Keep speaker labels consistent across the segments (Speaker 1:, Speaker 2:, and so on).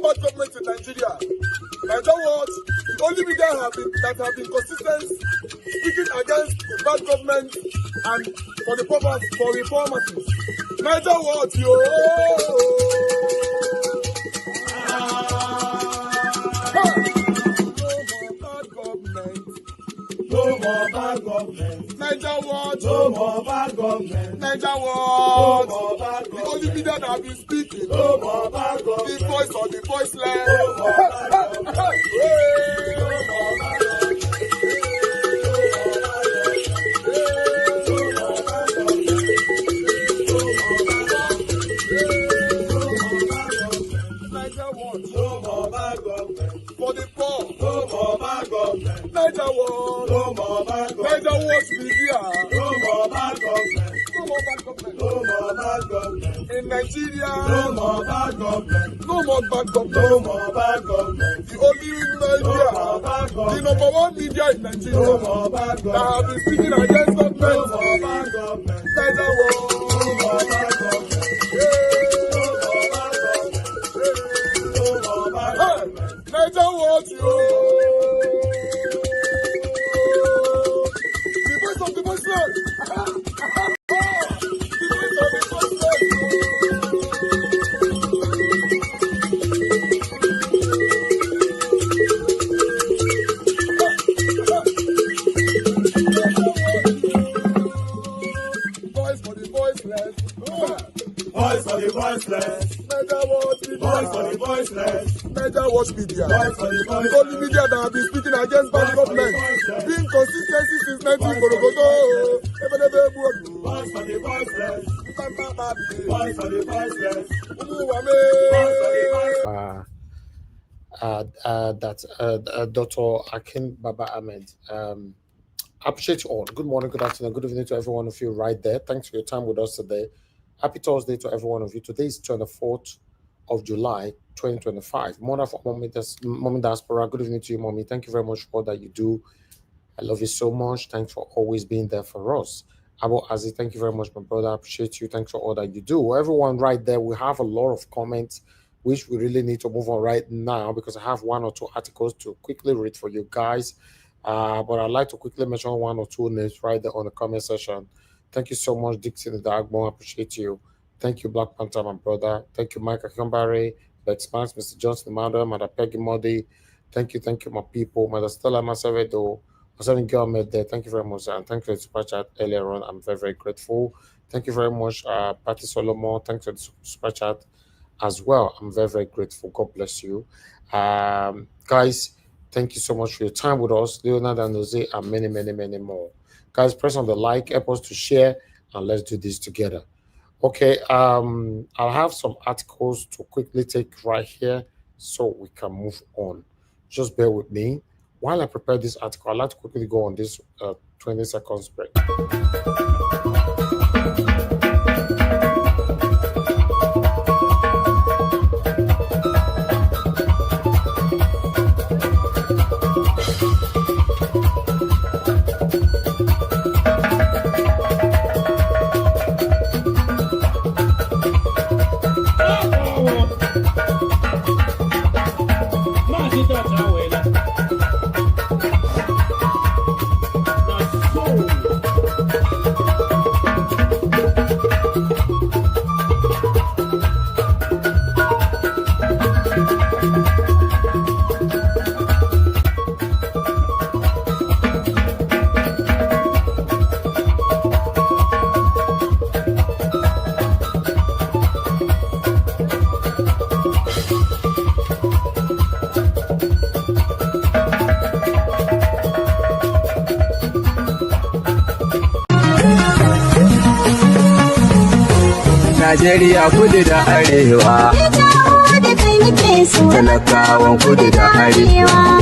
Speaker 1: no bad government in Nigeria. Niger what? The only media that have been consistent speaking against the bad government and for the purpose for reformers. Niger what, yo? No more bad government. Niger what? No more bad government. Niger what? No more bad government. The only media that have been speaking. No more bad government. The voice of the voiceless. No more bad government. No more bad government. For the poor, no more bad government. Niger what? No more bad government. Niger what media? No more bad government. No more bad government. No more bad government. In Nigeria, no more bad government. No more bad government. No more bad government. The only media, no the number one media in Nigeria, no more bad government. That have been speaking against government. No more bad government. Niger what? No more bad government. Niger what, yo? The voice of the voiceless. The voice of the voiceless. Voice for the voiceless. Voice for the voiceless. Niger what? Voice for the voiceless. Niger watch media. The only media that have been speaking against bad government. Being consistency since 1944. Voice for the voiceless. Voice for the voiceless.
Speaker 2: That's Dr. Akin Baba Ahmed. Appreciate you all. Good morning, good afternoon, good evening to every one of you right there. Thanks for your time with us today. Happy Thursday to every one of you. Today is 24th of July 2025. Mother for Mommy Diaspora. Good evening to you, Mommy. Thank you very much for all that you do. I love you so much. Thanks for always being there for us. Abu Aziz, thank you very much, my brother. I appreciate you. Thanks for all that you do. Everyone right there, we have a lot of comments which we really need to move on right now because I have one or two articles to quickly read for you guys. But I'd like to quickly mention one or two names right there on the comment section. Thank you so much, Dixon the Dagmo. I appreciate you. Thank you, Black Panther, my brother. Thank you, Mike Akambari, The Expanse, Mr. Johnson, Mother, Mother Peggy Modi. Thank you, my people. Mother Stella Masavedo, Masarin Gilmed there. Thank you very much. And thank you for the super chat earlier on. I'm very, very grateful. Thank you very much, Patty Solomon. Thanks for the super chat as well. I'm very, very grateful. God bless you. Guys, thank you so much for your time with us. Leonard and Jose, and many, many, many more. Guys, press on the like, help us to share, and let's do this together. Okay, I'll have some articles to quickly take right here so we can move on. Just bear with me. While I prepare this article, I'd like to quickly go on this 20 seconds break.
Speaker 3: Najeriya kudu da arewa, talakawan kudu da arewa,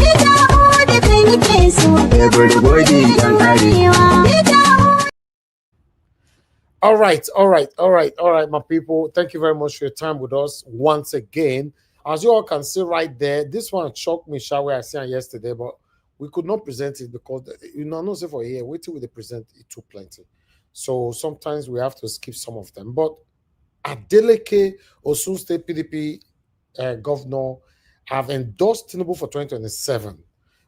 Speaker 3: everybody yan arewa.
Speaker 2: All right, my people. Thank you very much for your time with us once again. As you all can see right there, this one shocked me, where I seen it yesterday, but we could not present it because, not say for a year, wait till we present it too plenty. So sometimes we have to skip some of them. But Adeleke, Osun State PDP governor have endorsed Tinubu for 2027.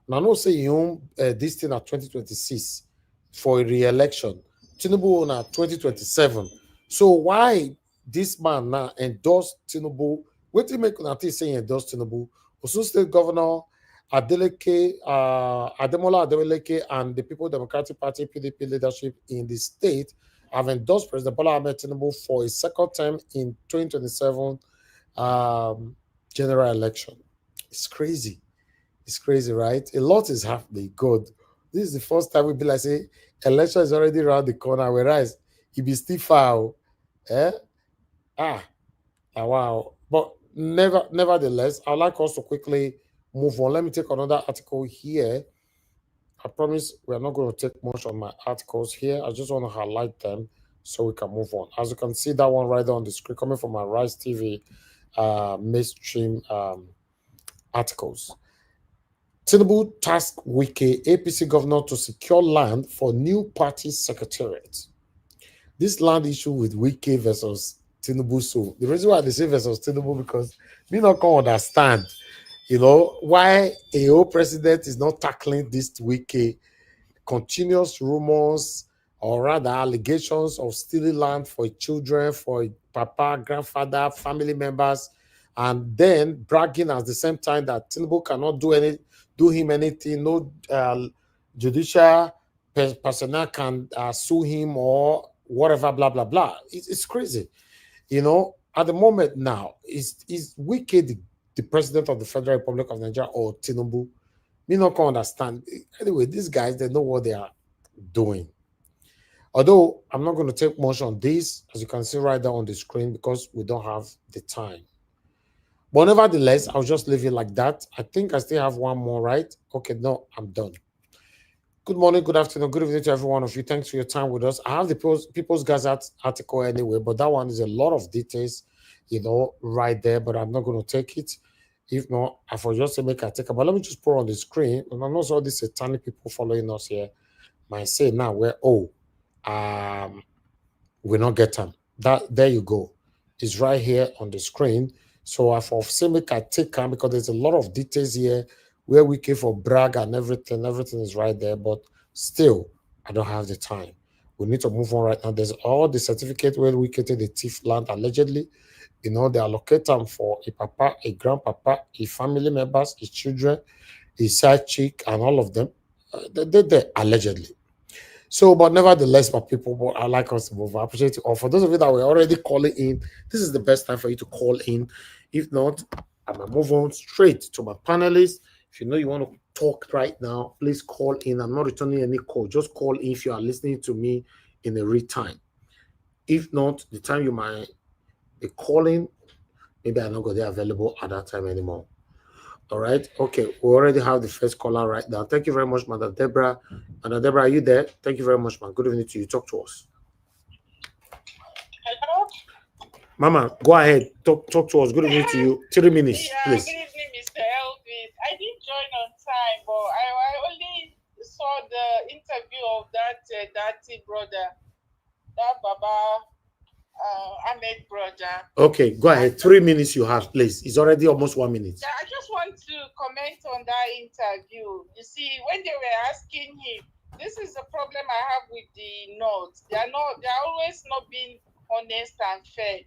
Speaker 2: Now, no say you own this thing at 2026 for a re-election. Tinubu on at 2027. So why this man now endorse Tinubu? What do you make Unati say endorse Tinubu? Osun State Governor Adeleke, Ademola Adeleke, and the People Democratic Party (PDP) leadership in the state have endorsed President Bola Ahmed Tinubu for a second term in 2027 general election. It's crazy. It's crazy, right? A lot is happening. Good. This is the first time we be like, say, election is already around the corner, whereas it be still far. Eh? Wow. But nevertheless, I'd like us to quickly move on. Let me take another article here. I promise we're not going to take much on my articles here. I just want to highlight them so we can move on. As you can see, that one right there on the screen coming from my Rise TV mainstream articles. Tinubu tasked Wike, APC governor, to secure land for new party secretariat. This land issue with Wike versus Tinubu. So the reason why they say versus Tinubu because me not can understand, why a old president is not tackling this Wike continuous rumors or rather allegations of stealing land for children, for papa, grandfather, family members, and then bragging at the same time that Tinubu cannot do him anything. No judicial personnel can sue him or whatever, blah, blah, blah. It's crazy. At the moment now, is Wike the president of the Federal Republic of Nigeria or Tinubu? Me not can understand. Anyway, these guys, they know what they are doing. Although I'm not going to take much on this, as you can see right there on the screen, because we don't have the time. But nevertheless, I'll just leave it like that. I think I still have one more, right? Okay, no, I'm done. Good morning, good afternoon, good evening to every one of you. Thanks for your time with us. I have the People's Gazette article anyway, but that one is a lot of details, right there, but I'm not going to take it. If not, I for just to make a take. But let me just put on the screen. And I know all these satanic people following us here might say now we're not get them. There you go. It's right here on the screen. So I for say make a take them because there's a lot of details here where we came for brag and everything. Everything is right there, but still, I don't have the time. We need to move on right now. There's all the certificate where we created the thief land allegedly. They allocate them for a papa, a grandpapa, a family members, a children, a side chick, and all of them. They allegedly. So, but nevertheless, my people, but I like us to move. I appreciate you all. For those of you that were already calling in, this is the best time for you to call in. If not, I'm going to move on straight to my panelists. If you want to talk right now, please call in. I'm not returning any call. Just call in if you are listening to me in a real time. If not, the time you might be calling, maybe I'm not going to be available at that time anymore. All right. Okay. We already have the first caller right now. Thank you very much, Madam Deborah. Madam Deborah, are you there? Thank you very much, man. Good evening to you. Talk to us.
Speaker 4: Hello?
Speaker 2: Mama, go ahead. Talk to us. Good evening to you. 3 minutes, please.
Speaker 4: Good evening, Mr. Elvis. I didn't join on time, but I only saw the interview of that dirty brother, that Baba Ahmed brother.
Speaker 2: Okay, go ahead. 3 minutes you have, please. It's already almost 1 minute.
Speaker 4: Yeah, I just want to comment on that interview. You see, when they were asking him, this is the problem I have with the North. They're always not being honest and fair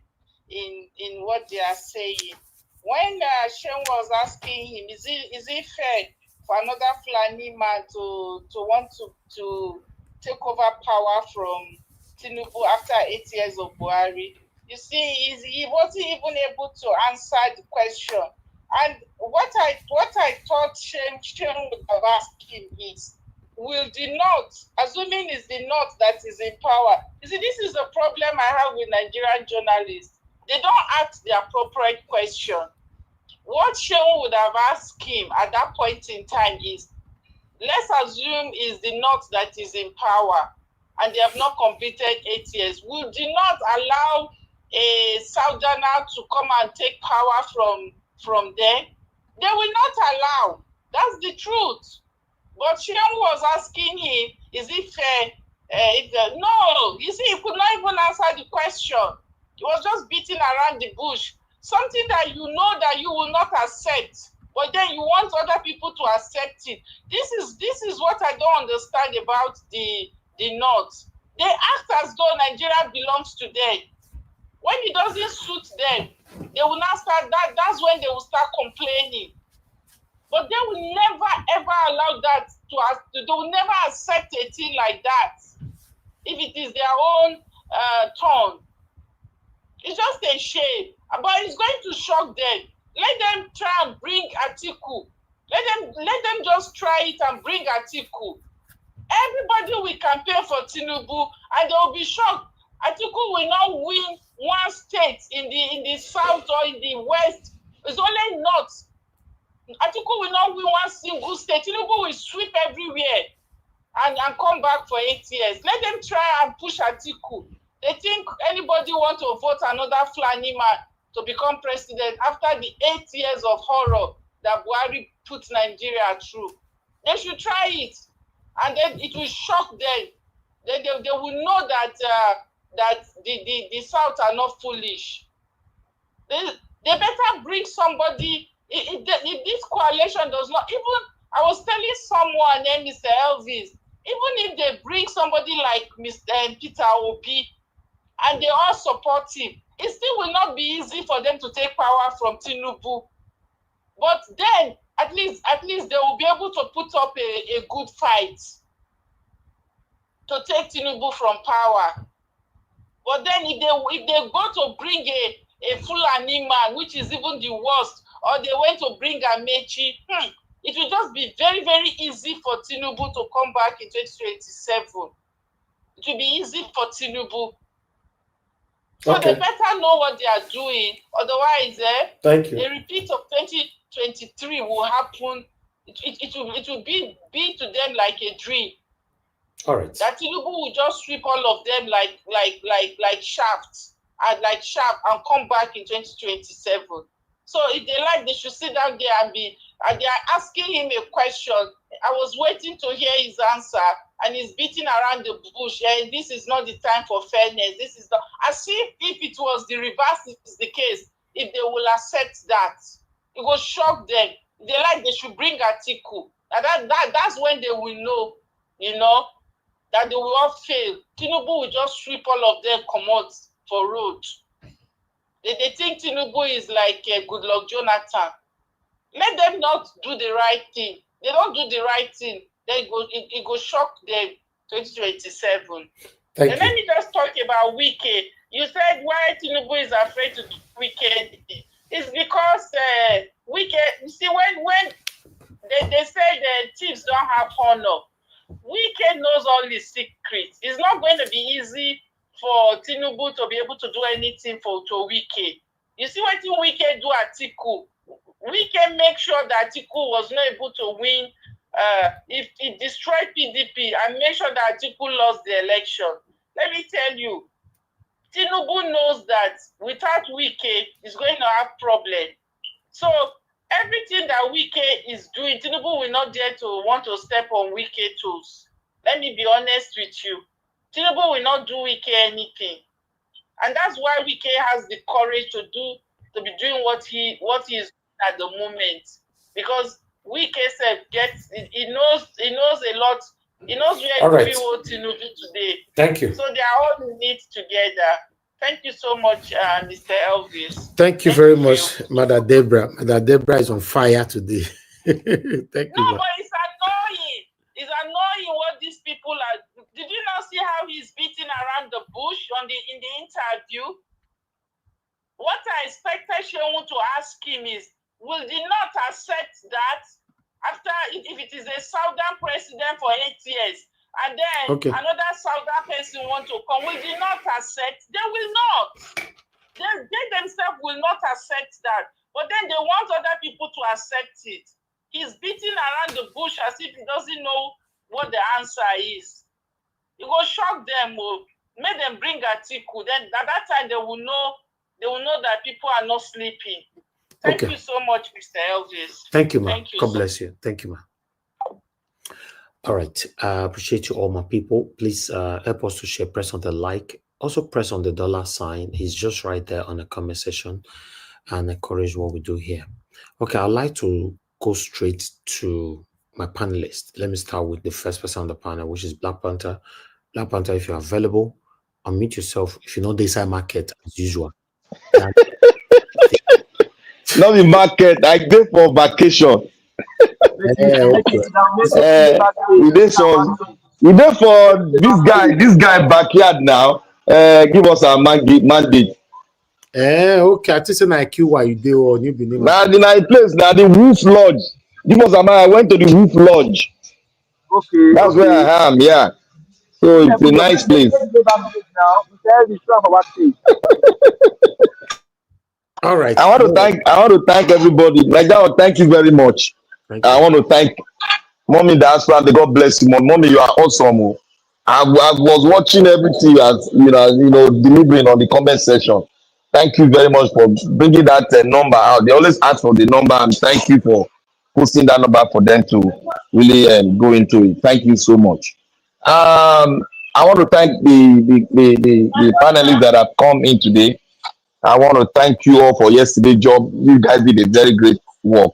Speaker 4: in what they are saying. When Shem was asking him, is it fair for another Fulani man to want to take over power from Tinubu after 8 years of Buhari? You see, he wasn't even able to answer the question. And what I thought Shem would have asked him is, will the North, assuming it's the North that is in power, you see, this is the problem I have with Nigerian journalists. They don't ask the appropriate question. What Shem would have asked him at that point in time is, let's assume it's the North that is in power and they have not completed 8 years. Would you not allow a Southerner to come and take power from them? They will not allow. That's the truth. But Shem was asking him, is it fair? No, you see, he could not even answer the question. He was just beating around the bush. something that you know that you will not accept, but then you want other people to accept it. This is what I don't understand about the North. They act as though Nigeria belongs to them. When it doesn't suit them, they will not start that. That's when they will start complaining. But they will never ever allow that to us. They will never accept a thing like that if it is their own turn. It's just a shame, but it's going to shock them. Let them try and bring Atiku. Let them just try it and bring Atiku. Everybody will campaign for Tinubu, and they will be shocked. Atiku will not win one state in the south or in the west. It's only north. Atiku will not win one single state. Tinubu will sweep everywhere and come back for 8 years. Let them try and push Atiku. They think anybody want to vote another Fulani man to become president after the 8 years of horror that Buhari put Nigeria through. They should try it, and then it will shock them. They will know that that the South are not foolish. They better bring somebody. If this coalition does not, even I was telling someone named Mr. Elvis, even if they bring somebody like Mr. Peter Obi and they all support him, it still will not be easy for them to take power from Tinubu. But then at least they will be able to put up a good fight to take Tinubu from power. But then if they go to bring a Fulani man, which is even the worst, or they went to bring Amechi, it will just be very, very easy for Tinubu to come back in 2027. It will be easy for Tinubu. So
Speaker 2: Okay.
Speaker 4: they better know what they are doing. Otherwise,
Speaker 2: Thank you.
Speaker 4: a repeat of 2023 will happen. It will be to them like a dream.
Speaker 2: All right.
Speaker 4: That Tinubu will just sweep all of them like shafts and come back in 2027. So if they like, they should sit down there and they are asking him a question. I was waiting to hear his answer, and he's beating around the bush. And this is not the time for fairness. This is not, as if it was the reverse is the case. If they will accept that, it will shock them. If they like, they should bring Atiku. That's when they will know, that they will all fail. Tinubu will just sweep all of them, come out for road. They think Tinubu is like Goodluck Jonathan. Let them not do the right thing. They don't do the right thing, then it go shock them 2027.
Speaker 2: Thank
Speaker 4: And
Speaker 2: you.
Speaker 4: let me just talk about Wike. You said why Tinubu is afraid to do Wike. It's because Wike, you see, when they say the thieves don't have honor, Wike knows all his secrets. It's not going to be easy for Tinubu to be able to do anything to Wike. You see what Wike do at Atiku? Wike make sure that Atiku was not able to win. If it destroyed PDP and make sure that Atiku lost the election. Let me tell you, Tinubu knows that without Wike, he's going to have problem. So everything that Wike is doing, Tinubu will not dare to want to step on Wike toes. Let me be honest with you. Tinubu will not do Wike anything. And that's why Wike has the courage to be doing what he is at the moment. Because Wike he knows a lot. He knows where to hold Tinubu today.
Speaker 2: Thank you.
Speaker 4: So they are all in it together. Thank you so much, Mr. Elvis.
Speaker 2: Thank you very much, Mother Deborah. Mother Deborah is on fire today. Thank you.
Speaker 4: No, but it's annoying. It's annoying what these people are. Did you not see how he's beating around the bush in the interview? What I expected Shehu to ask him is, will they not accept that after if it is a Southern president for 8 years and then another Southern person want to come, will they not accept? They will not. They themselves will not accept that. But then they want other people to accept it. He's beating around the bush as if he doesn't know what the answer is. It will shock them. Make them bring Atiku. Then at that time they will know that people are not sleeping. Thank you so much, Mr. Elvis.
Speaker 2: Thank you, ma. God bless you. Thank you, ma. All right. I appreciate you all, my people. Please help us to share. Press on the like. Also press on the $sign. It's just right there on the comment section. and encourage what we do here. Okay, I'd like to go straight to my panelists. Let me start with the first person on the panel, which is Black Panther. Black Panther, if you're available, unmute yourself. If you know the inside market, as usual.
Speaker 5: Not the market, I go for vacation. We did for this guy backyard now. Give us our mandate.
Speaker 2: Okay, I think say na QY you dey or new Benin.
Speaker 5: Now the place, now the Wolf Lodge. Give us a man. I went to the Wolf Lodge.
Speaker 6: Okay.
Speaker 5: That's where I am, yeah. So it's a nice place.
Speaker 2: All right.
Speaker 5: I want to thank everybody. Like that, thank you very much. I want to thank Mommy Diaspora. God bless you, Mommy. You are awesome. I was watching everything as you know, delivering on the comment section. Thank you very much for bringing that number out. They always ask for the number, and thank you for posting that number for them to really go into it. Thank you so much. I want to thank the panelists that have come in today. I want to thank you all for yesterday's job. You guys did a very great work.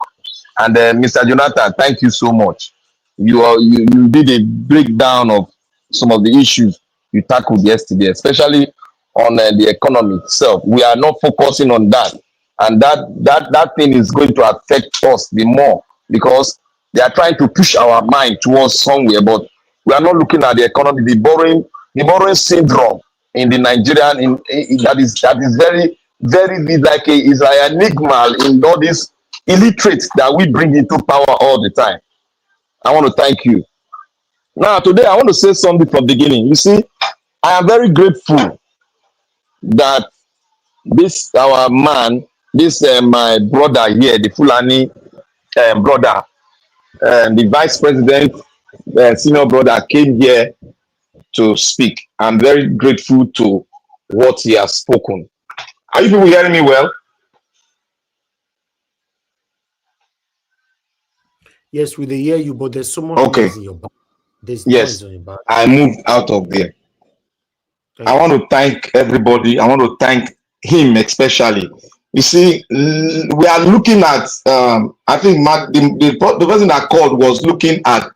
Speaker 5: And Mr. Jonathan, thank you so much. You did a breakdown of some of the issues you tackled yesterday, especially on the economy itself. We are not focusing on that, and that thing is going to affect us the more because they are trying to push our mind towards somewhere, but we are not looking at the economy. The borrowing syndrome in the Nigerian that is very very like is an enigma in all these illiterates that we bring into power all the time. I want to thank you. Now today I want to say something from the beginning. You see, I am very grateful that this our man, this my brother here, the Fulani brother, the vice president, senior brother came here to speak. I'm very grateful to what he has spoken. Are you people hearing me well?
Speaker 2: Yes, we hear you, but there's so much
Speaker 5: noise
Speaker 2: in your back. There's
Speaker 5: yes,
Speaker 2: noise on your back.
Speaker 5: I moved out of there. I want to thank everybody. I want to thank him especially. You see, we are looking at, I think the person that called was looking at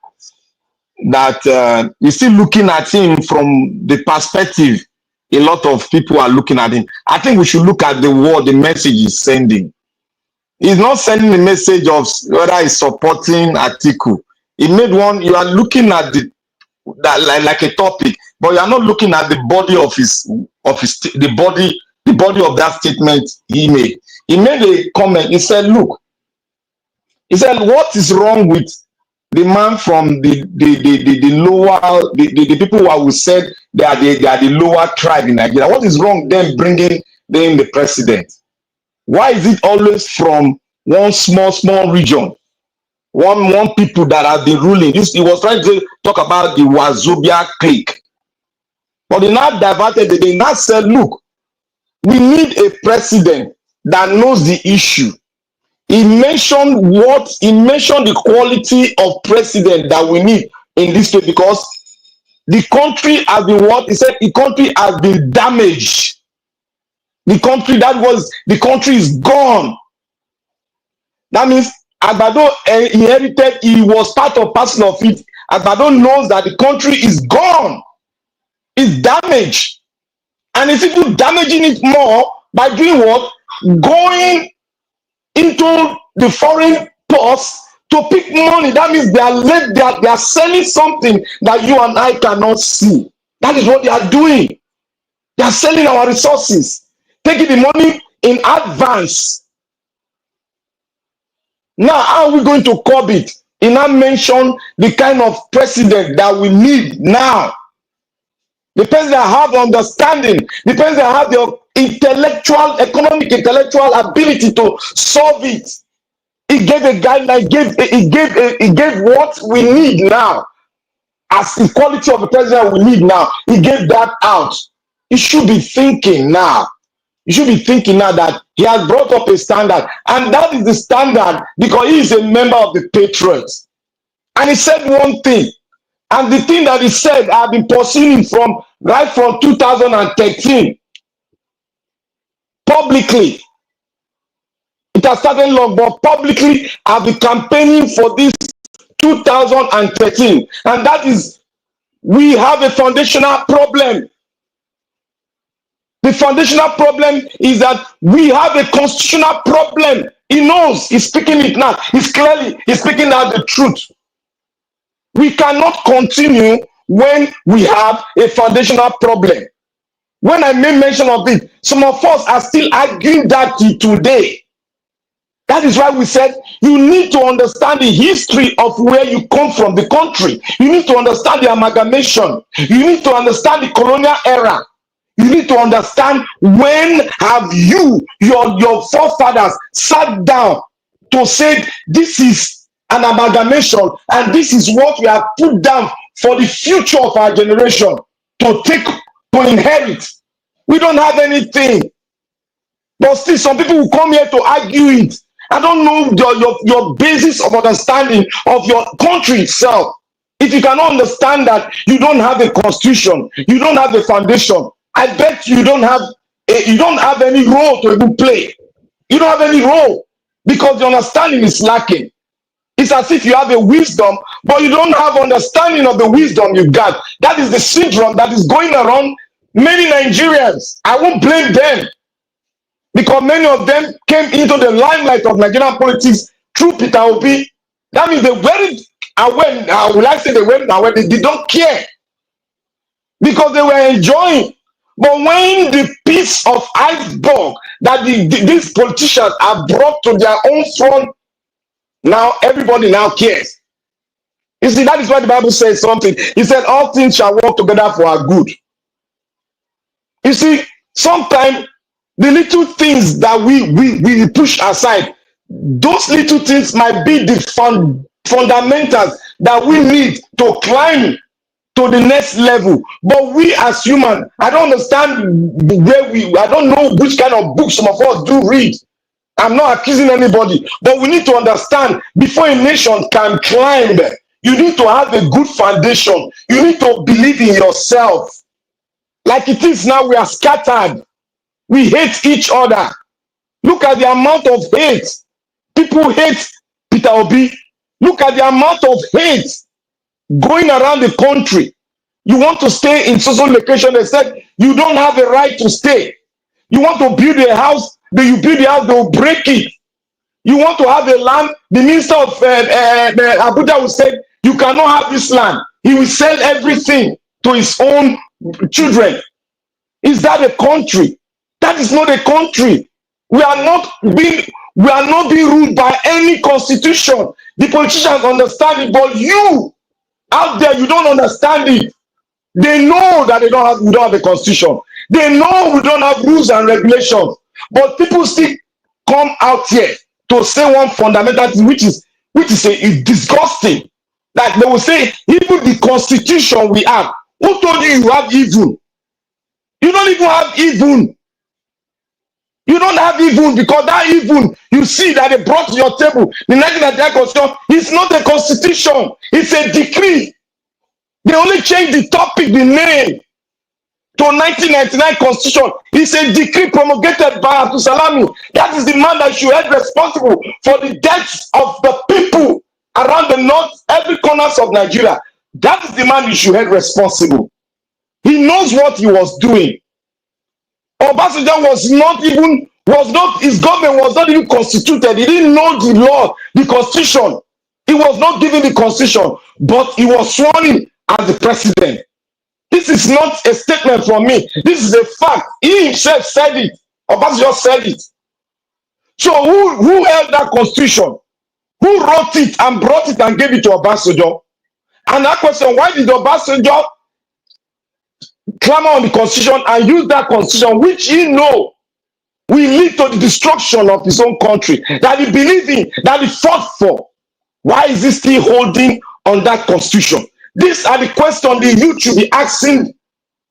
Speaker 5: that, you see, looking at him from the perspective, a lot of people are looking at him. I think we should look at the word, the message he's sending. He's not sending a message of whether he's supporting Atiku. He made one, you are looking at that like a topic, but you are not looking at the body of the body of that statement he made. He made a comment. He said, look, he said, what is wrong with the man from the lower, the people who said they are the lower tribe in Nigeria? What is wrong them bringing them the president? Why is it always from one small region? One people that have been ruling. He was trying to talk about the Wazobia clique. But they now diverted. They now said, look, we need a president that knows the issue. He mentioned the quality of president that we need in this state because the country has been what? He said the country has been damaged. The country is gone. That means Agbado inherited, he was part of parcel of it. Agbado knows that the country is gone. It's damaged. And it's even damaging it more by doing what? Going into the foreign ports to pick money. That means they are selling something that you and I cannot see. That is what they are doing. They are selling our resources, taking the money in advance. Now, how are we going to curb it? He now mentioned the kind of president that we need now. The president that have understanding, the president that have the economic intellectual ability to solve it. He gave a guideline, he gave what we need now. As the quality of the president we need now, he gave that out. He should be thinking now. You should be thinking now that he has brought up a standard, and that is the standard because he is a member of the Patriots. And he said one thing, and the thing that he said, I've been pursuing right from 2013 publicly. It has started long, but publicly I've been campaigning for this 2013. And that is, we have a foundational problem. The foundational problem is that we have a constitutional problem. He knows, he's speaking it now. He's speaking out the truth. We cannot continue when we have a foundational problem. When I made mention of it, some of us are still arguing that today. That is why we said you need to understand the history of where you come from, the country. You need to understand the amalgamation. You need to understand the colonial era. You need to understand when have you, your forefathers sat down to say this is an amalgamation and this is what we have put down for the future of our generation to inherit. We don't have anything. But still some people will come here to argue it. I don't know your basis of understanding of your country itself. If you cannot understand that you don't have a constitution, you don't have a foundation, I bet you don't have any role to even play. You don't have any role because the understanding is lacking. It's as if you have a wisdom, but you don't have understanding of the wisdom you got. That is the syndrome that is going around many Nigerians. I won't blame them, because many of them came into the limelight of Nigerian politics through Peter Obi. That means they weren't aware. Will I say they weren't aware? They don't care because they were enjoying. But when the piece of iceberg that these politicians are brought to their own front, now everybody now cares. You see, that is why the Bible says something. It said, all things shall work together for our good. You see, sometimes the little things that we push aside, those little things might be the fundamentals that we need to climb to the next level. But we as human, I don't understand I don't know which kind of books some of us do read. I'm not accusing anybody, but we need to understand before a nation can climb, you need to have a good foundation. You need to believe in yourself. Like it is now, we are scattered. We hate each other. Look at the amount of hate. People hate Peter Obi. Look at the amount of hate going around the country. You want to stay in social location, they said you don't have a right to stay. You want to build a house, you build the house, they'll break it. You want to have a land, the minister of Abuja will say, you cannot have this land. He will sell everything to his own children. Is that a country? That is not a country. We are not being ruled by any constitution. The politicians understand it, but you out there, you don't understand it. They know that we don't have a constitution. They know we don't have rules and regulations. But people still come out here to say one fundamental thing, which is disgusting. Like they will say, even the constitution we have, who told you have even? You don't even have even. You don't have even, because that even you see that they brought to your table, the 1999 constitution, is not a constitution, it's a decree. They only changed the topic, the name to 1999 constitution. It's a decree promulgated by Abdul Salami. That is the man that should be responsible for the deaths of the people around the north, every corners of Nigeria. That is the man you should be responsible. He knows what he was doing. Obasanjo his government was not even constituted. He didn't know the law, the constitution. He was not given the constitution, but he was sworn in as the president. This is not a statement from me. This is a fact. He himself said it. Obasanjo said it. So who held that constitution? Who wrote it and brought it and gave it to Obasanjo? And that question, why did Obasanjo clamor on the constitution and use that constitution, which he know will lead to the destruction of his own country, that he believed in, that he fought for? Why is he still holding on that constitution? These are the questions the youth should be asking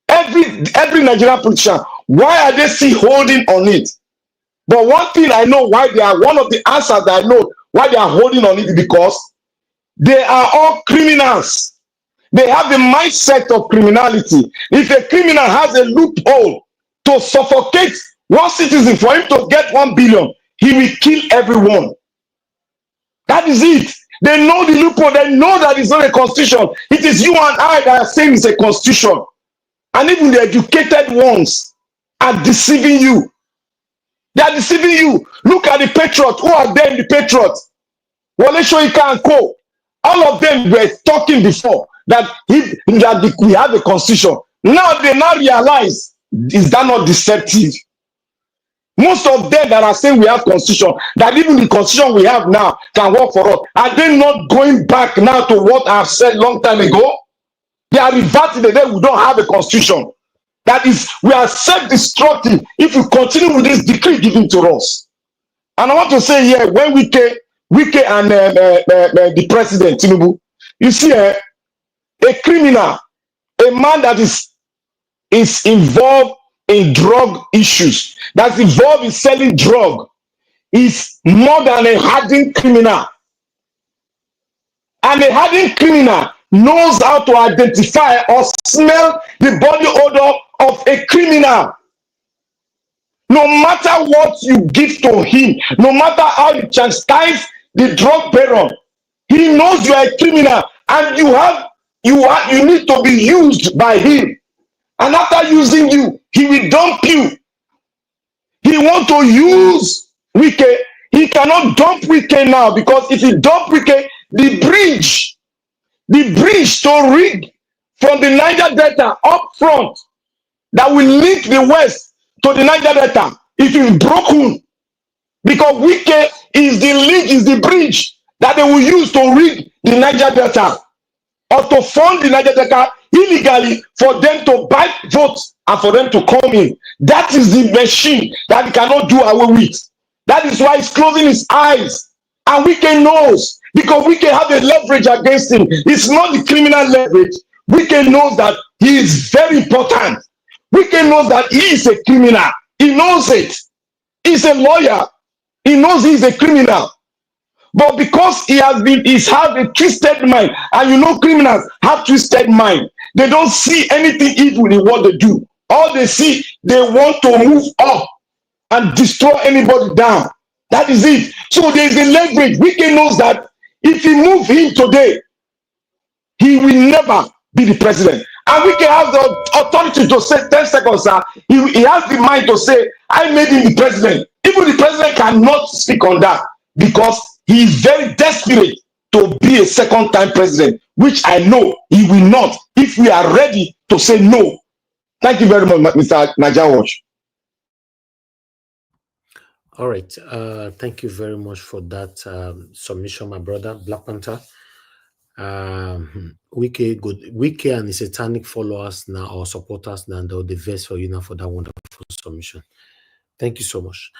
Speaker 5: every Nigerian politician. Why are they still holding on it? But one thing I know why they are, one of the answers that I know why they are holding on it is because they are all criminals. They have the mindset of criminality. If a criminal has a loophole to suffocate one citizen for him to get 1 billion, he will kill everyone. That is it. They know the loophole. They know that it's not a constitution. It is you and I that are saying it's a constitution. And even the educated ones are deceiving you. They are deceiving you. Look at the Patriots. Who are there in the Patriots? Wole Soyinka and Co. All of them were talking before that we have a constitution. Now they realize, is that not deceptive? Most of them that are saying we have constitution, that even the constitution we have now can work for us, are they not going back now to what I've said long time ago? They are reverting the day we don't have a constitution. That is, we are self-destructive if we continue with this decree given to us. And I want to say here, when Wike and the president Tinubu, you see a criminal, a man that is involved in drug issues, that's involved in selling drug, is more than a hardened criminal. And a hardened criminal knows how to identify or smell the body odor of a criminal. No matter what you give to him, no matter how you chastise the drug baron, he knows you are a criminal, and you need to be used by him. And after using you, he will dump you. He wants to use Wike. He cannot dump Wike now, because if he dump Wike, the bridge to rig from the Niger Delta up front that will link the west to the Niger Delta, it is broken, because Wike is the link, is the bridge that they will use to rig the Niger Delta, or to fund the Niger Delta illegally for them to buy votes and for them to come in. That is the machine that he cannot do away with. That is why he's closing his eyes. And Wike knows, because Wike have a leverage against him. It's not the criminal leverage. Wike knows that he is very important. Wike knows that he is a criminal. He knows it. He's a lawyer. He knows he's a criminal. But because he has a twisted mind, and you know criminals have twisted mind, they don't see anything evil in what they do. All they see, they want to move up and destroy anybody down. That is it. So there is a leverage. Wike knows that if he moves him today, he will never be the president. And Wike has the authority to say 10 seconds, sir. He has the mind to say, I made him the president. Even the president cannot speak on that, because he is very desperate to be a second-time president, which I know he will not, if we are ready to say no. Thank you very much, Mr. Niger Watch.
Speaker 2: All right. Thank you very much for that submission, my brother, Black Panther. Wike and his satanic followers now, or supporters now, they'll divest for you now for that wonderful submission. Thank you so much.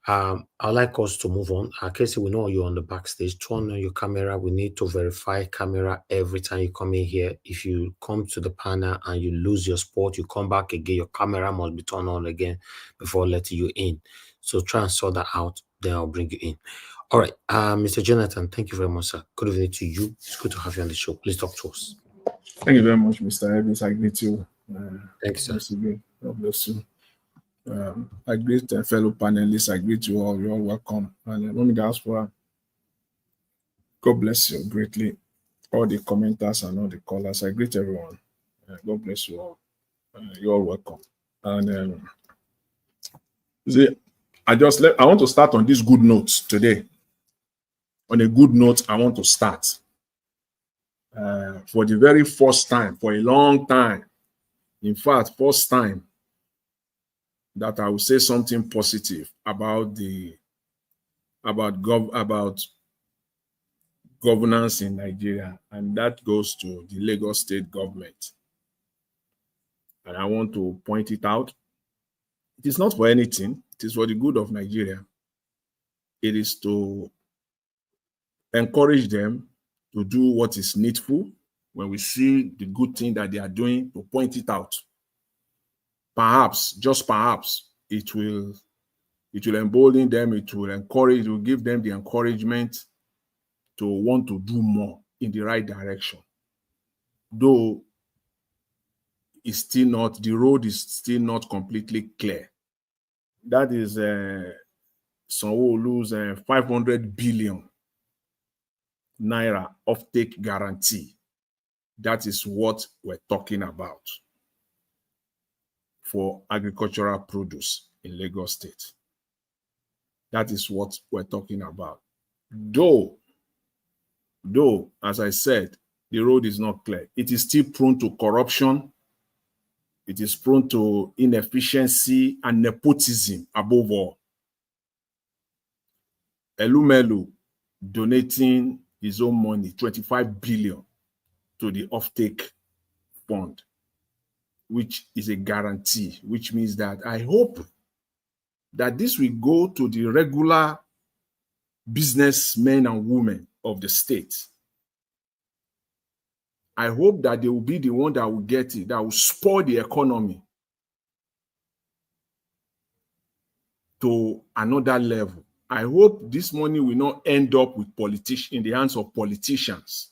Speaker 2: I'd like us to move on. Casey, we know you're on the backstage. Turn on your camera. We need to verify camera every time you come in here. If you come to the panel and you lose your spot, you come back again, your camera must be turned on again before letting you in. So try and sort that out, then I'll bring you in. All right, Mr. Jonathan, thank you very much, sir. Good evening to you. It's good to have you on the show. Please talk to us.
Speaker 1: Thank you very much, Mr. Evans. I greet you.
Speaker 2: Thank you, sir.
Speaker 1: God bless you. I greet fellow panelists. I greet you all. You're all welcome. And let me diaspora, God bless you greatly. All the commenters and all the callers, I greet everyone. God bless you all. You're all welcome. And I want to start on this good note today. On a good note, I want to start. For the very first time, for a long time, in fact, first time that I will say something positive about governance in Nigeria, and that goes to the Lagos state government. And I want to point it out. It is not for anything. It is for the good of Nigeria. It is to encourage them to do what is needful. When we see the good thing that they are doing, to point it out. Perhaps, just perhaps, it will embolden them, it will give them the encouragement to want to do more in the right direction. Though the road is still not completely clear. That is
Speaker 6: Sanwo-Olu's 500 billion naira offtake guarantee. That is what we're talking about for agricultural produce in Lagos State. That is what we're talking about. Though, as I said, the road is not clear. It is still prone to corruption. It is prone to inefficiency and nepotism above all. Elumelu donating his own money, 25 billion, to the offtake fund, which is a guarantee, which means that I hope that this will go to the regular businessmen and women of the state. I hope that they will be the one that will get it, that will spur the economy to another level. I hope this money will not end up with in the hands of politicians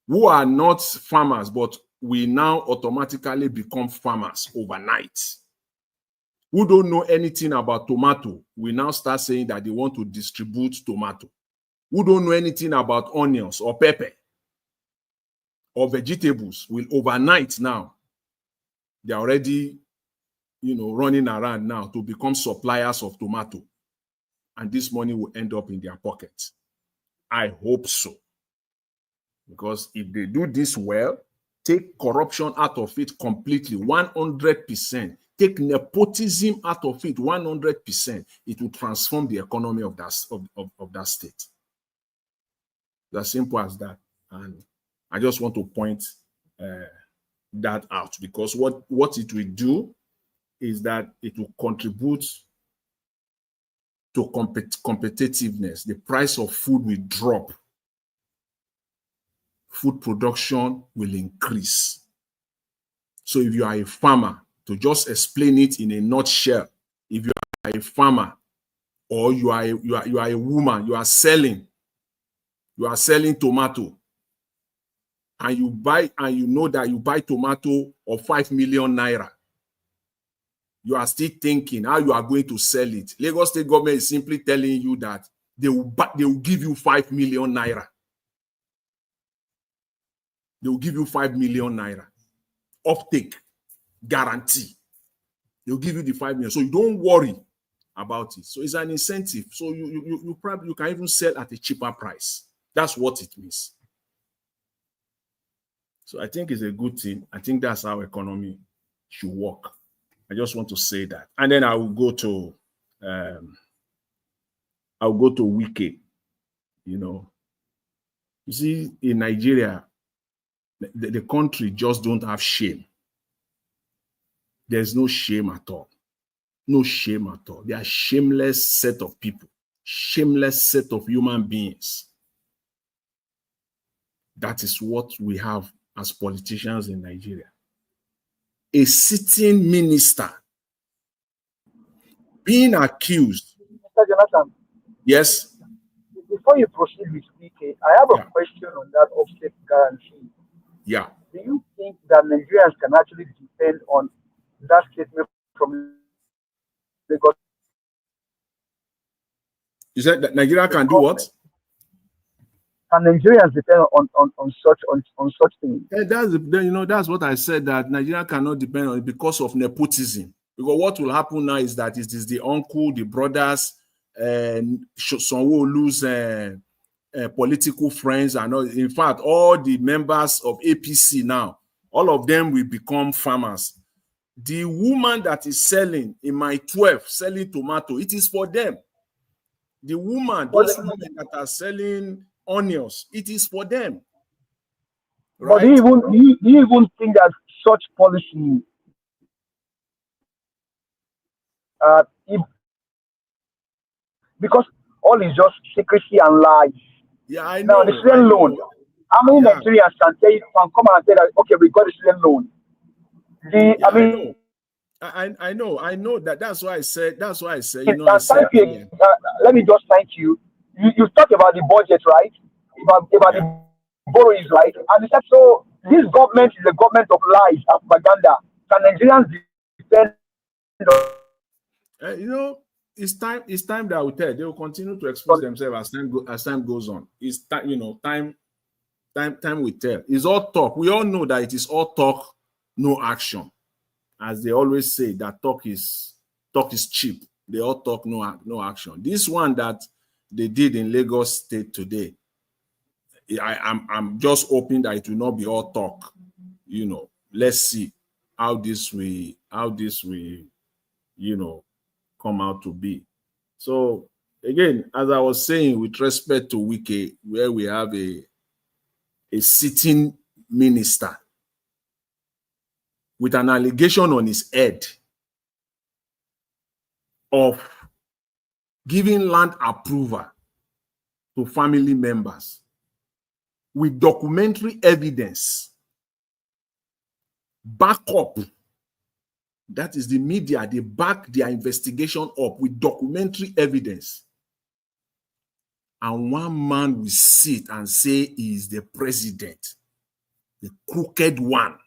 Speaker 6: who are not farmers, but we now automatically become farmers overnight. Who don't know anything about tomato, we now start saying that they want to distribute tomato. Who don't know anything about onions or pepper or vegetables will overnight now, they're already, running around now to become suppliers of tomato. And this money will end up in their pockets. I hope so. Because if they do this well, take corruption out of it completely, 100%, take nepotism out of it 100%, it will transform the economy of that state. As simple as that. And I just want to point that out, because what it will do is that it will contribute to competitiveness. The price of food will drop. Food production will increase. So if you are a farmer, to just explain it in a nutshell, if you are a farmer or you are a woman, you are selling tomato, and you know that you buy tomato of 5 million naira, you are still thinking how you are going to sell it. Lagos State government is simply telling you that they will give you 5 million naira. They will give you 5 million naira. Offtake guarantee. They'll give you the 5 million. So you don't worry about it. So it's an incentive. So you probably can even sell at a cheaper price. That's what it means. So I think it's a good thing. I think that's how economy should work. I just want to say that. And then I will go to Wike. You see, in Nigeria, the country just don't have shame. There's no shame at all. No shame at all. They are shameless set of people. Shameless set of human beings. That is what we have as politicians in Nigeria. A sitting minister being accused.
Speaker 7: Mr. Jonathan.
Speaker 6: Yes.
Speaker 7: Before you proceed with PK, I have a question on that offset guarantee.
Speaker 6: Yeah.
Speaker 7: Do you think that Nigerians can actually depend on that statement from Lagos?
Speaker 6: You said that Nigeria can do what?
Speaker 7: Can Nigerians depend on such things?
Speaker 6: That's what I said, that Nigeria cannot depend on it because of nepotism. Because what will happen now is that it is the uncle, the brothers, Sanwo-Olu's political friends, and all, in fact, all the members of APC now, all of them will become farmers. The woman that is selling in my 12, selling tomato, it is for them. The woman, those women that are selling onions, it is for them. Right?
Speaker 7: But do you even think that such policy, because all is just secrecy and lies.
Speaker 6: Yeah, I know.
Speaker 7: Now the student loan. How many Nigerians can come and say that, okay, we got a student loan?
Speaker 6: I know that. That's why I said.
Speaker 7: Let me just thank you. You talked about the budget, right? About the borrowings, right? And you said, so this government is a government of lies and propaganda. Can Nigerians depend on?
Speaker 6: it's time that will tell. They will continue to expose themselves as time goes on. It's time, time will tell. It's all talk. We all know that it is all talk, no action. As they always say, that talk is cheap. They all talk, no action. This one that they did in Lagos State today, I'm just hoping that it will not be all talk. Let's see how this will come out to be. So again, as I was saying, with respect to Wike, where we have a sitting minister with an allegation on his head of giving land approval to family members with documentary evidence, backup. That is the media, they back their investigation up with documentary evidence. And one man will sit and say he is the president. The crooked one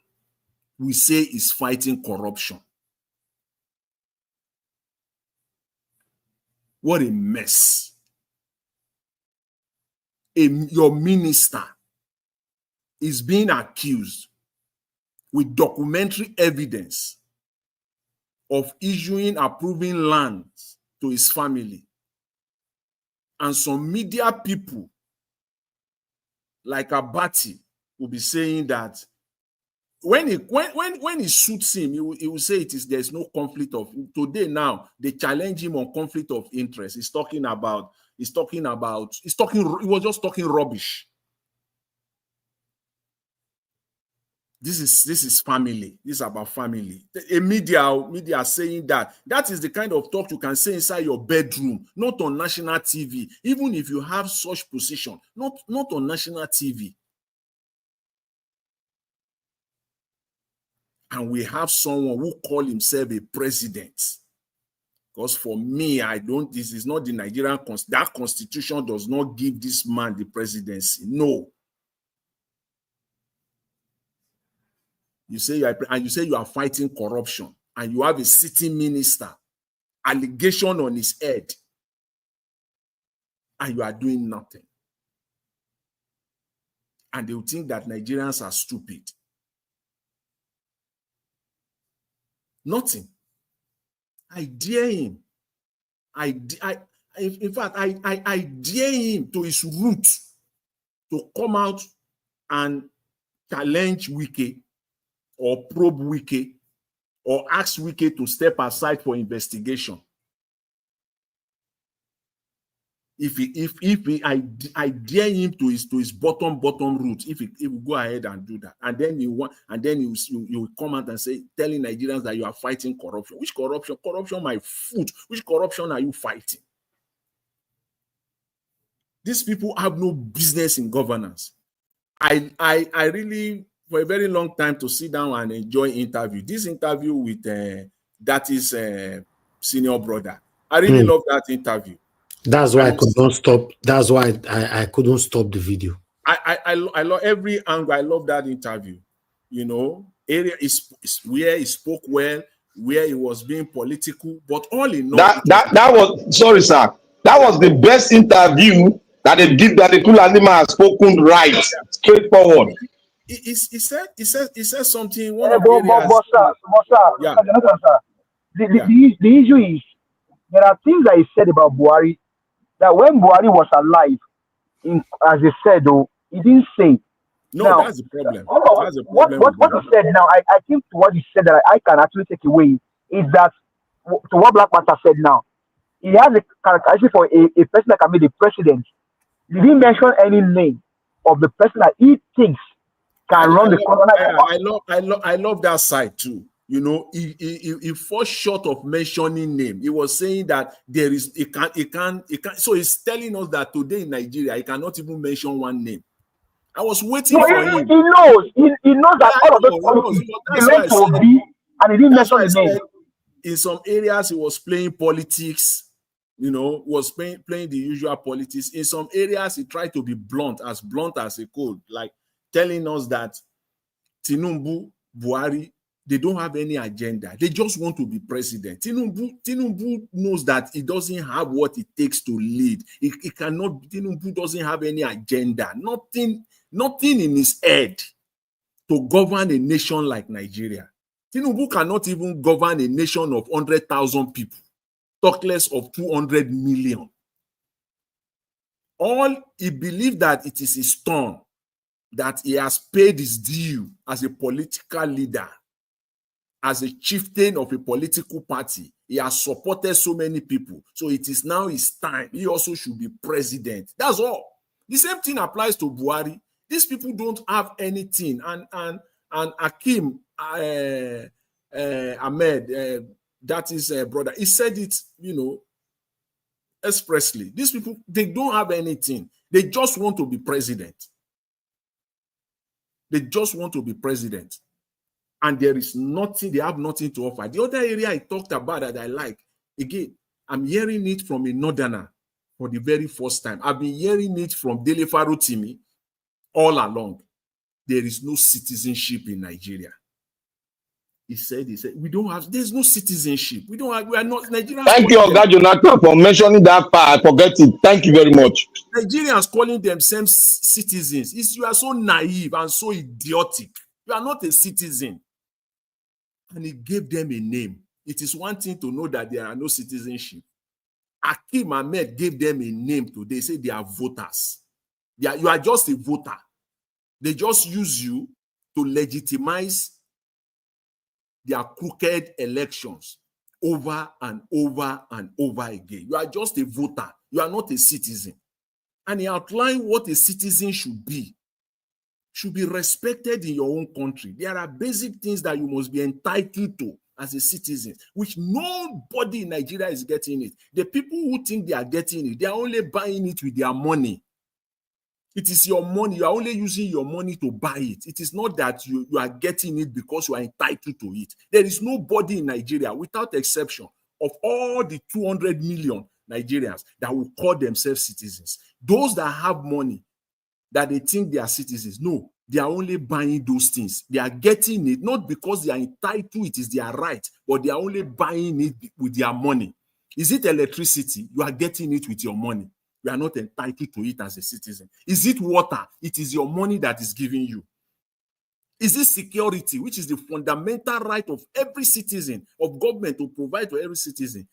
Speaker 6: will say is fighting corruption. What a mess. Your minister is being accused with documentary evidence of approving lands to his family. And some media people like Abati will be saying that when he suits him, he will say there's no conflict of today. Now they challenge him on conflict of interest. He was just talking rubbish. This is family. This is about family. A media saying that is the kind of talk you can say inside your bedroom, not on national TV. Even if you have such position, not on national TV. And we have someone who call himself a president. Because for me, this is not the Nigerian that constitution does not give this man the presidency. No. You say you are fighting corruption, and you have a sitting minister, allegation on his head, and you are doing nothing. And they will think that Nigerians are stupid. Nothing. I dare him. In fact, I dare him to his roots to come out and challenge Wike, or probe Wike, or ask Wike to step aside for investigation. I dare him to his bottom root. If he go ahead and do that, and then you will come out and say, telling Nigerians that you are fighting corruption. Which corruption? Corruption, my foot. Which corruption are you fighting? These people have no business in governance. I really, for a very long time, to sit down and enjoy interview. This interview with that is senior brother. I really love that interview.
Speaker 2: That's why I could not stop. That's why I couldn't stop the video.
Speaker 6: I love every angle. I love that interview. Area is where he spoke well, where he was being political, but all in all,
Speaker 5: that was, sorry sir, that was the best interview that they did, that the Kulanima has spoken right, straightforward.
Speaker 6: He said something.
Speaker 7: The issue is there are things that he said about Buhari that when Buhari was alive, as he said, though, he didn't say.
Speaker 6: No,
Speaker 7: now,
Speaker 6: that's the problem. That's the problem.
Speaker 7: What he said now, I think what he said that I can actually take away is that to what Black Panther said now, he has a characteristic for a person that can be the president. Did he mention any name of the person that he thinks can run the country?
Speaker 6: I love that side too. He falls short of mentioning name. He was saying that there is it can. So he's telling us that today in Nigeria, he cannot even mention one name. I was waiting for him.
Speaker 7: He knows. He knows that all of those politics belong to Obi, and he didn't mention the name.
Speaker 6: In some areas, he was playing politics. Was playing the usual politics. In some areas, he tried to be blunt as he could, like telling us that Tinubu, Buhari, They don't have any agenda. They just want to be president. Tinubu knows that he doesn't have what it takes to lead. He cannot. Tinubu doesn't have any agenda. Nothing in his head to govern a nation like Nigeria. Tinubu cannot even govern a nation of 100,000 people, talk less of 200 million. All he believes that it is his turn, that he has paid his due as a political leader, as a chieftain of a political party. He has supported so many people. So it is now his time. He also should be president. That's all. The same thing applies to Buhari. These people don't have anything. And Hakim Ahmed, that is brother, he said it, expressly. These people, they don't have anything. They just want to be president. They just want to be president. And there is nothing, they have nothing to offer. The other area I talked about that I like, again, I'm hearing it from a northerner for the very first time. I've been hearing it from Dele Farotimi all along. There is no citizenship in Nigeria. He said, there's no citizenship. We are not Nigerians.
Speaker 5: Thank you, Oga Jonathan, for mentioning that part. I forget it. Thank you very much.
Speaker 6: Nigerians calling themselves citizens. You are so naive and so idiotic. You are not a citizen. And he gave them a name. It is one thing to know that there are no citizenship. Hakim Ahmed gave them a name today. They say they are voters. You are just a voter. They just use you to legitimize their crooked elections over and over and over again. You are just a voter. You are not a citizen. And he outlined what a citizen should be respected in your own country. There are basic things that you must be entitled to as a citizen, which nobody in Nigeria is getting it. The people who think they are getting it, they are only buying it with their money. It is your money. You are only using your money to buy it. It is not that you are getting it because you are entitled to it. There is nobody in Nigeria, without exception, of all the 200 million Nigerians that will call themselves citizens. Those that have money, that they think they are citizens. No, they are only buying those things. They are getting it, not because they are entitled to it, is their right, but they are only buying it with their money. Is it electricity? You are getting it with your money. You are not entitled to it as a citizen. Is it water? It is your money that is giving you. Is it security, which is the fundamental right of every citizen, of government to provide to every citizen?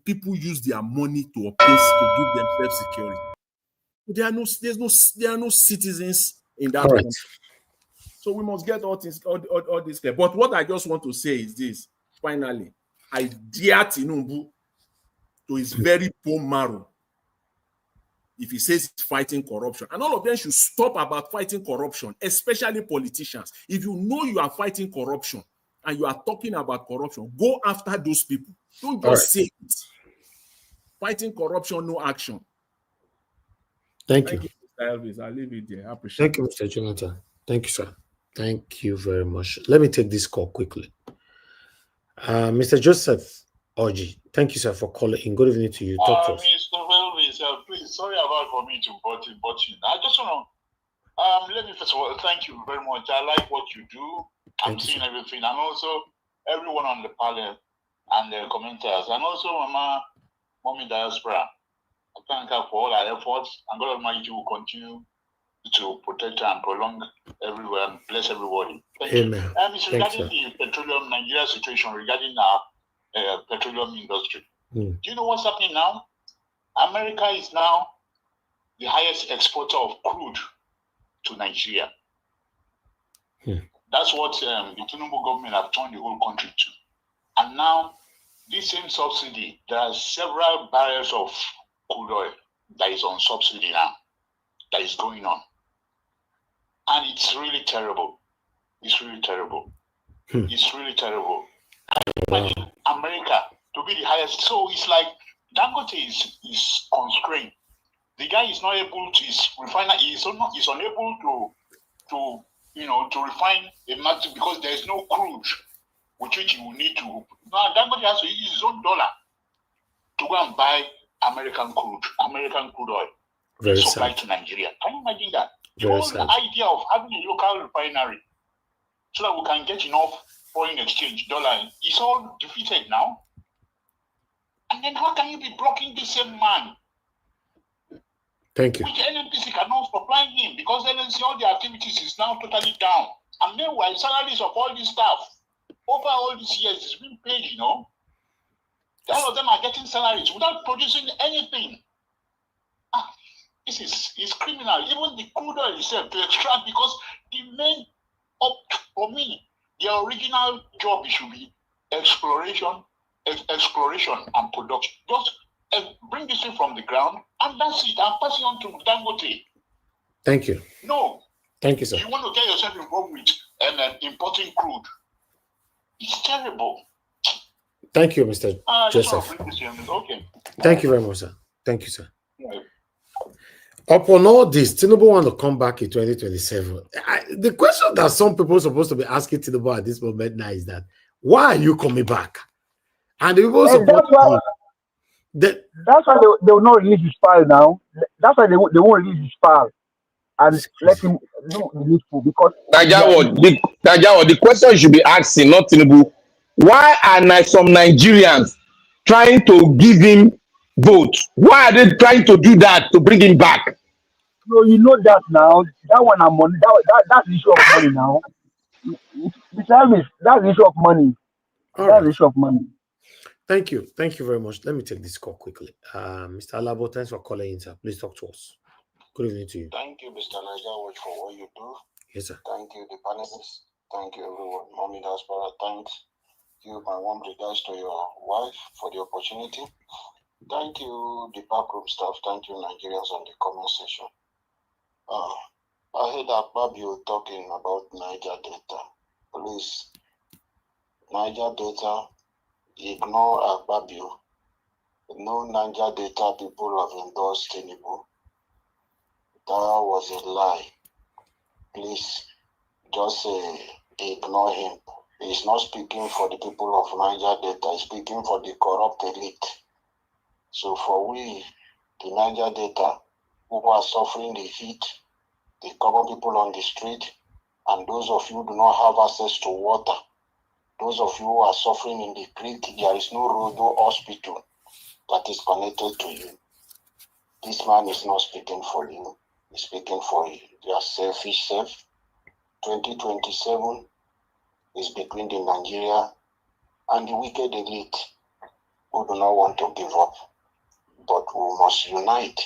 Speaker 6: People use their money to give themselves security. There are no citizens in that country. So we must get all this clear. But what I just want to say is this, finally, I dare Tinubu to his very bone marrow if he says he's fighting corruption. And all of them should stop about fighting corruption, especially politicians. If you know you are fighting corruption and you are talking about corruption, go after those people. Don't just say it. Fighting corruption, no action.
Speaker 2: Thank you,
Speaker 6: Mr. Elvis. I'll leave it there. I appreciate it.
Speaker 2: Thank you, Mr. Jonathan. Thank you, sir. Thank you very much. Let me take this call quickly. Mr. Joseph Oji, thank you, sir, for calling in. Good evening to you. Talk to us.
Speaker 8: Mr. Elvis, please, sorry about for me to butt in. I just want to, let me first of all, thank you very much. I like what you do. I'm seeing everything. And also, everyone on the panel and the commenters. And also, Mommy Diaspora. I thank her for all her efforts, and God Almighty will continue to protect her and prolong everywhere and bless everybody. Thank
Speaker 2: Amen.
Speaker 8: you. It's regarding the petroleum Nigeria situation, regarding our petroleum industry. Do you know what's happening now? America is now the highest exporter of crude to Nigeria. That's what the Tinubu government have turned the whole country to. And now, this same subsidy, there are several barrels of crude oil that is on subsidy now, that is going on. And it's really terrible. It's really terrible. It's really terrible. Wow. America to be the highest. So it's like Dangote is constrained. The guy is not able to, his refiner is unable to refine a matter because there is no crude with which he will need to. Now Dangote has to use his own dollar to go and buy American crude oil.
Speaker 2: Very
Speaker 8: supplied
Speaker 2: sad.
Speaker 8: to Nigeria. Can you imagine that? The
Speaker 2: Very
Speaker 8: whole
Speaker 2: sad.
Speaker 8: idea of having a local refinery so that we can get enough foreign exchange, dollar, is all defeated now. And then how can you be blocking the same man?
Speaker 2: Thank you.
Speaker 8: Which NNPC cannot supply him because NNC, all the activities is now totally down. And meanwhile, salaries of all these staff over all these years is being paid, you know. All of them are getting salaries without producing anything. This is criminal. Even the crude oil itself to extract, because the main, for me, the original job should be exploration and production. Just bring this thing from the ground and that's it. And pass it on to Dangote.
Speaker 2: Thank you.
Speaker 8: No.
Speaker 2: Thank you, sir.
Speaker 8: You want to get yourself involved with importing crude. It's terrible.
Speaker 2: Thank you, Mr. Joseph.
Speaker 8: Okay.
Speaker 2: Thank you very much, sir. Thank you, sir.
Speaker 8: Yeah.
Speaker 2: Upon all this, Tinubu want to come back in 2027. The question that some people are supposed to be asking Tinubu at this moment now is that, why are you coming back? And the people support him.
Speaker 7: That's why they will not release his file now. That's why they won't release his file and let him know the needful, because
Speaker 5: the question you should be asking, not Tinubu, why are some Nigerians trying to give him votes? Why are they trying to do that to bring him back?
Speaker 7: So you know that now. That one I'm money. That's the issue of money now. That's the issue of money. That's the issue of money.
Speaker 2: Thank you. Thank you very much. Let me take this call quickly. Mr. Alabo, thanks for calling in, sir. Please talk to us. Good evening to you.
Speaker 9: Thank you, Mr. Niger, for what you do.
Speaker 2: Yes, sir.
Speaker 9: Thank you, the panelists. Thank you, everyone. Mommy Diaspora, thanks you. My warm regards to your wife for the opportunity. Thank you, the backroom staff. Thank you, Nigerians on the comment section. I heard Akpabio talking about Niger Delta. Please, Niger Delta, ignore Akpabio. No Niger Delta people have endorsed Tinubu. That was a lie. Please, just ignore him. He's not speaking for the people of Niger Delta. He's speaking for the corrupt elite. So for we, the Niger Delta, who are suffering the heat, the common people on the street, and those of you who do not have access to water, those of you who are suffering in the creek, there is no road, no hospital that is connected to you. This man is not speaking for you. He's speaking for you. Your selfish self. 2027 is between the Nigeria and the wicked elite who do not want to give up. But we must unite.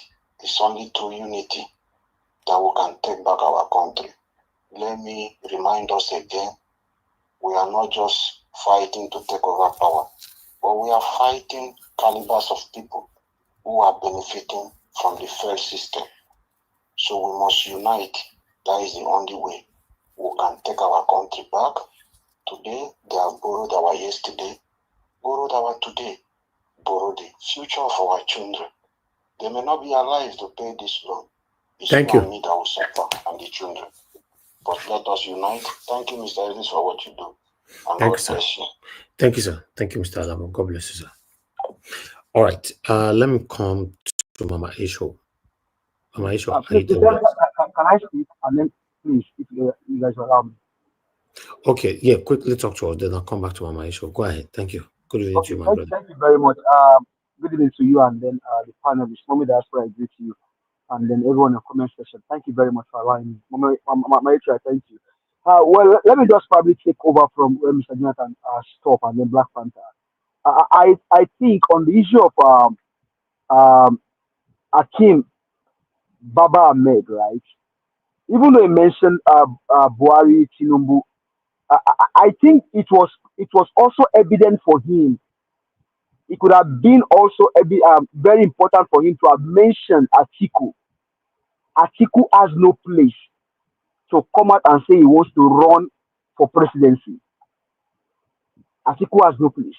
Speaker 9: It's only through unity that we can take back our country. Let me remind us again, we are not just fighting to take over power, but we are fighting calibers of people who are benefiting from the fair system. So we must unite. That is the only way we can take our country back. Today, they have borrowed our yesterday, borrowed our today, borrowed the future of our children. They may not be alive to pay this loan. It's
Speaker 2: Thank you.
Speaker 9: Me that will suffer and the children. But let us unite. Thank you, Mr. Ellis, for what you do. And
Speaker 2: Thank
Speaker 9: God
Speaker 2: you, sir.
Speaker 9: bless you.
Speaker 2: Thank you, sir. Thank you, Mr. Alamo. God bless you, sir. All right. Let me come to Mama Isho. Mama Isho,
Speaker 7: Please, can I speak? And then, please, if you guys allow me.
Speaker 2: Okay, yeah, quickly talk to us, then I'll come back to Mama Isho. Go ahead. Thank you. Good evening to you, my brother.
Speaker 7: Thank you very much. Good evening to you, and then the panelists. Mommy Diaspora, I greet you, and then everyone in the comment section. Thank you very much for allowing me. Mama Isho, thank you. Well, let me just probably take over from where Mr. Jonathan stopped, and then Black Panther. I think on the issue of Akim Baba Ahmed, right? Even though he mentioned Buhari, Tinubu, I think it was also evident for him. It could have been also very important for him to have mentioned Atiku. Atiku has no place to come out and say he wants to run for presidency. Atiku has no place.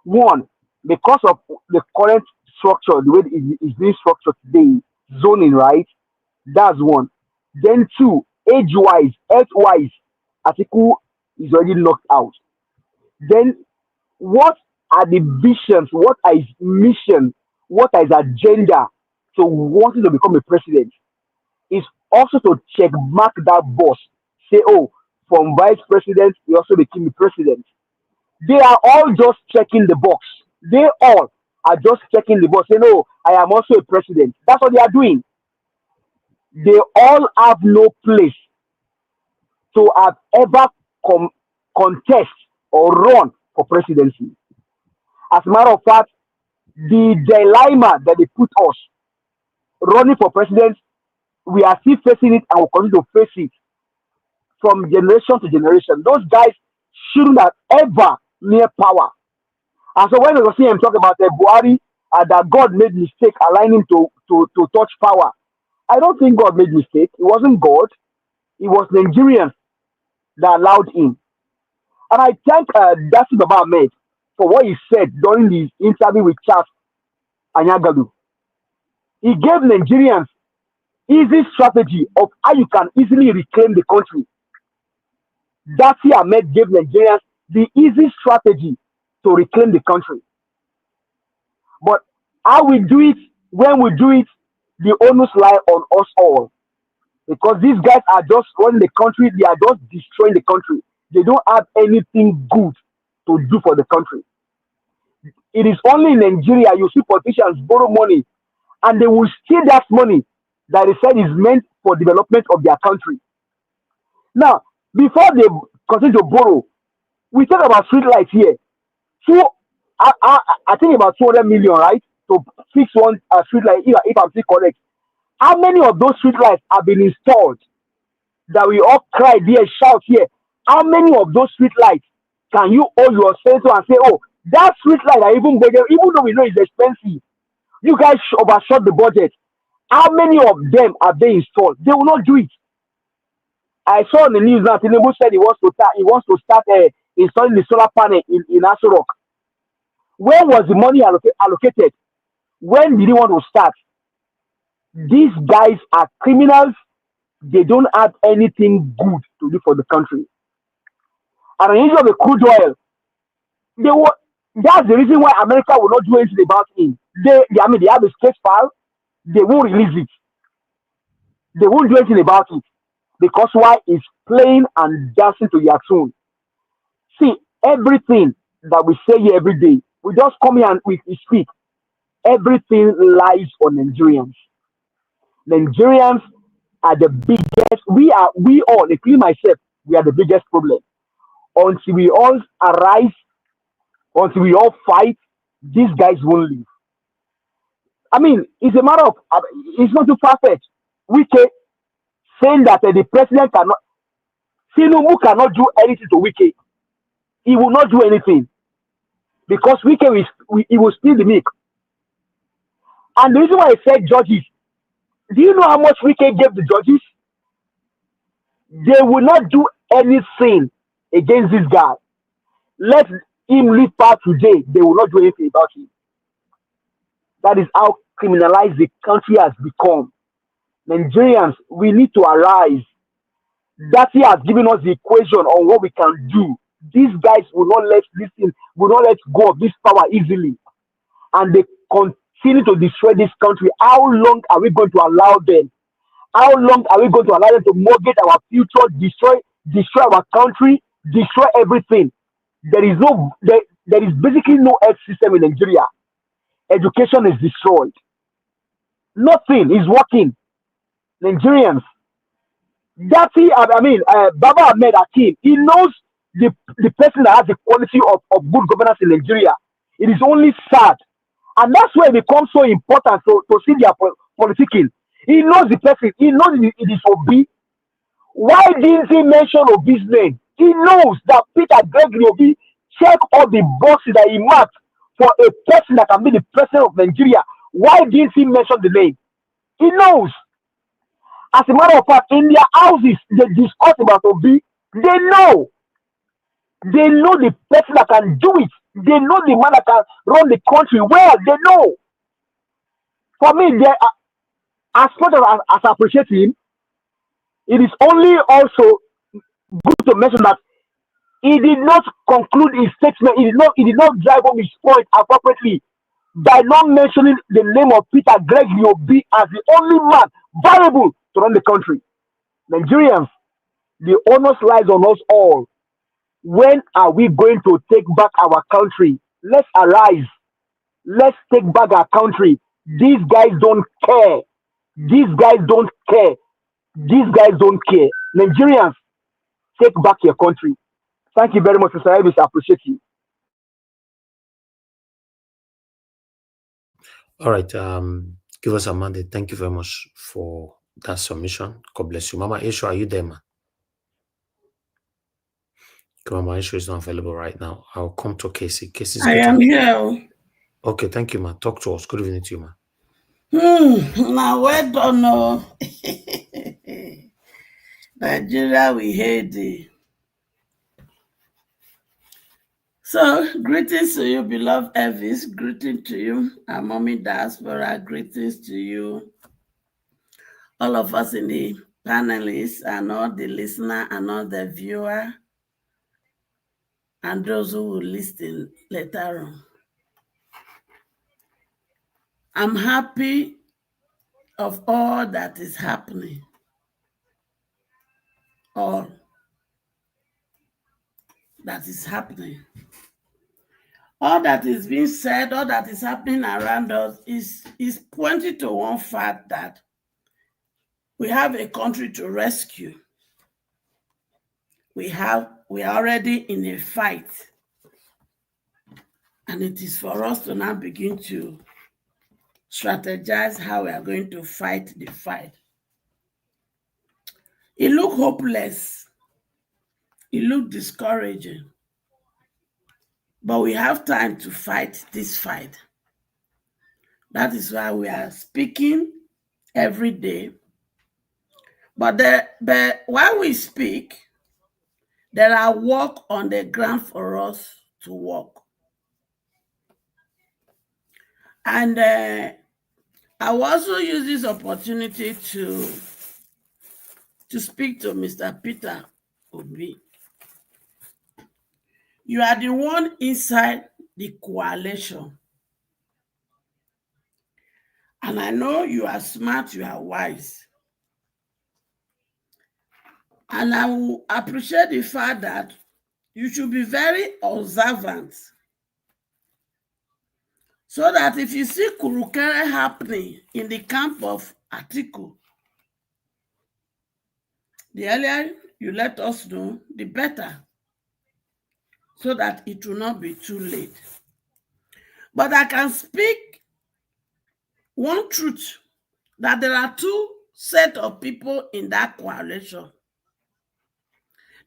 Speaker 7: One, because of the current structure, the way it is being structured today, zoning, right? That's one. Then two, age-wise, health-wise, Atiku is already knocked out. Then what are the visions? What are his mission? What are his agenda to wanting to become a president? Is also to check mark that boss. Say, oh, from vice president, he also became the president. They are all just checking the box. They all are just checking the box. Say, no, I am also a president. That's what they are doing. They all have no place to have ever contest or run for presidency. As a matter of fact, the dilemma that they put us running for president, we are still facing it and will continue to face it from generation to generation. Those guys shouldn't have ever near power. And so when you see him talk about Buhari, that God made mistake aligning to touch power, I don't think God made mistake. It wasn't God. It was Nigerians that allowed him. And I thank Dasi Baba Ahmed for what he said during his interview with Charles Anyagalu. He gave Nigerians easy strategy of how you can easily reclaim the country. Dasi Ahmed gave Nigerians the easy strategy to reclaim the country. But how we do it, when we do it, the onus lie on us all. Because these guys are just running the country, they are just destroying the country. They don't have anything good to do for the country. It is only in Nigeria you see politicians borrow money and they will steal that money that they said is meant for development of their country. Now, before they continue to borrow, we talk about street lights here. So, I think about 200 million, right? To fix one street light, if I'm still correct. How many of those street lights have been installed that we all cry there, shout here? How many of those street lights can you hold your sensor and say, oh, that street light I even though we know it's expensive, you guys overshot the budget. How many of them have they installed? They will not do it. I saw on the news now, Tinubu said he wants to start installing the solar panel in Aso Rock. Where was the money allocated? When did he want to start? These guys are criminals. They don't have anything good to do for the country. And in issue of the crude oil, that's the reason why America will not do anything about it. They have a state file. They won't release it. They won't do anything about it. Because why? It's playing and dancing to their tune. See, everything that we say here every day, we just come here and we speak. Everything lies on Nigerians. Nigerians are the biggest. We all, including myself, we are the biggest problem. Until we all arise, until we all fight, these guys won't leave. I mean, it's a matter of, it's not too far-fetched. Wike saying that the president cannot, Tinubu cannot do anything to Wike. He will not do anything. Because Wike he will steal the milk. And the reason why I said judges, do you know how much Wike gave the judges? They will not do anything against this guy. Let him leave power today. They will not do anything about him. That is how criminalized the country has become. Nigerians, we need to arise. That he has given us the equation on what we can do. These guys will not let go of this power easily. And they continue to destroy this country. How long are we going to allow them? How long are we going to allow them to mortgage our future, destroy our country, destroy everything? There is basically no health system in Nigeria. Education is destroyed. Nothing is working. Nigerians. Baba Ahmed Hakim, he knows the person that has the quality of good governance in Nigeria. It is only sad. And that's why it becomes so important to see their politicking. He knows the person. He knows it is Obi. Why didn't he mention Obi's name? He knows that Peter Gregory Obi check all the boxes that he marked for a person that can be the president of Nigeria. Why didn't he mention the name? He knows. As a matter of fact, in their houses, they discuss about Obi. They know. They know the person that can do it. They know the man that can run the country well. They know. For me, as much as I appreciate him, it is only also good to mention that he did not conclude his statement. He did not drive home his point appropriately by not mentioning the name of Peter Gregory Obi as the only man viable to run the country. Nigerians, The onus lies on us all. When are we going to take back our country? Let's arise. Let's take back our country. These guys don't care. These guys don't care. These guys don't care. Nigerians, take back your country. Thank you very much, Mr. Elvis. I appreciate you.
Speaker 2: All right. Give us a mandate. Thank you very much for that submission. God bless you. Mama Isha, are you there, ma? Mama Isha is not available right now. I'll come to Casey. Casey's
Speaker 10: I am here.
Speaker 2: Okay, thank you, ma. Talk to us. Good evening to you, ma.
Speaker 10: Now, well done, no. Nigeria, we hate it. So, greetings to you, beloved Elvis. Greetings to you, our mommy diaspora. Greetings to you, all of us in the panelists, and all the listener, and all the viewer, and those who will listen later on. I'm happy of all that is happening. All that is happening. All that is being said, all that is happening around us is pointing to one fact that we have a country to rescue. We are already in a fight. And it is for us to now begin to strategize how we are going to fight the fight. It looked hopeless. It looked discouraging. But we have time to fight this fight. That is why we are speaking every day. But while we speak, there are work on the ground for us to work. And I will also use this opportunity to speak to Mr. Peter Obi. You are the one inside the coalition. And I know you are smart, you are wise. And I will appreciate the fact that you should be very observant. So that if you see kurukere happening in the camp of Atiku, the earlier you let us know, the better. So that it will not be too late. But I can speak one truth, that there are two sets of people in that coalition.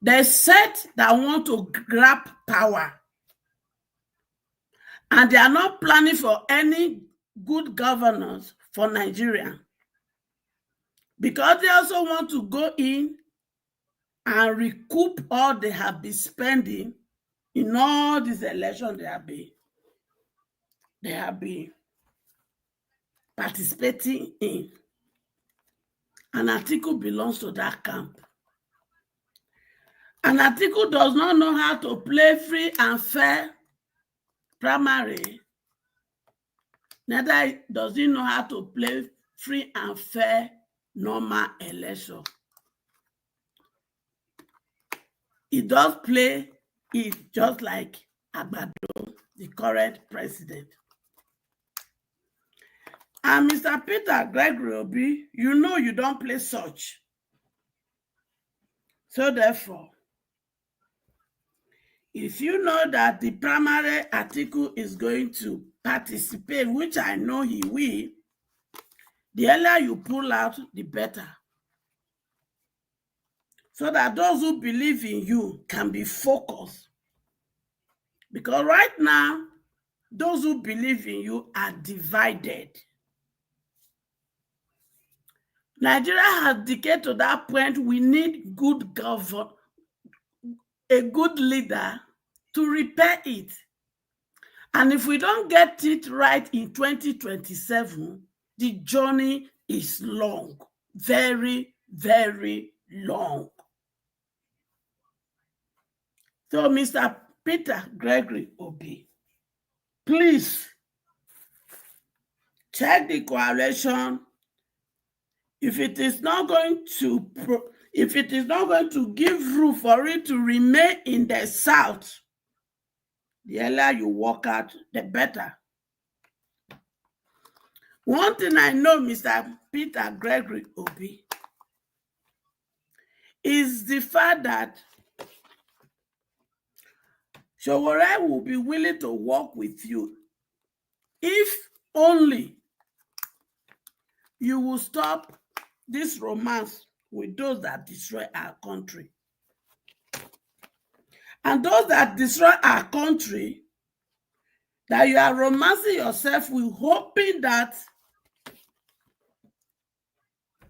Speaker 10: There's set that want to grab power. And they are not planning for any good governance for Nigeria. Because they also want to go in and recoup all they have been spending in all these elections they have been participating in. And Atiku belongs to that camp. And Atiku does not know how to play free and fair primary. Neither does he know how to play free and fair normal election. He does play it just like Agbado, the current president. And Mr. Peter Gregory Obi, you know you don't play such. So therefore, if you know that the primary Atiku is going to participate, which I know he will, the earlier you pull out, the better. So that those who believe in you can be focused. Because right now, those who believe in you are divided. Nigeria has decayed to that point. We need good government, a good leader to repair it. And if we don't get it right in 2027, the journey is long, very, very long. So, Mr. Peter Gregory Obi, please check the coalition. If it is not going to, if it is not going to give room for it to remain in the South, the earlier you walk out, the better. One thing I know, Mr. Peter Gregory Obi, is the fact that Sowore will be willing to work with you if only you will stop this romance with those that destroy our country. And those that destroy our country, that you are romancing yourself with, hoping that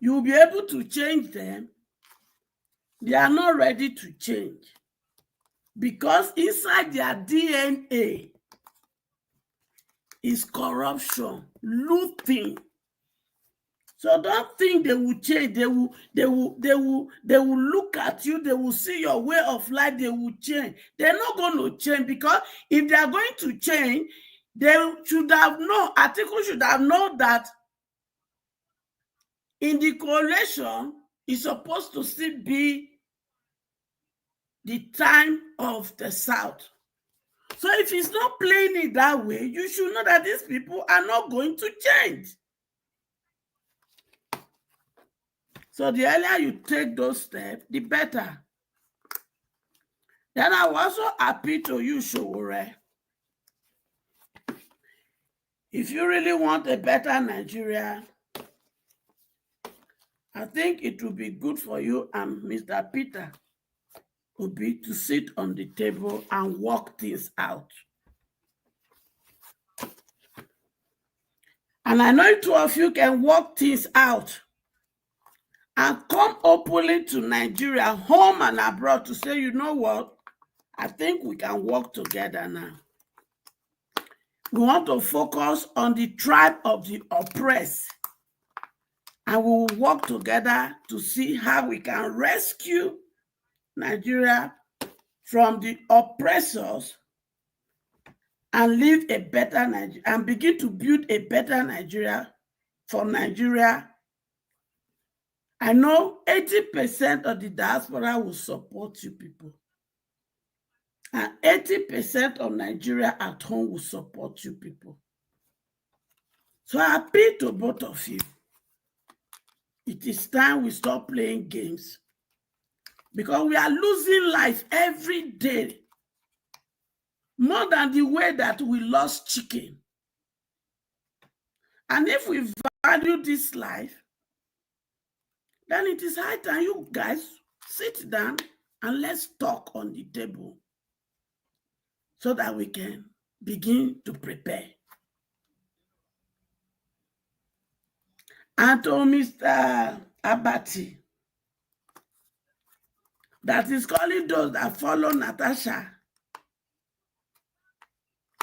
Speaker 10: you will be able to change them, they are not ready to change. Because inside their DNA is corruption, looting. So don't think they will change. They will look at you, they will see your way of life, they will change. They're not going to change, because if they are going to change, they should have known, Atiku should have known that in the coalition, it's supposed to still be the time of the South. So if he's not playing it that way, you should know that these people are not going to change. So the earlier you take those steps, the better. Then I was also happy to you, Sowore. If you really want a better Nigeria, I think it would be good for you and Mr. Peter Obi to sit on the table and work things out. And I know two of you can work things out and come openly to Nigeria, home and abroad, to say, you know what, I think we can work together now. We want to focus on the tribe of the oppressed, and we will work together to see how we can rescue Nigeria from the oppressors and live a better Nigeria, and begin to build a better Nigeria for Nigeria. I know 80% of the diaspora will support you people. And 80% of Nigeria at home will support you people. So I appeal to both of you. It is time we stop playing games, because we are losing life every day, more than the way that we lost chicken. And if we value this life, then it is high time you guys sit down and let's talk on the table so that we can begin to prepare. And to Mr. Abati, that is calling those that follow Natasha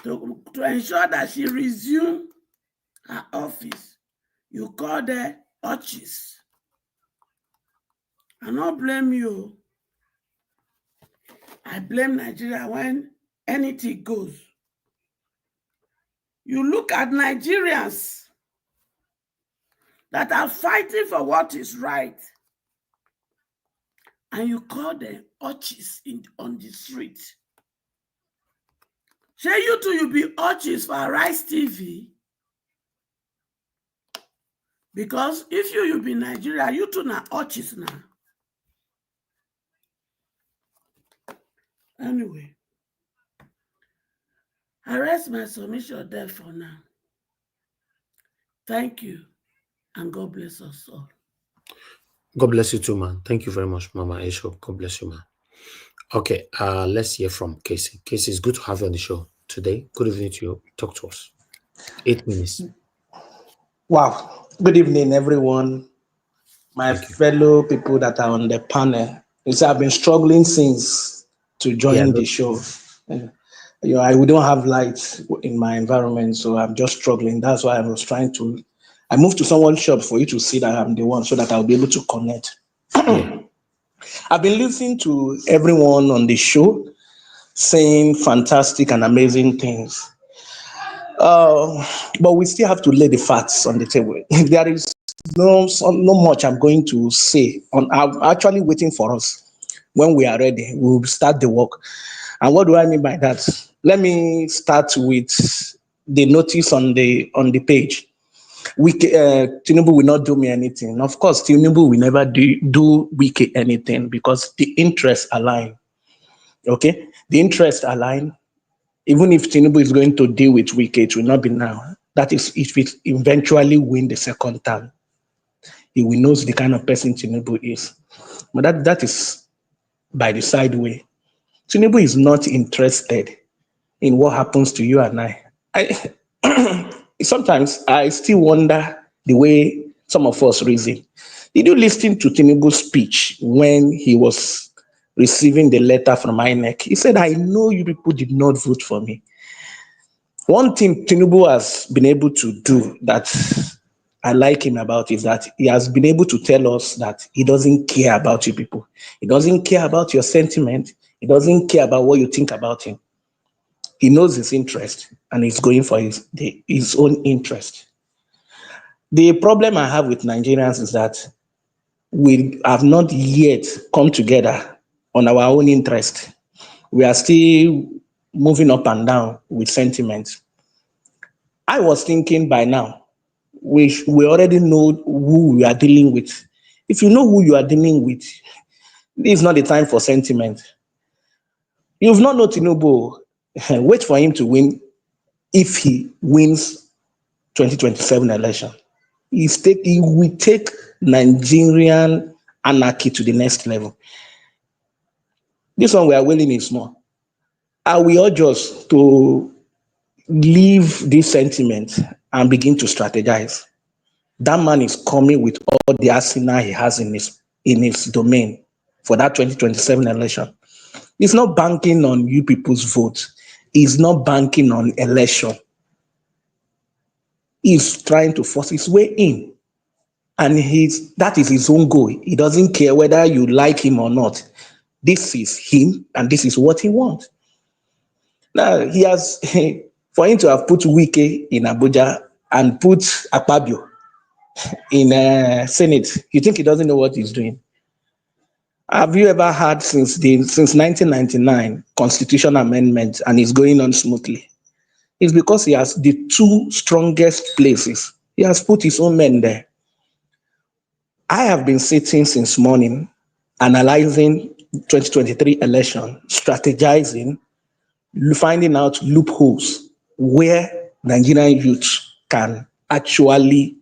Speaker 10: to ensure that she resume her office. You call them urches. I don't blame you. I blame Nigeria when anything goes. You look at Nigerians that are fighting for what is right, and you call them urches on the street. Say you two, you be urches for Rice TV. Because if you be Nigeria, you two na urches now. Anyway, I rest my submission there for now. Thank you, and God bless us all.
Speaker 2: God bless you too, man. Thank you very much, Mama Esho. God bless you, man. Okay, let's hear from Casey. Casey, it's good to have you on the show today. Good evening to you. Talk to us. 8 minutes.
Speaker 11: Wow. Good evening, everyone. My fellow people that are on the panel. You see, I've been struggling since to join the show. We don't have light in my environment, so I'm just struggling. That's why I was trying to. I moved to someone's shop for you to see that I'm the one, so that I'll be able to connect. I've been listening to everyone on the show saying fantastic and amazing things. But we still have to lay the facts on the table. There is no much I'm going to say. I'm actually waiting for us. When we are ready, we'll start the work. And what do I mean by that? Let me start with the notice on the page. Tinubu will not do me anything. Of course, Tinubu will never do Wike anything because the interests align. Okay, the interests align. Even if Tinubu is going to deal with Wike, it will not be now. That is, if it eventually win the second term, he will know the kind of person Tinubu is. But that is by the side way. Tinubu is not interested in what happens to you and I sometimes I still wonder the way some of us reason. Did you listen to Tinubu's speech when he was receiving the letter from INEC? He said, I know you people did not vote for me. One thing Tinubu has been able to do that I like him about is that he has been able to tell us that he doesn't care about you people. He doesn't care about your sentiment. He doesn't care about what you think about him. He knows his interest and he's going for his own interest. The problem I have with Nigerians is that we have not yet come together on our own interest. We are still moving up and down with sentiments. I was thinking by now, we already know who we are dealing with. If you know who you are dealing with, this is not the time for sentiment. You've not known Tinubu. Wait for him to win. If he wins 2027 election, he will take Nigerian anarchy to the next level. This one we are willing is small. I will urge us to leave this sentiment and begin to strategize. That man is coming with all the arsenal he has in his domain for that 2027 election. He's not banking on you people's vote. He's not banking on election. He's trying to force his way in. And that is his own goal. He doesn't care whether you like him or not. This is him, and this is what he wants. Now, he has, for him to have put Wike in Abuja and put Akpabio in Senate, you think he doesn't know what he's doing? Have you ever heard since 1999 constitutional amendment and it's going on smoothly? It's because he has the two strongest places. He has put his own men there. I have been sitting since morning, analyzing 2023 election, strategizing, finding out loopholes where Nigerian youth can actually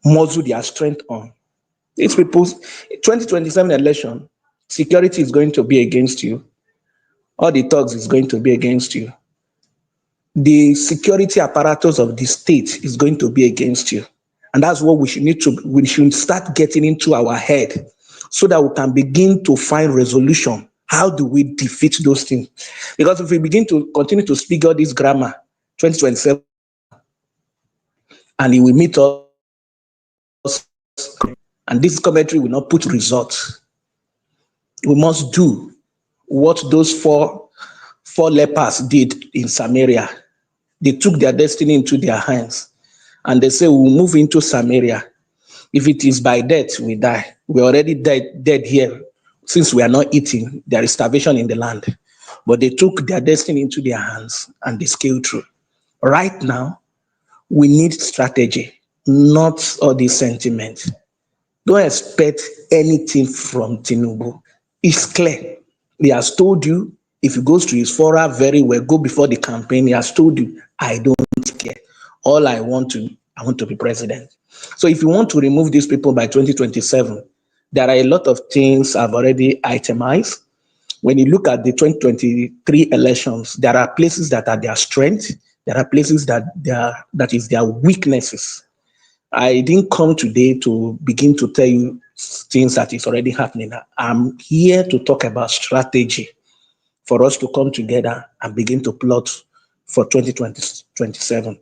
Speaker 11: muzzle their strength on. These people's 2027 election, security is going to be against you. All the thugs is going to be against you. The security apparatus of the state is going to be against you. And that's what we should start getting into our head so that we can begin to find resolution. How do we defeat those things? Because if we begin to continue to speak all this grammar, 2027, and it will meet us, and this commentary will not put results. We must do what those four lepers did in Samaria. They took their destiny into their hands, and they say, we'll move into Samaria. If it is by death, we die. We're already dead here. Since we are not eating, there is starvation in the land. But they took their destiny into their hands, and they scaled through. Right now, we need strategy, not all this sentiment. Don't expect anything from Tinubu. It's clear. He has told you, if he goes to his fora very well, go before the campaign, he has told you, I don't care. All I want to be president. So if you want to remove these people by 2027, there are a lot of things I've already itemized. When you look at the 2023 elections, there are places that are their strength. There are places that is their weaknesses. I didn't come today to begin to tell you things that is already happening. I'm here to talk about strategy for us to come together and begin to plot for 2027.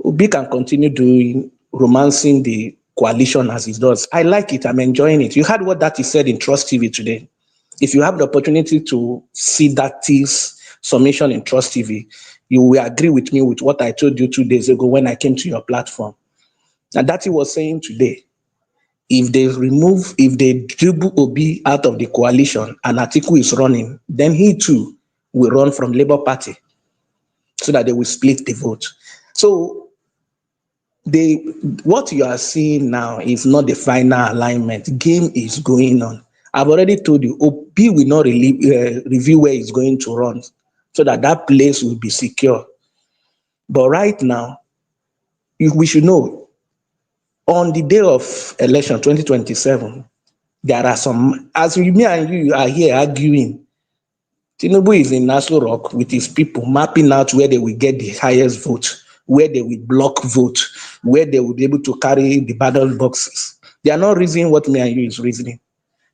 Speaker 11: Obi can continue doing romancing the coalition as he does. I like it. I'm enjoying it. You heard what that he said in Trust TV today. If you have the opportunity to see that summation in Trust TV, you will agree with me with what I told you 2 days ago when I came to your platform. And that he was saying today, if they dribble Obi out of the coalition and Atiku is running, then he too will run from Labour Party so that they will split the vote. So what you are seeing now is not the final alignment. Game is going on. I've already told you, Obi will not review where he's going to run so that that place will be secure. But right now, we should know, on the day of election 2027, there are some, as me and you are here arguing, Tinubu is in Nassau Rock with his people mapping out where they will get the highest vote, where they will block vote, where they will be able to carry the ballot boxes. They are not reasoning what me and you is reasoning.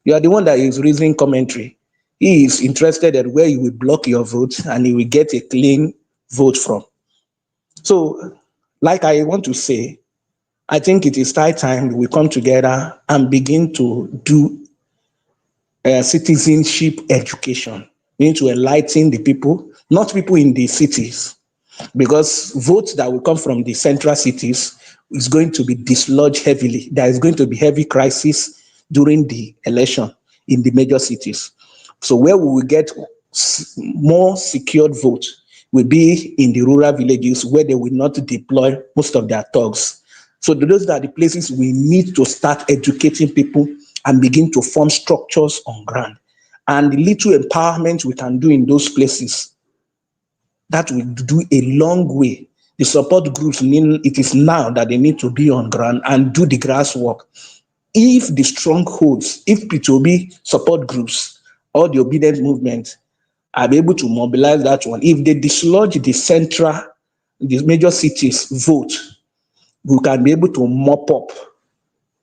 Speaker 11: You are the one that is reasoning commentary. He is interested at where you will block your vote and he will get a clean vote from. So, like I want to say, I think it is time we come together and begin to do citizenship education. We need to enlighten the people, not people in the cities, because votes that will come from the central cities is going to be dislodged heavily. There is going to be heavy crisis during the election in the major cities. So where we will get more secured votes will be in the rural villages where they will not deploy most of their thugs. So those are the places we need to start educating people and begin to form structures on ground. And the little empowerment we can do in those places, that will do a long way. The support groups, it is now that they need to be on ground and do the grass work. If the strongholds, if P2B support groups or the obedience movement are able to mobilize that one, if they dislodge the major cities vote, we can be able to mop up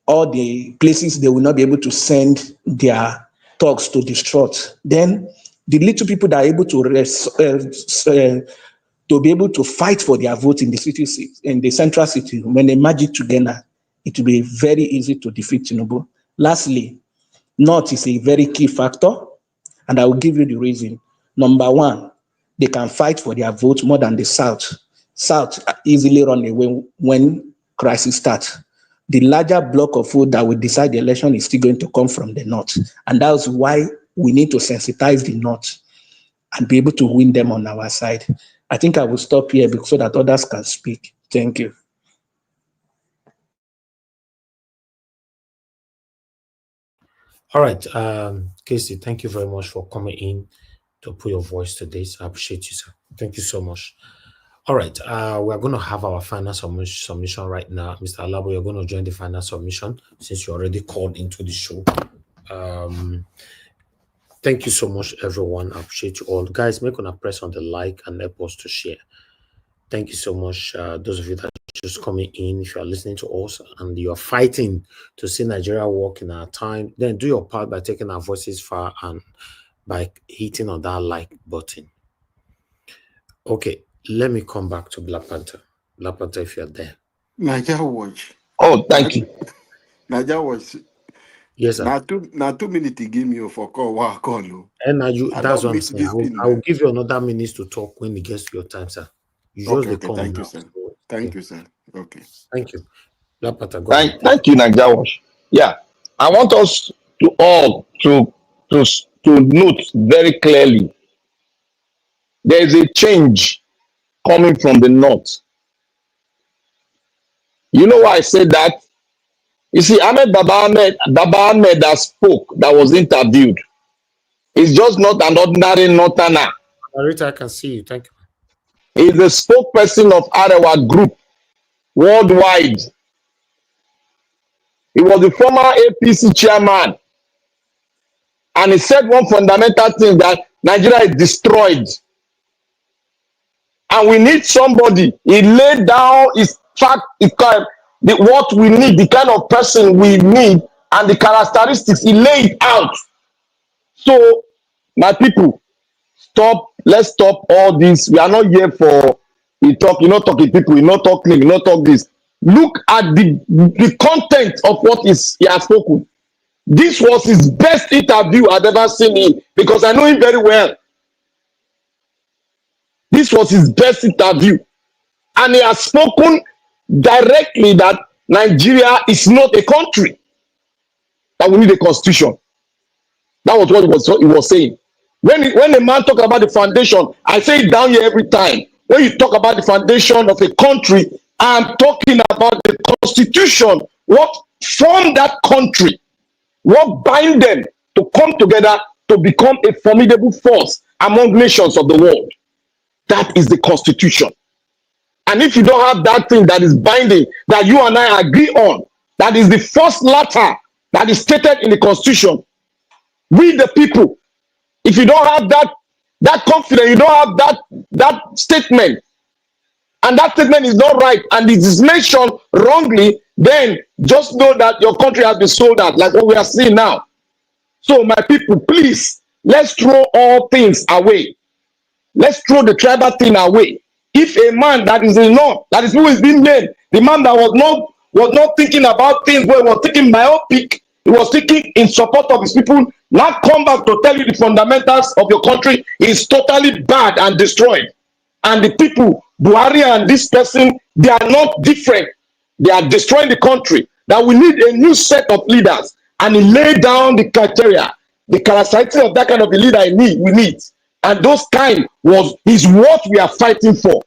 Speaker 11: all the places they will not be able to send their thugs to destroy. Then the little people that are able to be able to fight for their vote in the city, in the central city, when they merge it together, it will be very easy to defeat Tinubu. Lastly, North is a very key factor, and I will give you the reason. Number one, they can fight for their vote more than the South. South easily run away when crisis starts. The larger block of vote that will decide the election is still going to come from the North. And that's why we need to sensitize the North and be able to win them on our side. I think I will stop here so that others can speak. Thank you.
Speaker 2: All right, Casey, thank you very much for coming in to put your voice to this. I appreciate you, sir. Thank you so much. All right, we're going to have our final submission right now. Mr. Alabo, you're going to join the final submission since you already called into the show. Thank you so much, everyone. I appreciate you all. Guys, make sure to press on the like and help us to share. Thank you so much, those of you that are just coming in. If you are listening to us and you are fighting to see Nigeria work in our time, then do your part by taking our voices far and by hitting on that like button. Okay, let me come back to Black Panther. Black Panther, if you're there.
Speaker 12: Nigeria Watch.
Speaker 5: Oh, thank you.
Speaker 12: Nigeria Watch.
Speaker 2: Yes, sir.
Speaker 12: Now 2 minutes give me for call.
Speaker 2: And now that's what I'm saying. I will give you another minute to talk when it gets to your time, sir.
Speaker 12: Okay, thank you, sir. Thank you, sir. Okay.
Speaker 2: Thank you. Black Panther, go
Speaker 5: Thank
Speaker 2: ahead.
Speaker 5: you, Nigeria Watch. Yeah, I want us to all to note very clearly there is a change coming from the north. You know why I said that? You see, Baba Ahmed that spoke, that was interviewed, is just not an ordinary northerner.
Speaker 2: Marita, I can see you. Thank you.
Speaker 5: He's the spokesperson of Arewa Group worldwide. He was the former APC chairman. And he said one fundamental thing, that Nigeria is destroyed. And we need somebody. He laid down his fact, what we need, the kind of person we need, and the characteristics. He laid it out. So, my people, let's stop all this. We are not here for you not talking people, you not talk name, you not talk this. Look at the content of what he has spoken. This was his best interview I've ever seen him, because I know him very well. This was his best interview. And he has spoken directly that Nigeria is not a country, that we need a constitution. That was what he was saying. When a man talk about the foundation, I say it down here every time. When you talk about the foundation of a country, I'm talking about the constitution, what formed that country, what bind them to come together to become a formidable force among nations of the world. That is the constitution. And if you don't have that thing that is binding, that you and I agree on, that is the first letter that is stated in the constitution, we the people, if you don't have that confidence, you don't have that statement, and that statement is not right, and it is mentioned wrongly, then just know that your country has been sold out, like what we are seeing now. So my people, please, let's throw all things away. Let's throw the tribal thing away. If a man that is in law, that is who is being named, the man that was not thinking about things, where he was thinking myopic, he was thinking in support of his people, now come back to tell you the fundamentals of your country is totally bad and destroyed. And the people, Buhari and this person, they are not different. They are destroying the country. That we need a new set of leaders. And he laid down the criteria, the characteristics of that kind of a leader we need. And those kind is what we are fighting for.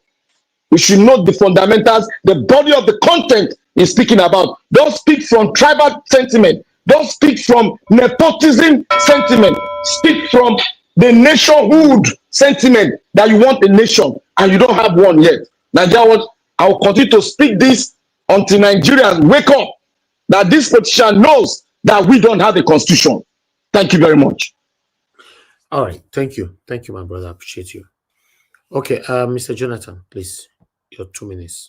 Speaker 5: We should know the fundamentals, the body of the content is speaking about. Don't speak from tribal sentiment. Don't speak from nepotism sentiment. Speak from the nationhood sentiment that you want a nation and you don't have one yet. Nigeria, I will continue to speak this until Nigerians wake up that this politician knows that we don't have a constitution. Thank you very much.
Speaker 2: All right. Thank you. Thank you, my brother. I appreciate you. Okay. Mr. Jonathan, please, your 2 minutes.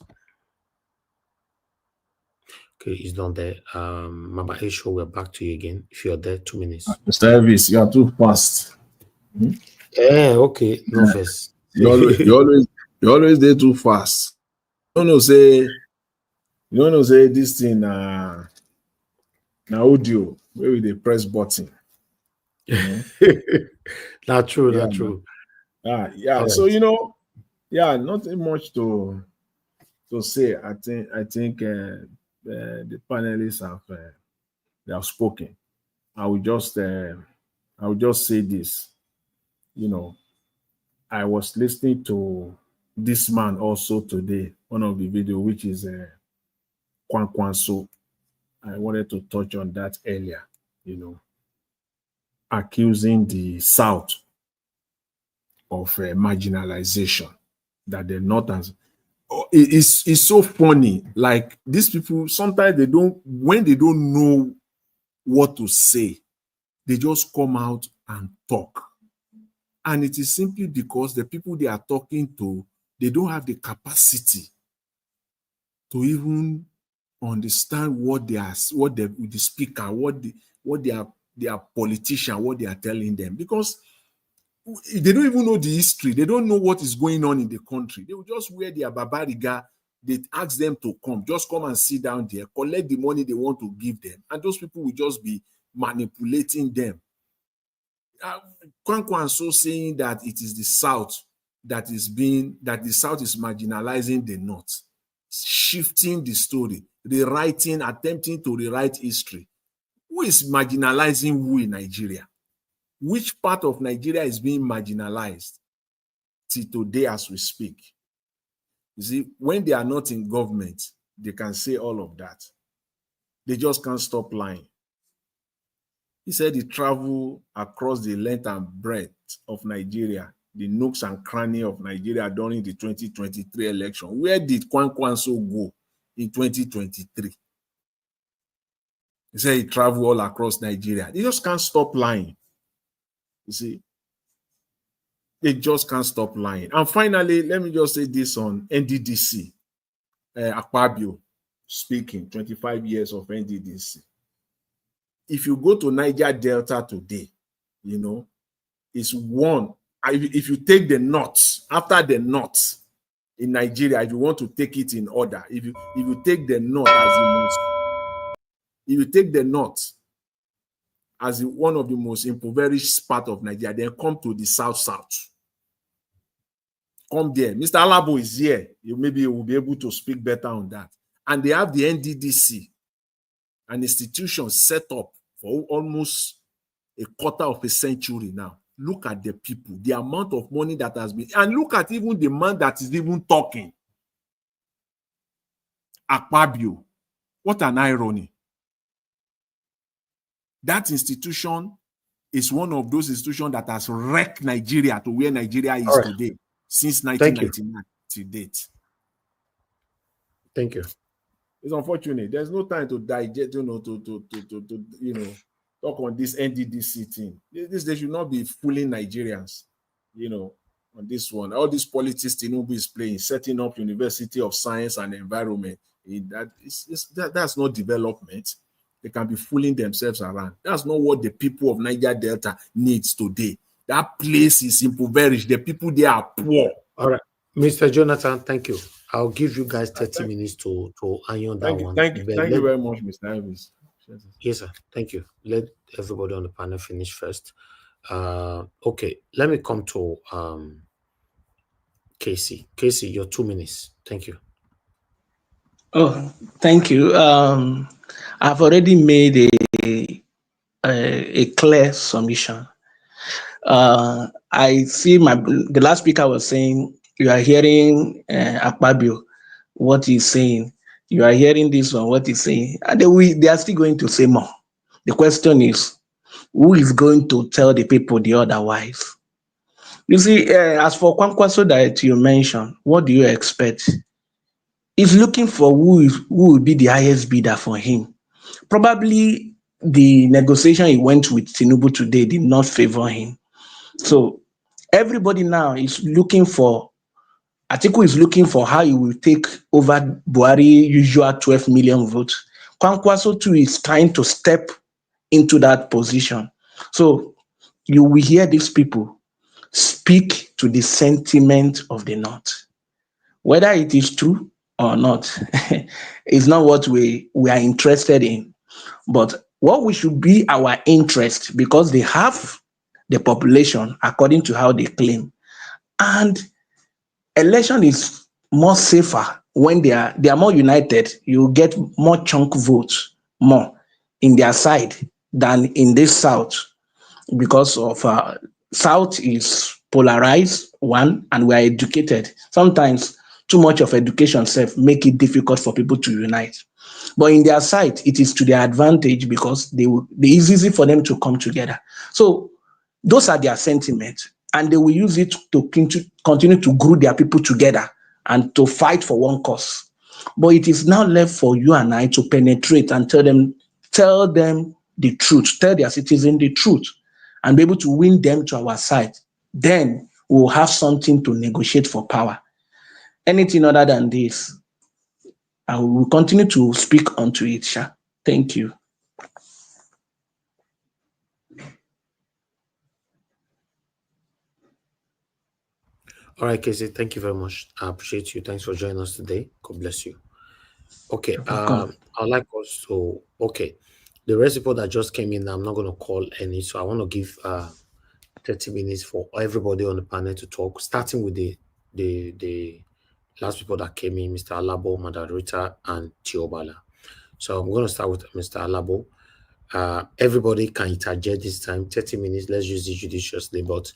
Speaker 2: Okay, he's not there. Mama Aisha, we're back to you again. If you're there, 2 minutes.
Speaker 6: Mr. Elvis, you are too fast.
Speaker 2: Yeah, okay. No first.
Speaker 6: You always there too fast. You don't know say this thing now audio where we dey press button.
Speaker 2: Not true, not true.
Speaker 6: Yeah. So nothing much to say. I think the panelists have spoken. I will just say this. I was listening to this man also today, one of the video, which is Kwankwanso. I wanted to touch on that earlier, accusing the South of marginalization, that the Northerners. It's so funny. Like these people, sometimes when they don't know what to say, they just come out and talk. And it is simply because the people they are talking to, they don't have the capacity to even understand what the speaker, what their politician, what they are telling them. Because they don't even know the history. They don't know what is going on in the country. They will just wear their babariga. They ask them to come. Just come and sit down there, collect the money they want to give them. And those people will just be manipulating them. Kwankwanso saying that it is the South that the South is marginalizing the North, shifting the story, attempting to rewrite history. Who is marginalizing who in Nigeria? Which part of Nigeria is being marginalized till today as we speak? You see, when they are not in government, they can say all of that. They just can't stop lying. He said he traveled across the length and breadth of Nigeria, the nooks and crannies of Nigeria during the 2023 election. Where did Kwankwanso go in 2023? He said he traveled all across Nigeria. They just can't stop lying. You see, they just can't stop lying. And finally, let me just say this on NDDC. Akpabio speaking, 25 years of NDDC. If you go to Niger Delta today, it's one. If you take the north, after the north in Nigeria, if you want to take it in order, if you take the north as one of the most impoverished part of Nigeria, then come to the south. Come there. Mr. Alabo is here. Maybe he will be able to speak better on that. And they have the NDDC, an institution set up for almost a quarter of a century now. Look at the people, the amount of money that has been, and look at even the man that is even talking. Akpabio. What an irony. That institution is one of those institutions that has wrecked Nigeria to where Nigeria is today since 1999 to date.
Speaker 2: Thank you.
Speaker 6: It's unfortunate. There's no time to digest, talk on this NDDC thing. They should not be fooling Nigerians, on this one. All these politics Tinubu is playing, setting up University of Science and Environment. That's not development. They can be fooling themselves around. That's not what the people of Niger Delta needs today. That place is impoverished. The people there are poor.
Speaker 2: All right. Mr. Jonathan, thank you. I'll give you guys 30 minutes to iron that one.
Speaker 6: Thank you very much, Mr. Elvis.
Speaker 2: Yes, sir. Thank you. Let everybody on the panel finish first. Okay, let me come to Casey. Casey, your 2 minutes. Thank you.
Speaker 11: Oh, thank you. I've already made a clear submission. I see the last speaker was saying you are hearing Akpabio, what he's saying. You are hearing this one, what he's saying. And they are still going to say more. The question is, who is going to tell the people the otherwise? You see, as for Kwankwaso that you mentioned, what do you expect? He's looking for who will be the highest bidder for him. Probably the negotiation he went with Tinubu today did not favor him. So everybody now is looking for, Atiku is looking for how he will take over Buhari usual 12 million votes. Kwankwaso too is trying to step into that position. So you will hear these people speak to the sentiment of the North. Whether it is true or not is not what we are interested in. But what we should be our interest, because they have the population according to how they claim. And election is more safer when they are more united. You get more chunk votes more in their side than in this South, because of South is polarized, one, and we are educated. Sometimes too much of education self make it difficult for people to unite. But in their side, it is to their advantage because it's easy for them to come together. So those are their sentiments, and they will use it to continue to glue their people together and to fight for one cause. But it is now left for you and I to penetrate and tell them the truth, tell their citizens the truth, and be able to win them to our side. Then we'll have something to negotiate for power. Anything other than this, I will continue to speak onto it, Sha. Thank you.
Speaker 2: All right, Casey, thank you very much. I appreciate you. Thanks for joining us today. God bless you. Okay, I'd like us to, the rest of people that just came in, I'm not going to call any, so I want to give 30 minutes for everybody on the panel to talk, starting with the last people that came in, Mr. Alabo, Madarita, and Tiobala. So I'm going to start with Mr. Alabo. Everybody can interject this time, 30 minutes. Let's use it judiciously, but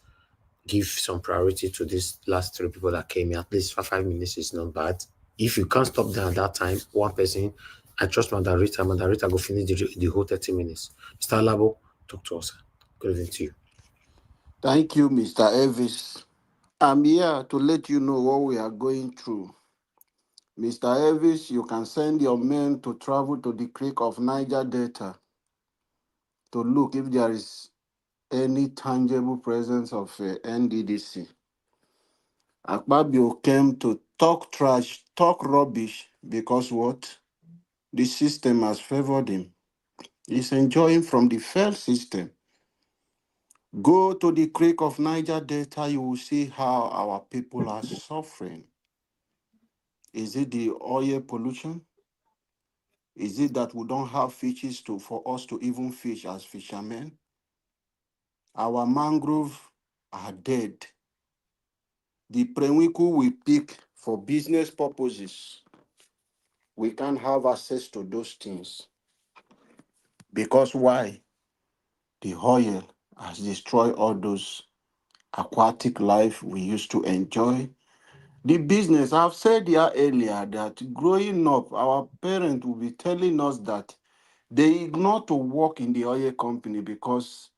Speaker 2: give some priority to these last 3 people that came in. At least 5 minutes is not bad. If you can't stop them at that time, one person, I trust Madarita go finish the whole 30 minutes. Mr. Alabo, talk to us. Good evening to you.
Speaker 13: Thank you, Mr. Elvis. I'm here to let you know what we are going through. Mr. Elvis, you can send your men to travel to the creek of Niger Delta to look if there is any tangible presence of NDDC. Akpabio came to talk trash, talk rubbish, because what? The system has favored him. He's enjoying from the failed system. Go to the creek of Niger Delta, you will see how our people are suffering. Is it the oil pollution? Is it that we don't have fishes for us to even fish as fishermen? Our mangroves are dead. The Prewiku we pick for business purposes we can't have access to those things. Because why? The oil has destroyed all those aquatic life we used to enjoy. The business, I've said here earlier that growing up, our parents will be telling us that they ignore to work in the oil company because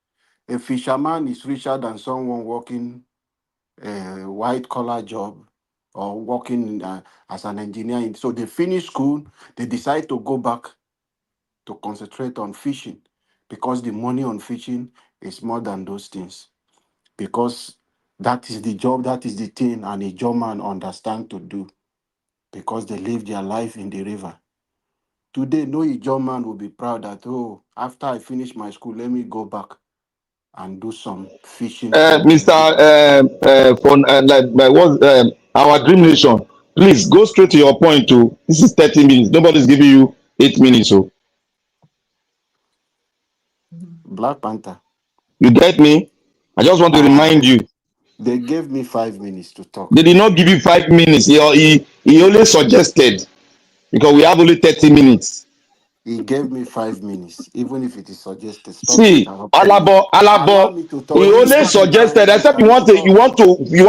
Speaker 13: a fisherman is richer than someone working a white collar job or working as an engineer. So they finish school, they decide to go back to concentrate on fishing because the money on fishing is more than those things. Because that is the job, that is the thing, and a job man understand to do because they live their life in the river. Today, no job man will be proud that, oh, after I finish my school, let me go back and do some fishing for
Speaker 5: Mr. Like what our dream nation, please go straight to your point too. This is 30 minutes. Nobody's giving you 8 minutes. So
Speaker 13: Black Panther.
Speaker 5: you get me? I just want to remind you.
Speaker 13: They gave me 5 minutes to talk.
Speaker 5: They did not give you 5 minutes. He only suggested because we have only 30 minutes.
Speaker 13: He gave me 5 minutes, even if it is suggested. Stop
Speaker 5: See,
Speaker 13: interrupting me. Allow me to talk.
Speaker 5: he
Speaker 13: This
Speaker 5: only
Speaker 13: is not the
Speaker 5: suggested,
Speaker 13: time. You
Speaker 5: except you
Speaker 13: can
Speaker 5: want to,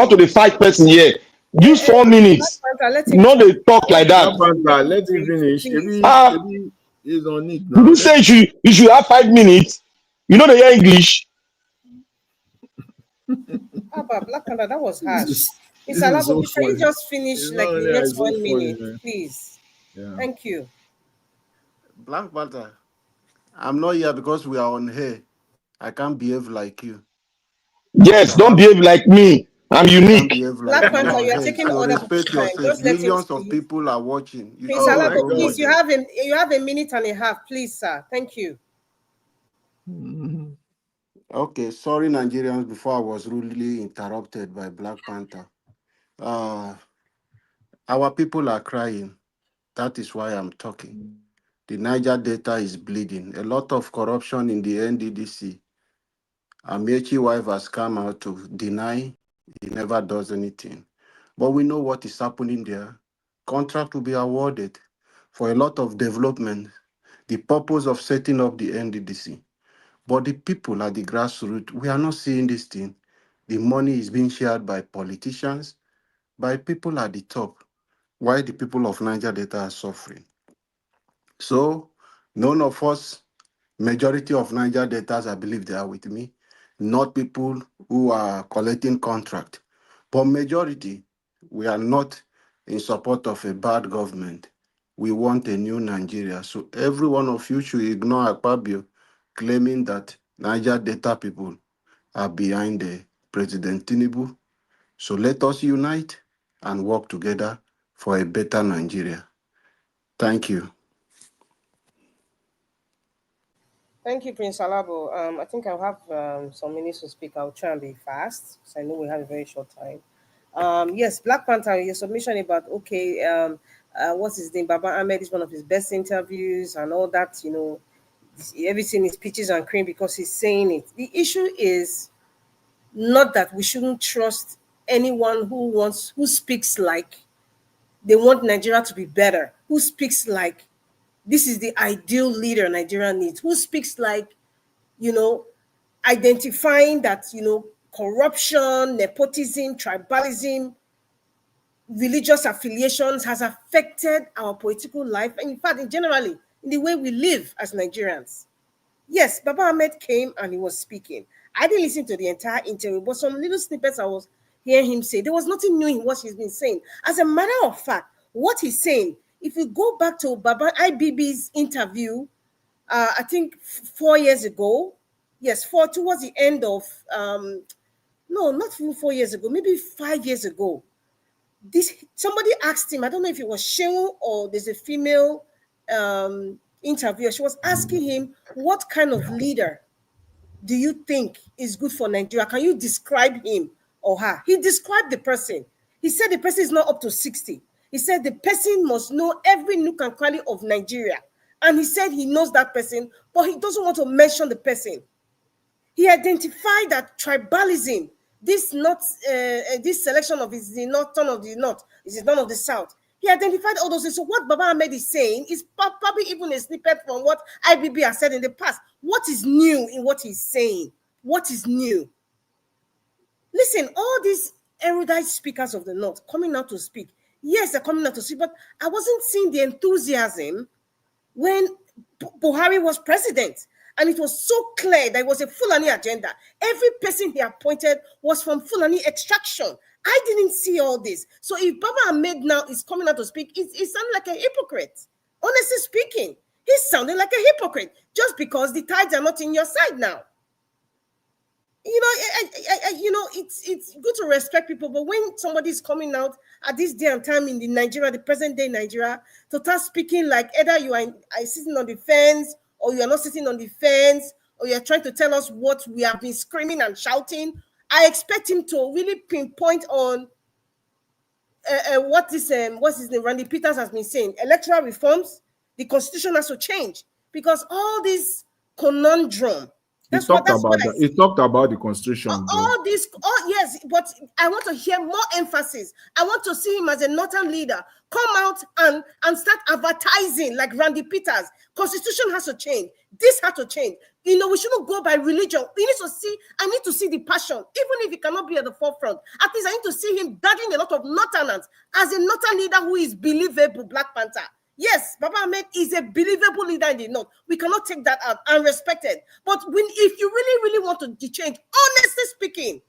Speaker 13: stop.
Speaker 5: the fight person here. Use 4 minutes.
Speaker 14: Let him
Speaker 5: No,
Speaker 14: talk.
Speaker 5: they talk like that.
Speaker 6: Let him finish.
Speaker 5: Ah,
Speaker 6: Maybe he's on it
Speaker 5: did
Speaker 6: now.
Speaker 5: you say you should have 5 minutes? You know they hear English.
Speaker 14: Black Panther, that was
Speaker 6: This
Speaker 14: harsh.
Speaker 6: is
Speaker 14: Miss
Speaker 6: this is so
Speaker 14: Alabo, can you
Speaker 6: funny.
Speaker 14: just finish
Speaker 6: It's
Speaker 14: like
Speaker 6: not
Speaker 14: in the
Speaker 6: only
Speaker 14: next
Speaker 6: it's so
Speaker 14: 1
Speaker 6: funny,
Speaker 14: minute,
Speaker 6: man.
Speaker 14: please?
Speaker 6: Yeah.
Speaker 14: Thank you.
Speaker 13: Black Panther, I'm not here because we are on here. I can't behave like you.
Speaker 5: Yes, don't behave like me. I'm
Speaker 13: I can't
Speaker 5: unique.
Speaker 13: behave like
Speaker 14: Black
Speaker 13: you
Speaker 14: Panther,
Speaker 13: on
Speaker 14: you are
Speaker 13: here.
Speaker 14: taking
Speaker 13: So
Speaker 14: other people's
Speaker 13: respect
Speaker 14: time.
Speaker 13: yourself.
Speaker 14: Just let him
Speaker 13: Millions of
Speaker 14: speak.
Speaker 13: people are watching. You
Speaker 14: Prince
Speaker 13: should
Speaker 6: Oh
Speaker 13: be
Speaker 6: my
Speaker 14: Alabo,
Speaker 13: respecting
Speaker 6: God.
Speaker 14: please,
Speaker 13: them.
Speaker 14: you have a minute and a half, please, sir. Thank you.
Speaker 13: Okay, sorry, Nigerians, before I was rudely interrupted by Black Panther. Our people are crying. That is why I'm talking. The Niger Delta is bleeding. A lot of corruption in the NDDC. Amechi wife has come out to deny he never does anything. But we know what is happening there. Contract will be awarded for a lot of development. The purpose of setting up the NDDC. But the people at the grassroots, we are not seeing this thing. The money is being shared by politicians, by people at the top, while the people of Niger Delta are suffering. So, none of us, majority of Niger Deltas, I believe they are with me, not people who are collecting contract. But majority, we are not in support of a bad government. We want a new Nigeria. So every one of you should ignore Akpabio claiming that Niger Delta people are behind the President Tinubu. So let us unite and work together for a better Nigeria. Thank you.
Speaker 14: Thank you, Prince Alabo. I think I'll have some minutes to speak. I'll try and be fast because I know we have a very short time. Yes, Black Panther, your submission about what's his name? Baba Ahmed is one of his best interviews and all that. Everything is peaches and cream because he's saying it. The issue is not that we shouldn't trust anyone who speaks like they want Nigeria to be better, who speaks like this is the ideal leader Nigeria needs, who speaks like, identifying that, corruption, nepotism, tribalism, religious affiliations has affected our political life and, in fact, generally, in the way we live as Nigerians. Yes, Baba Ahmed came and he was speaking. I didn't listen to the entire interview, but some little snippets I was hearing him say. There was nothing new in what he's been saying. As a matter of fact, what he's saying, if you go back to Baba IBB's interview, I think 4 years ago, yes, towards the end of, no, not even 4 years ago, maybe 5 years ago, somebody asked him, I don't know if it was Shehu or there's a female interviewer, she was asking him, what kind of leader do you think is good for Nigeria? Can you describe him or her? He described the person. He said the person is not up to 60. He said the person must know every nook and cranny of Nigeria. And he said he knows that person, but he doesn't want to mention the person. He identified that tribalism, this selection of is the north, turn of the north, is the none of the south. He identified all those things. So what Baba Ahmed is saying is probably even a snippet from what IBB has said in the past. What is new in what he's saying? What is new? Listen, all these erudite speakers of the North coming out to speak. Yes, they're coming out to speak, but I wasn't seeing the enthusiasm when Buhari was president. And it was so clear that it was a Fulani agenda. Every person he appointed was from Fulani extraction. I didn't see all this. So if Baba Ahmed now is coming out to speak, it sounded like a hypocrite. Honestly speaking, he's sounding like a hypocrite just because the tides are not in your side now. It's good to respect people, but when somebody's coming out at this day and time in the present day Nigeria, to start speaking like either you are sitting on the fence, or you are not sitting on the fence, or you are trying to tell us what we have been screaming and shouting, I expect him to really pinpoint on what's his name, Randy Peters has been saying, electoral reforms, the constitution has to change, because all this conundrum.
Speaker 6: He talked about the constitution.
Speaker 14: Yes, but I want to hear more emphasis. I want to see him as a northern leader come out and start advertising like Randy Peters. Constitution has to change. This has to change. We shouldn't go by religion. I need to see the passion, even if he cannot be at the forefront. At least I need to see him gathering a lot of northerners as a northern leader who is believable. Black Panther. Yes, Baba Ahmed is a believable leader in the North. We cannot take that out and respect it. But if you really, really want to change, honestly speaking,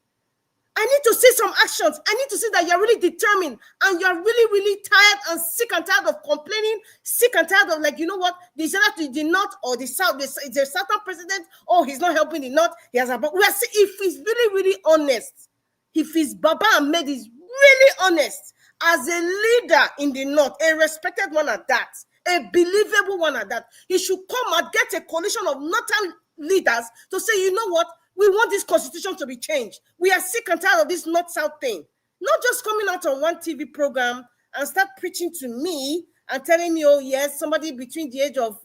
Speaker 14: I need to see some actions. I need to see that you're really determined and you're really, really tired and sick and tired of complaining, sick and tired of the North or the South, the Southern president, he's not helping the North. If he's really, really honest, if Baba Ahmed is really honest, as a leader in the North, a respected one at that, a believable one at that, he should come and get a coalition of northern leaders to say, you know what, we want this constitution to be changed. We are sick and tired of this North-South thing. Not just coming out on one TV program and start preaching to me and telling me, oh yes, somebody between the age of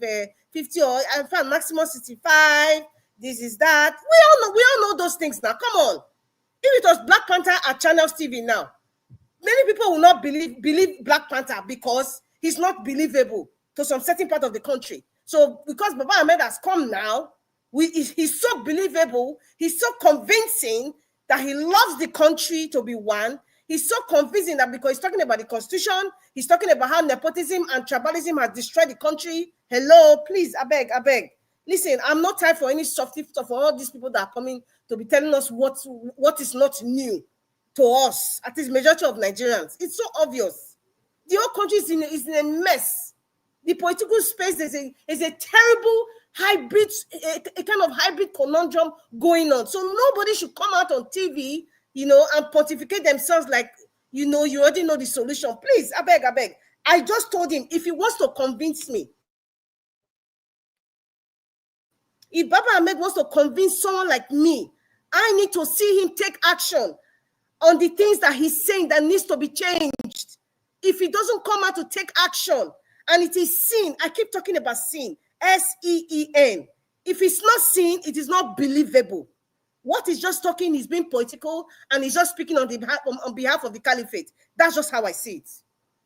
Speaker 14: 50 or in fact, maximum 65, this is that. We all know those things now. Come on. If it was Black Panther at Channels TV now, many people will not believe Black Panther because he's not believable to some certain part of the country. So because Baba Ahmed has come now, he's so believable, he's so convincing that he loves the country to be one. He's so convincing that because he's talking about the constitution, he's talking about how nepotism and tribalism has destroyed the country. Hello, please, I beg. Listen, I'm not tired for any softy stuff for all these people that are coming to be telling us what is not new to us, at least majority of Nigerians. It's so obvious. The whole country is in a mess. The political space is a terrible hybrid, a kind of hybrid conundrum going on. So nobody should come out on TV, and pontificate themselves like, you already know the solution. Please, I beg. I just told him, if he wants to convince me, if Baba Ahmed wants to convince someone like me, I need to see him take action on the things that he's saying that needs to be changed. If he doesn't come out to take action, and it is seen, I keep talking about seen, S-E-E-N. If it's not seen, it is not believable. What he's just talking, he's being political, and he's just speaking on behalf of the caliphate. That's just how I see it.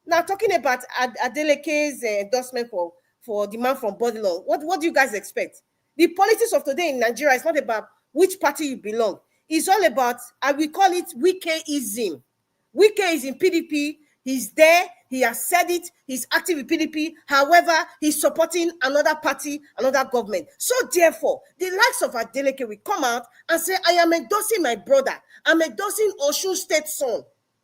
Speaker 14: Now, talking about Adeleke's endorsement for the man from Bodilon, what do you guys expect? The politics of today in Nigeria is not about which party you belong. It's all about, I will call it Wikeism. Wike is in PDP. He's there. He has said it. He's active in PDP. However, he's supporting another party, another government. So therefore, the likes of Adeleke will come out and say, I am endorsing my brother. I'm endorsing Osun State son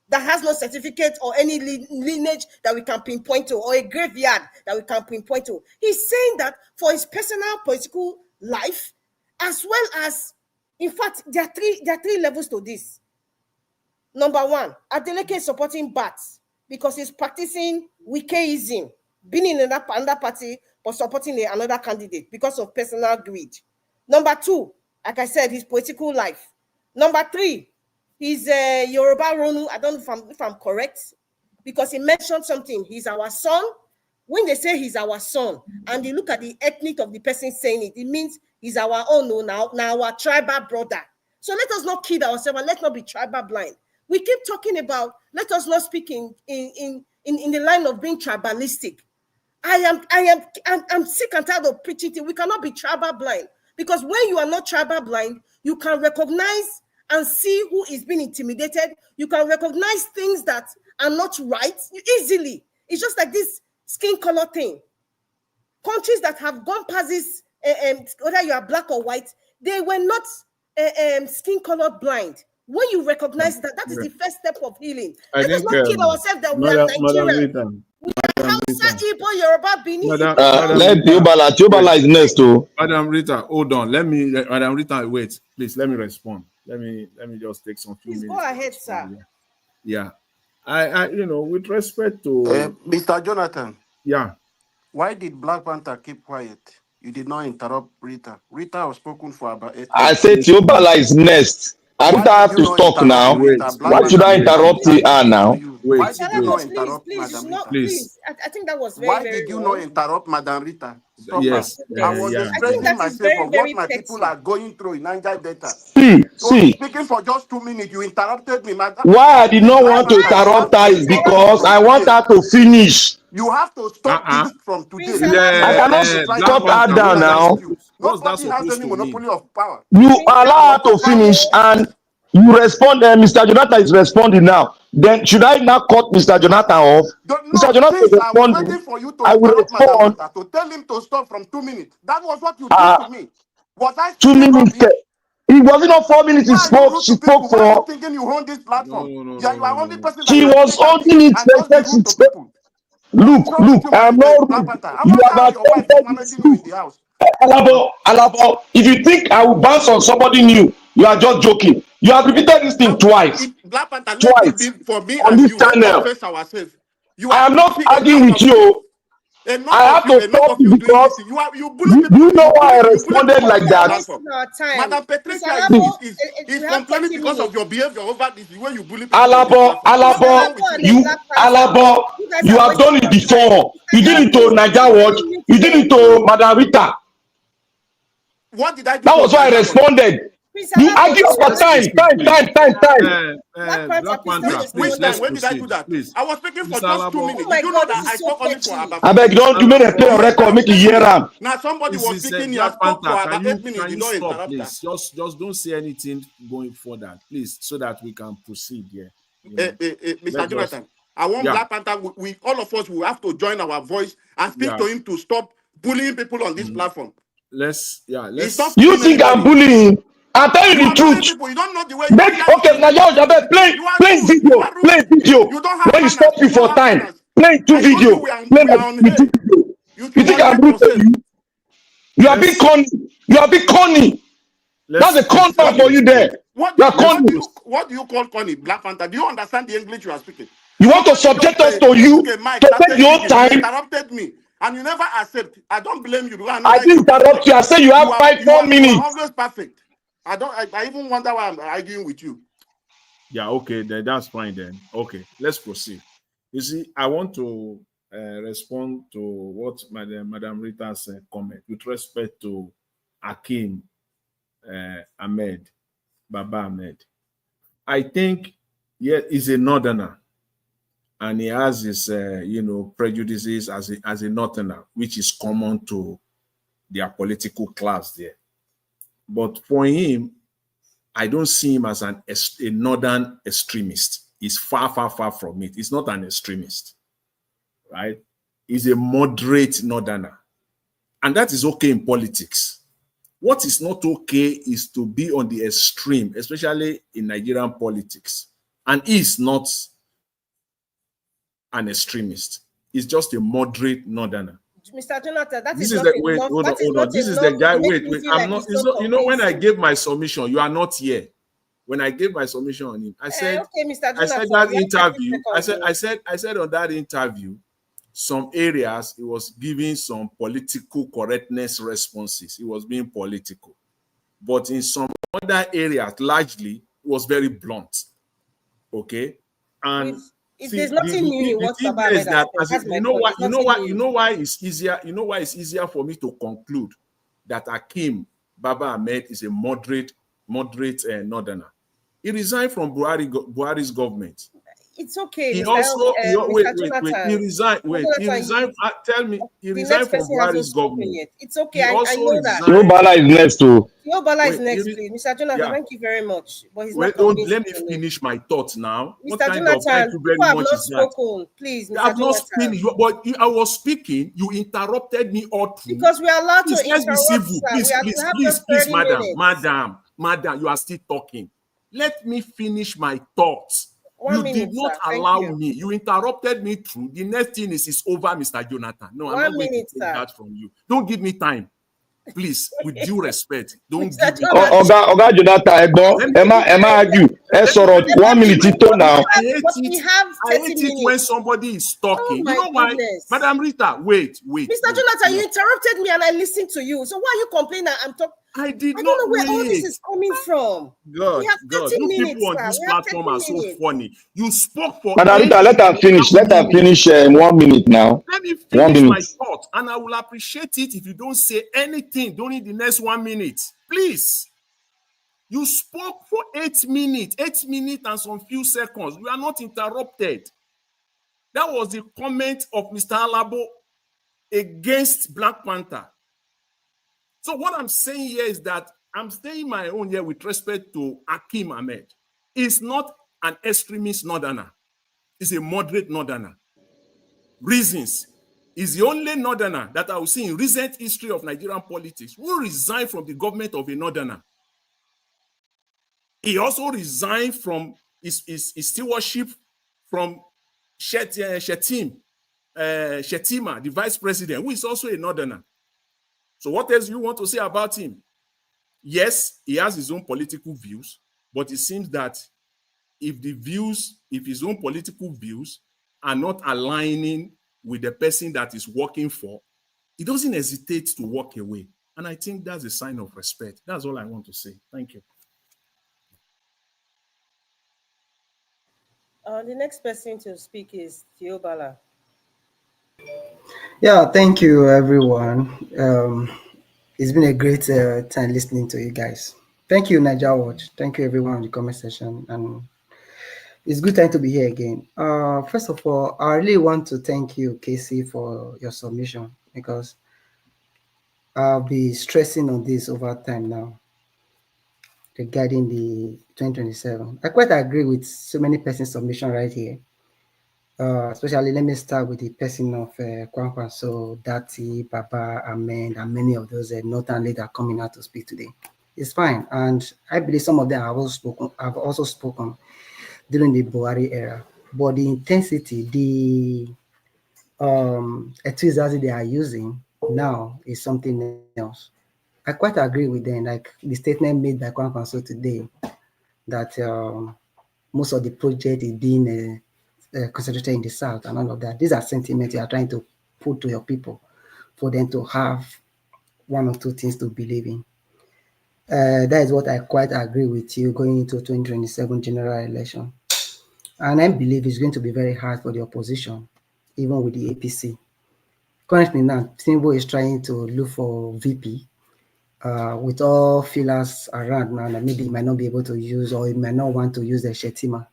Speaker 14: that has no certificate or any lineage that we can pinpoint to, or a graveyard that we can pinpoint to. He's saying that for his personal political life, as well as, in fact, there are three levels to this. Number one, Adeleke is supporting Bats because he's practicing Wikeism, being in another party, but supporting another candidate because of personal greed. Number two, like I said, his political life. Number three, he's Yoruba Ronu. I don't know if I'm correct, because he mentioned something. He's our son. When they say he's our son, and you look at the ethnic of the person saying it, it means he's our own now our tribal brother. So let us not kid ourselves and let's not be tribal blind. We keep talking about, let us not speak in in the line of being tribalistic. I'm sick and tired of preaching it. We cannot be tribal blind, because when you are not tribal blind, you can recognize and see who is being intimidated. You can recognize things that are not right easily. It's just like this skin color thing. Countries that have gone past this, whether you are black or white, they were not skin color blind. When you recognize that, that is the first step of healing. Let us not kill ourselves that we are Nigerian. We are Hausa, Igbo, Yoruba, Benin.
Speaker 5: Let Tiobala is next to.
Speaker 6: Madam Rita, hold on. Madam Rita, wait, please. Let me respond. Let me just take some few minutes.
Speaker 14: Go ahead, sir.
Speaker 6: Yeah, I with respect to
Speaker 13: Mr. Jonathan.
Speaker 6: Yeah.
Speaker 13: Why did Black Panther keep quiet? You did not interrupt Rita. Rita was spoken for about 8 minutes.
Speaker 5: I said Tiobala is next. Rita have to talk now. Why should I interrupt her now?
Speaker 13: Why did you not interrupt Madam Rita?
Speaker 14: Please. I think that was very,
Speaker 13: Why
Speaker 14: very
Speaker 13: did you
Speaker 14: wrong.
Speaker 13: not interrupt Madam Rita? Stop
Speaker 6: yes.
Speaker 13: I was expressing myself of what my people are going through in Niger Delta.
Speaker 5: See.
Speaker 13: Speaking for just 2 minutes, you interrupted me, Madam.
Speaker 5: Why I did not want to interrupt her is because I want her to finish.
Speaker 13: You have to stop this from today.
Speaker 5: I cannot shut her down now.
Speaker 13: Nobody has any monopoly of power.
Speaker 5: You allow her to finish and you respond. Mr. Jonathan is responding now. Then should I now cut Mr. Jonathan off? Mr. Jonathan is
Speaker 13: I was waiting
Speaker 5: responding.
Speaker 13: for you to
Speaker 5: I will respond.
Speaker 13: to tell him to stop from 2 minutes. That was what you did to me. Was I
Speaker 5: speaking 2 minutes? It wasn't not 4 minutes. She spoke. She spoke for.
Speaker 13: Why are you thinking you own this platform? You are only person that
Speaker 5: She was holding it. She spoke. Look, I am not rude. You have attempted this. Alabo, if you think I will bounce on somebody new, you are just joking. You have repeated this thing twice.
Speaker 13: Black Panther,
Speaker 5: Twice
Speaker 13: for me
Speaker 5: on
Speaker 13: and
Speaker 5: this
Speaker 13: you,
Speaker 5: channel.
Speaker 13: confess ourselves.
Speaker 5: I am not arguing with you. I have to stop you because you know why I responded like that.
Speaker 13: Madam Patricia is complaining because of your behavior over this, the way you bully people.
Speaker 5: Alabo, you have done it before. You did it to Niger Watch. You did it to Madam Rita.
Speaker 13: What did I do?
Speaker 5: That was why I responded. You argue for time.
Speaker 13: Which time? When did I do that? I was speaking for just 2 minutes. Did you know that I talk only for about?
Speaker 5: I beg, don't you made a play on record, make you hear them.
Speaker 13: Now somebody was speaking here, spoke for about 8 minutes. You don't interrupt that.
Speaker 6: Just don't say anything going further, please, so that we can proceed here.
Speaker 13: Mr. Jonathan, I want Black Panther. We all of us will have to join our voice and speak to him to stop bullying people on this platform.
Speaker 6: Let's.
Speaker 5: You think I'm bullying? I'll tell you the truth.
Speaker 13: You don't know the way.
Speaker 5: Okay, now y'all play video. When you stop you for time, play video. You think I'm bullying? You are being corny. You are being corny. That's a contact for you there.
Speaker 13: What do you call corny, Black Panther? Do you understand the English you are speaking?
Speaker 5: You want to subject us to you to take your time?
Speaker 13: You interrupted me. And you never accept. I don't blame you.
Speaker 5: I didn't interrupt you. I said you have 4 minutes.
Speaker 13: You are always perfect. I even wonder why I'm arguing with you.
Speaker 6: Yeah, okay, then that's fine then. Okay, let's proceed. You see, I want to respond to what Madam Rita's comment with respect to Akim Ahmed, Baba Ahmed. I think, he's a northerner. And he has his, prejudices as a northerner, which is common to their political class there. But for him, I don't see him as a northern extremist. He's far, far, far from it. He's not an extremist, right? He's a moderate northerner. And that is okay in politics. What is not okay is to be on the extreme, especially in Nigerian politics. And he's not an extremist. He's just a moderate northerner.
Speaker 14: Mr. Jonathan,
Speaker 6: This is the guy. Wait. I'm not. You know, when I gave my submission, you are not here. When I gave my submission on him, I said,
Speaker 14: okay, Mr. Jonathan,
Speaker 6: I said that interview. I said on that interview, some areas it was giving some political correctness responses. It was being political, but in some other areas, largely, it was very blunt. Okay, and.
Speaker 14: There's nothing new in what Baba Ahmed has.
Speaker 6: You know why it's easier. You know why it's easier for me to conclude that Akim Baba Ahmed is a moderate northerner. He resigned from Buhari's government.
Speaker 14: It's okay,
Speaker 6: He
Speaker 14: Mr.
Speaker 6: also wait.
Speaker 14: Mr. Jonathan.
Speaker 6: He resigned. Wait, he
Speaker 14: Jonathan,
Speaker 6: resigned. Tell me, he
Speaker 14: the
Speaker 6: resigned
Speaker 14: next
Speaker 6: from
Speaker 14: person hasn't
Speaker 6: Buhari's
Speaker 14: spoken
Speaker 6: government.
Speaker 14: yet. It's okay.
Speaker 6: He
Speaker 14: I
Speaker 6: also
Speaker 14: know that.
Speaker 6: resigned.
Speaker 5: Tinubu is next too.
Speaker 14: Tinubu is
Speaker 6: Wait,
Speaker 14: next, please. Mr. Jonathan,
Speaker 6: yeah.
Speaker 14: thank you very much. But he's
Speaker 6: Wait,
Speaker 14: not
Speaker 6: don't
Speaker 14: convinced
Speaker 6: let me
Speaker 14: to me.
Speaker 6: finish my thoughts now. What
Speaker 14: Mr.
Speaker 6: kind of thank
Speaker 14: Jonathan,
Speaker 6: you
Speaker 14: people
Speaker 6: very
Speaker 14: have
Speaker 6: much
Speaker 14: not
Speaker 6: is that?
Speaker 14: spoken. Please,
Speaker 6: I
Speaker 14: Mr.
Speaker 6: have not
Speaker 14: Jonathan.
Speaker 6: finished, but I was speaking. You interrupted me all through.
Speaker 14: Because we are allowed
Speaker 6: Please,
Speaker 14: to
Speaker 6: let's be
Speaker 14: interrupt,
Speaker 6: civil.
Speaker 14: sir.
Speaker 6: Please,
Speaker 14: We
Speaker 6: please,
Speaker 14: have
Speaker 6: please,
Speaker 14: just
Speaker 6: please,
Speaker 14: 30 minutes.
Speaker 6: madam, you are still talking. Let me finish my thoughts.
Speaker 14: 1
Speaker 6: You
Speaker 14: minute,
Speaker 6: did not
Speaker 14: sir. Thank
Speaker 6: allow
Speaker 14: you.
Speaker 6: me. You interrupted me through. The next thing is over, Mr. Jonathan. No, I'm
Speaker 14: 1
Speaker 6: not going
Speaker 14: minute,
Speaker 6: to take
Speaker 14: sir.
Speaker 6: that from you. Don't give me time. Please, with due respect, don't
Speaker 14: Mr.
Speaker 6: give me
Speaker 14: Jonathan.
Speaker 6: time.
Speaker 5: Oga Jonathan, Egbo, Emma argue. Sorrow 1 minute to now.
Speaker 6: I hate
Speaker 14: But we have 30
Speaker 6: it
Speaker 14: minutes.
Speaker 6: when somebody is talking.
Speaker 14: Oh,
Speaker 6: You
Speaker 14: my
Speaker 6: know why?
Speaker 14: goodness.
Speaker 6: Madam Rita, wait.
Speaker 14: Mr. Jonathan, you interrupted me and I listened to you. So why are you complaining that I'm talking?
Speaker 6: I did
Speaker 14: I
Speaker 6: not
Speaker 14: don't know where all this
Speaker 6: wait.
Speaker 14: is coming from.
Speaker 6: God,
Speaker 14: We have 30
Speaker 6: you
Speaker 14: minutes,
Speaker 6: people on
Speaker 14: sir.
Speaker 6: this
Speaker 14: We have 30
Speaker 6: platform are so
Speaker 14: minutes.
Speaker 6: funny. You spoke for
Speaker 5: Madam
Speaker 6: 8
Speaker 5: Rita, let her finish. Let her finish 1 minute now.
Speaker 6: Let me
Speaker 5: 1
Speaker 6: finish my
Speaker 5: minute.
Speaker 6: thought, and I will appreciate it if you don't say anything during the next 1 minute. Please. You spoke for 8 minutes and some few seconds. You are not interrupted. That was the comment of Mr. Alabo against Black Panther. So what I'm saying here is that I'm saying my own here with respect to Hakeem Ahmed. He's not an extremist northerner. He's a moderate northerner. Reasons. He's the only northerner that I will see in recent history of Nigerian politics who resigned from the government of a northerner. He also resigned from his stewardship from Shetima, the vice president, who is also a northerner. So what else do you want to say about him? Yes, he has his own political views, but it seems that if his own political views are not aligning with the person that is working for, he doesn't hesitate to walk away. And I think that's a sign of respect. That's all I want to say. Thank you.
Speaker 14: The next person to speak is Theobala.
Speaker 15: Yeah, thank you, everyone. It's been a great time listening to you guys. Thank you, Niger Watch. Thank you, everyone, in the comment section. And it's good time to be here again. First of all, I really want to thank you, Casey, for your submission, because I'll be stressing on this over time now regarding the 2027. I quite agree with so many persons' submission right here. Especially, let me start with the person of Kwankwan, so Dati, Papa, Amen, and many of those northern leaders coming out to speak today. It's fine, and I believe some of them have also spoken during the Buhari era. But the intensity, the enthusiasm they are using now is something else. I quite agree with them, like the statement made by Kwankwan so today, that most of the project is being concentrated in the south and all of that. These are sentiments you are trying to put to your people for them to have one or two things to believe in. That is what I quite agree with you going into 2027 general election. And I believe it's going to be very hard for the opposition, even with the APC. Currently now, Tinubu is trying to look for VP with all fillers around now that maybe he might not be able to use, or he might not want to use the Shetima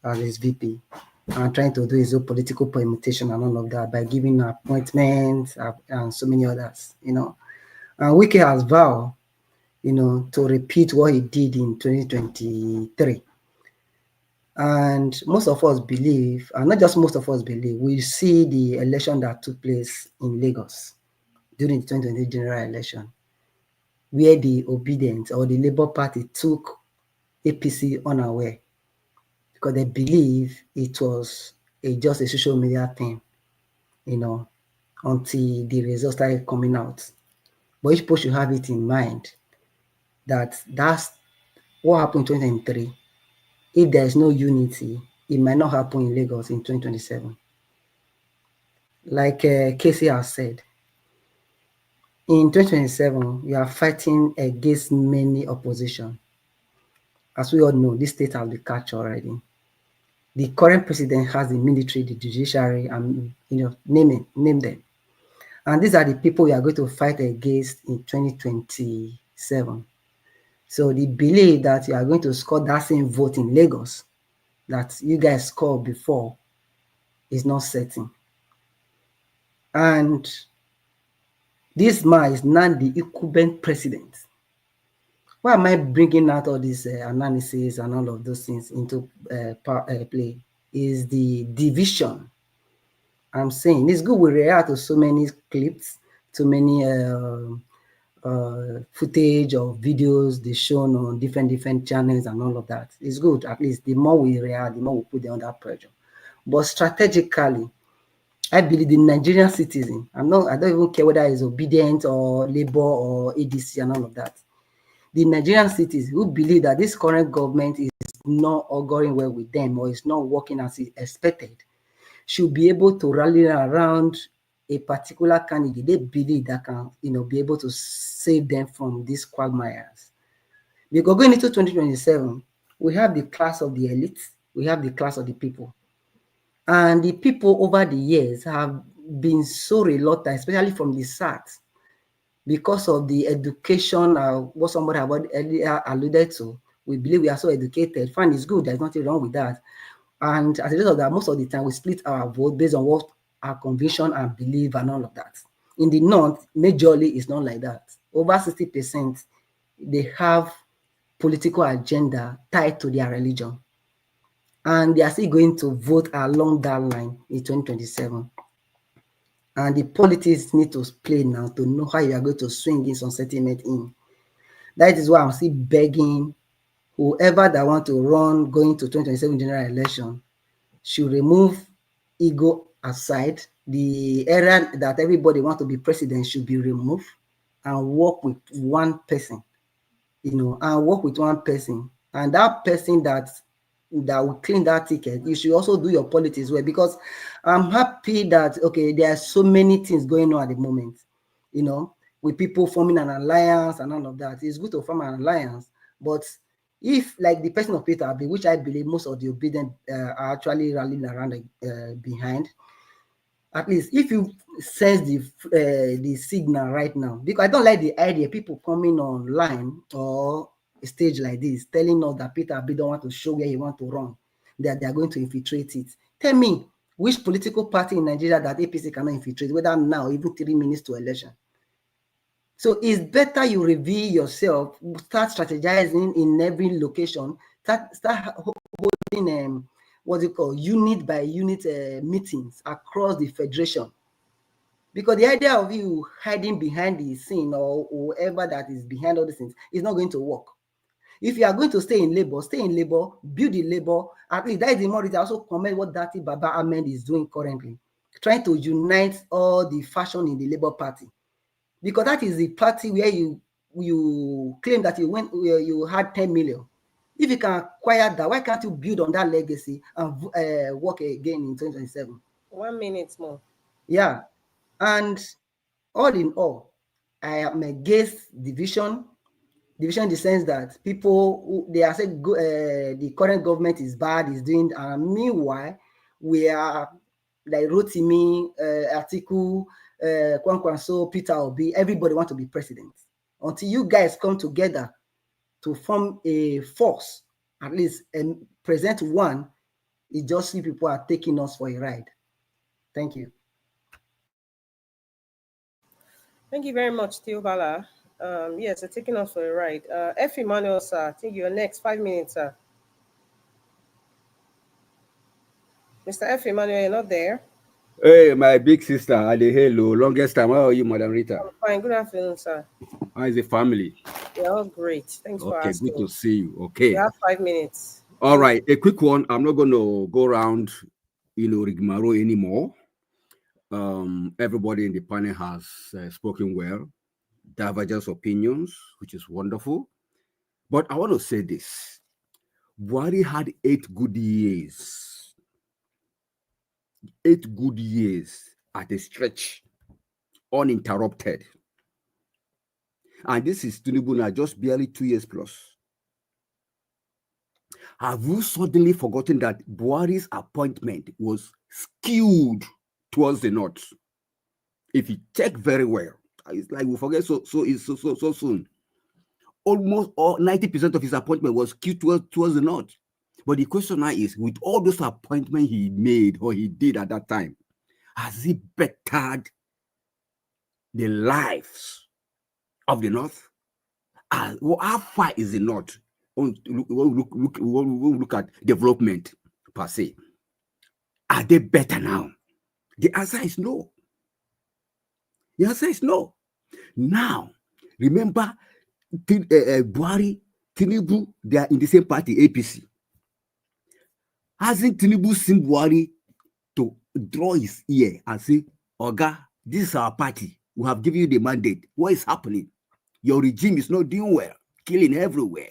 Speaker 15: as his VP, and trying to do his own political permutation and all of that by giving appointments and so many others, And Wike has vowed, to repeat what he did in 2023. And most of us believe, and not just most of us believe, we see the election that took place in Lagos during the 2020 general election, where the Obedient or the Labour Party took APC unaware because they believe it was just a social media thing, until the results started coming out. But each people should have it in mind that that's what happened in 2023. If there is no unity, it might not happen in Lagos in 2027. Like Casey has said, in 2027, we are fighting against many opposition. As we all know, this state has been captured already. The current president has the military, the judiciary, and name them. And these are the people we are going to fight against in 2027. So the belief that you are going to score that same vote in Lagos that you guys called before is not certain. And this man is now the incumbent president. Why am I bringing out all this analysis and all of those things into play? Is the division. I'm saying it's good we react to so many clips, too many footage or videos they shown on different channels and all of that. It's good. At least the more we react, the more we put them under pressure. But strategically, I believe the Nigerian citizen, I don't even care whether it's obedient or labor or ADC and all of that. The Nigerian citizens who believe that this current government is not auguring well with them or is not working as expected should be able to rally around a particular candidate they believe that can, be able to save them from these quagmires. Because going into 2027, we have the class of the elite, we have the class of the people. And the people over the years have been so reluctant, especially from the SAT, because of the education, what somebody have earlier alluded to. We believe we are so educated. Fine, it's good. There's nothing wrong with that. And as a result of that, most of the time we split our vote based on what our conviction and belief and all of that. In the North, majorly, it's not like that. Over 60%, they have political agenda tied to their religion. And they are still going to vote along that line in 2027. And the politics need to play now to know how you are going to swing in some sentiment in. That is why I'm still begging whoever that want to run going to 2027 general election should remove ego aside. The area that everybody want to be president should be removed and work with one person, and work with one person. And that person that will clean that ticket, you should also do your politics well, because I'm happy that, okay, there are so many things going on at the moment, with people forming an alliance and all of that. It's good to form an alliance, but if, like the person of Peter Abi, which I believe most of the obedient are actually rallying around behind, at least if you sense the signal right now, because I don't like the idea people coming online or a stage like this telling us that Peter Abi don't want to show where he want to run, that they are going to infiltrate it. Tell me which political party in Nigeria that APC cannot infiltrate, whether now even 3 minutes to election. So it's better you reveal yourself, start strategizing in every location, start holding unit by unit meetings across the federation. Because the idea of you hiding behind the scene or whoever that is behind all these things is not going to work. If you are going to stay in labor, build the labor. At least that is the more reason I also comment what Dati Baba Ahmed is doing currently, trying to unite all the faction in the Labour Party. Because that is the party where you claim that you had 10 million. If you can acquire that, why can't you build on that legacy and work again in 2027?
Speaker 14: 1 minute more.
Speaker 15: Yeah. And all in all, I am against division. Division in the sense that people, they are saying the current government is bad, is doing, and meanwhile, we are like Rotimi, Atiku, Kwankwanso, Peter Obi, everybody want to be president. Until you guys come together to form a force, at least, and present one, it just see people are taking us for a ride. Thank you.
Speaker 14: Thank you very much, Theobala. Yes, they're taking us for a ride. F. Emmanuel, sir, I think you're next. 5 minutes, sir. Mr. F. Emmanuel, you're not there.
Speaker 16: Hey, my big sister, Ali, hello. Longest time. How are you, Madam Rita?
Speaker 14: I'm fine. Good afternoon, sir.
Speaker 16: How is the family?
Speaker 14: They're all great. Thanks for asking.
Speaker 16: Okay, good to see you. Okay.
Speaker 14: You have 5 minutes.
Speaker 16: All right, a quick one. I'm not going to go around, rigmarole anymore. Everybody in the panel has spoken well, divergent opinions, which is wonderful. But I want to say this. Buhari had 8 good years. 8 good years at a stretch, uninterrupted. And this is Tinubu now, just barely 2 years plus. Have you suddenly forgotten that Buhari's appointment was skewed towards the north? If you check very well, it's like we forget so soon. Almost all 90% of his appointment was skewed towards the north. But the question now is, with all those appointments he made or he did at that time, has he bettered the lives of the North? How far is the North? Look at development per se. Are they better now? The answer is no. The answer is no. Now, remember, Buhari, Tinubu, they are in the same party, APC. Hasn't Tinubu seen Buhari to draw his ear and say, Oga, this is our party. We have given you the mandate. What is happening? Your regime is not doing well, killing everywhere.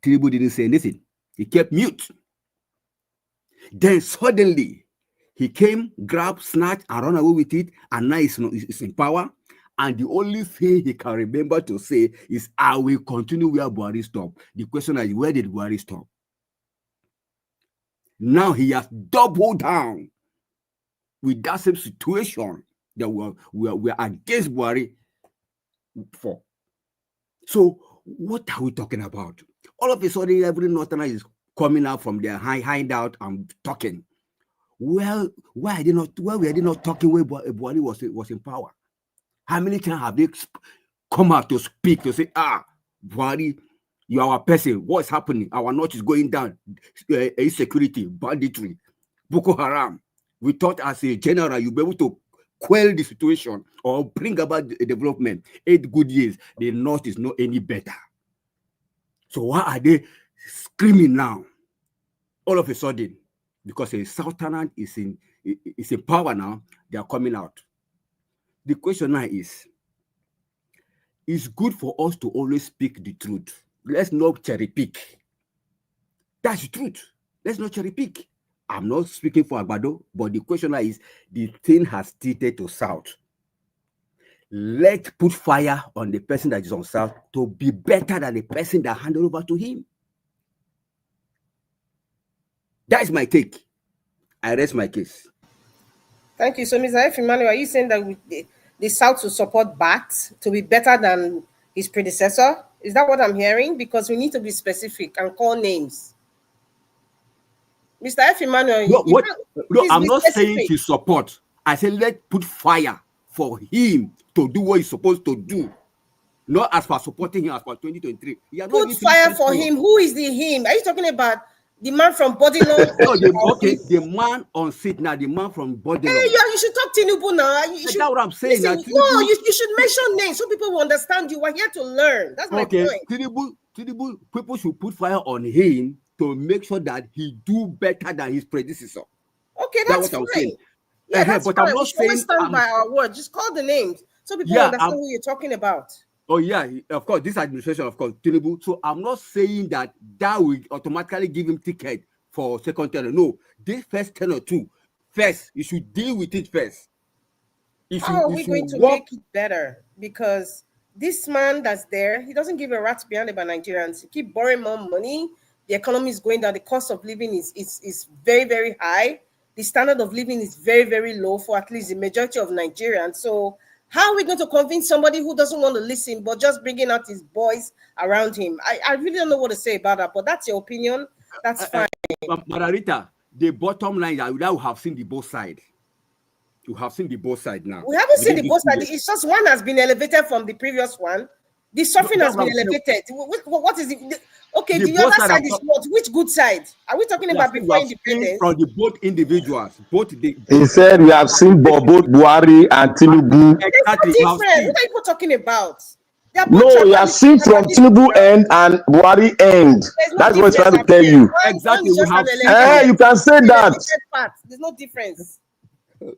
Speaker 16: Tinubu didn't say anything. He kept mute. Then suddenly, he came, grabbed, snatched, and ran away with it, and now he's in power. And the only thing he can remember to say is, I will continue where Buhari stopped. The question is, where did Buhari stop? Now he has doubled down with that same situation that we're against Buhari for. So what are we talking about? All of a sudden, every Northerner is coming out from their hideout and talking. Well, why were they not talking when Buhari was in power? How many times have they come out to speak to say, Buhari, you are our person. What's happening? Our North is going down. Insecurity, banditry, Boko Haram. We thought as a general, you'll be able to quell the situation or bring about the development. 8 good years, the North is not any better. So why are they screaming now? All of a sudden, because a Southerner is in power now, they are coming out. The question now is, it's good for us to always speak the truth. Let's not cherry pick. That's the truth. Let's not cherry pick. I'm not speaking for Agbado, but the question now is, the thing has tilted to South. Let's put fire on the person that is on South to be better than the person that handed over to him. That is my take. I rest my case.
Speaker 14: Thank you. So, Mr. F. Emmanuel, are you saying that the South will support Bat to be better than his predecessor? Is that what I'm hearing? Because we need to be specific and call names. Mr. F. Emmanuel,
Speaker 16: I'm not saying to support. I said let's put fire for him to do what he's supposed to do. Not as for supporting him as for 2023.
Speaker 14: Put fire for him. Who is the him? Are you talking about the man from Bodilon?
Speaker 16: The man on seat now, the man from Bodilon.
Speaker 14: Hey, you should talk Tinubu now.
Speaker 16: That's what I'm saying.
Speaker 14: Listen, no, you should mention names so people will understand you. We're here to learn. That's my point.
Speaker 16: Tinubu, people should put fire on him to make sure that he do better than his predecessor.
Speaker 14: Okay, that's fine. Yeah, that's
Speaker 16: but
Speaker 14: fine.
Speaker 16: I'm not
Speaker 14: saying stand by our word. Just call the names so people understand who you're talking about.
Speaker 16: Oh yeah, of course, this administration, of course, Tinubu. So I'm not saying that will automatically give him ticket for second tenure. No, this first tenure too. First, you should deal with it first.
Speaker 14: How are we going to make it better? Because this man that's there, he doesn't give a rat's behind about Nigerians. He keep borrowing more money. The economy is going down. The cost of living is very, very high. The standard of living is very, very low for at least the majority of Nigerians. So how are we going to convince somebody who doesn't want to listen, but just bringing out his boys around him? I really don't know what to say about that, but that's your opinion. That's fine.
Speaker 16: Margarita, the bottom line that we have seen the both sides. You have seen the both sides now.
Speaker 14: We haven't seen the both sides. It's just one has been elevated from the previous one. The suffering has been elevated. What is it? Okay, the other side is what? Which good side? Are we talking about before independence?
Speaker 16: From the both individuals,
Speaker 5: he said we have seen both Buhari and Tinubu.
Speaker 14: Exactly. Different. What are you talking about?
Speaker 5: No, you have seen from Tinubu end and Buhari end. That's what I'm trying to tell you.
Speaker 16: Exactly.
Speaker 5: You can say that.
Speaker 14: There's no difference.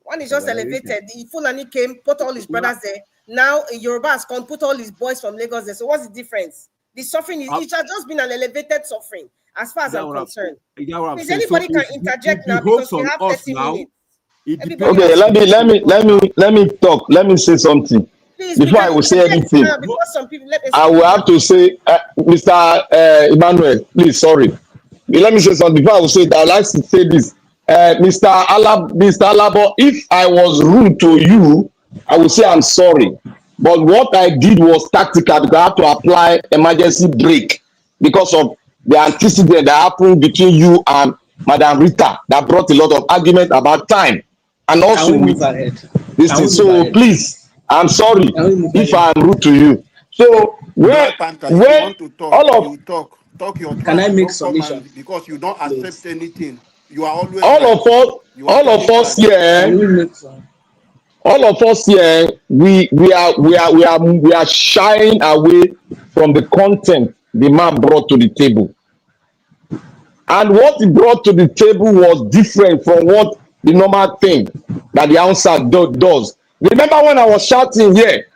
Speaker 14: One is just elevated. The Fulani came, put all his brothers there. Now Yoruba has come, put all his boys from Lagos there. So what's the difference? The suffering it has just been an elevated suffering, as far as I'm concerned. Please, anybody can interject now because we have 30 minutes.
Speaker 5: Okay, let me talk. Let me say something.
Speaker 14: Please,
Speaker 5: before I will say anything, I will have to say, Mr. Emmanuel, please, sorry. Let me say something before I will say that. I'd like to say this. Mr. Alabo, if I was rude to you, I will say I'm sorry. But what I did was tactical because I have to apply emergency brake because of the antecedent that happened between you and Madam Rita that brought a lot of argument about time and also with this thing. So please, I'm sorry if I'm rude to you. So
Speaker 13: Black Panther, if you want to talk,
Speaker 5: all of
Speaker 13: you talk. Talk your
Speaker 11: Can I
Speaker 13: trash.
Speaker 11: make
Speaker 13: Don't come
Speaker 11: submission,
Speaker 13: and because you don't
Speaker 11: please?
Speaker 13: accept anything. You are always
Speaker 5: all
Speaker 13: right.
Speaker 5: of us,
Speaker 13: You are taking charge.
Speaker 11: Can
Speaker 5: here,
Speaker 11: we make some?
Speaker 5: all of us here, we are shying away from the content the man brought to the table. And what he brought to the table was different from what the normal thing that the answer does. Remember when I was shouting here,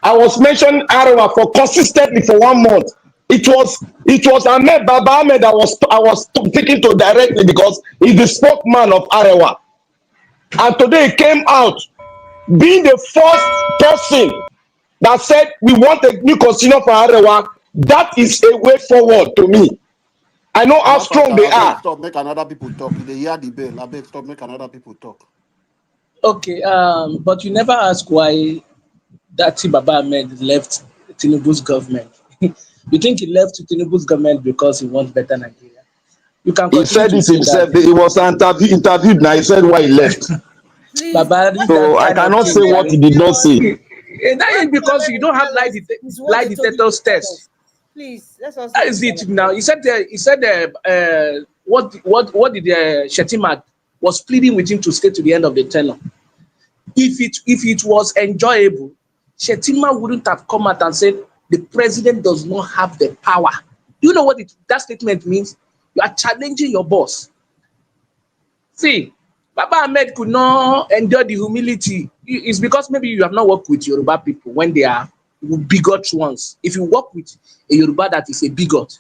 Speaker 5: I was mentioning Arewa for consistently for 1 month. It was Ahmed Baba Ahmed that I was taking to directly because he's the spokesman of Arewa. And today he came out being the first person that said we want a new constitution for Arewa. That is a way forward to me. I know how
Speaker 13: Black
Speaker 5: strong
Speaker 13: Panther,
Speaker 5: they
Speaker 13: I beg,
Speaker 5: are.
Speaker 13: stop, make another people talk. They hear the bell. I beg, stop, make another people talk.
Speaker 11: Okay, but you never ask why that Baba Ahmed left Tinubu's government. You think he left Tinubu's government because he wants better Nigeria? You can
Speaker 5: He
Speaker 11: continue
Speaker 5: said
Speaker 11: to
Speaker 5: it
Speaker 11: say
Speaker 5: himself.
Speaker 11: that.
Speaker 5: He was interviewed now. He said why he left.
Speaker 14: Please,
Speaker 11: Baba, leave that
Speaker 5: So I
Speaker 11: kind of
Speaker 5: cannot
Speaker 11: thing,
Speaker 5: say what he
Speaker 11: Jerry.
Speaker 5: did not say.
Speaker 11: That is because you don't have
Speaker 14: is what
Speaker 11: lie
Speaker 14: they told you
Speaker 11: detectors
Speaker 14: to tell
Speaker 11: test.
Speaker 14: us. Please, let's us
Speaker 11: That
Speaker 14: not
Speaker 11: is
Speaker 14: be
Speaker 11: it now. He said what did Shettima was pleading with him to stay to the end of the tenure. If it was enjoyable, Shettima wouldn't have come out and said the president does not have the power. Do you know what that statement means? You are challenging your boss. See, Baba Ahmed could not endure the humility. It's because maybe you have not worked with Yoruba people when they are bigot ones. If you work with a Yoruba that is a bigot,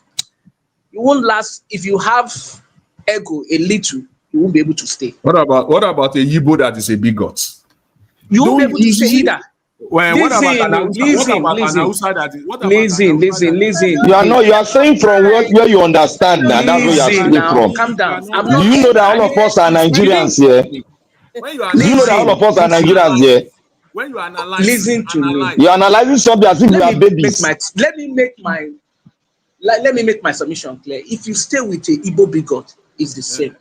Speaker 11: you won't last. If you have ego a little, you won't be able to stay.
Speaker 6: What about a Yibo that is a bigot?
Speaker 11: You won't be able to stay either.
Speaker 6: Well, what about an Hausa that is? What about
Speaker 11: Listen.
Speaker 5: You are saying from where you understand that. That's where you are speaking from.
Speaker 11: Calm down.
Speaker 5: Do you know that all of us are Nigerians here? Do you know that all of us are Nigerians here?
Speaker 6: When you analyze,
Speaker 11: listen to me.
Speaker 5: You are analyzing something as if we are babies.
Speaker 11: Let me make my submission clear. If you stay with a Igbo bigot, it's the same.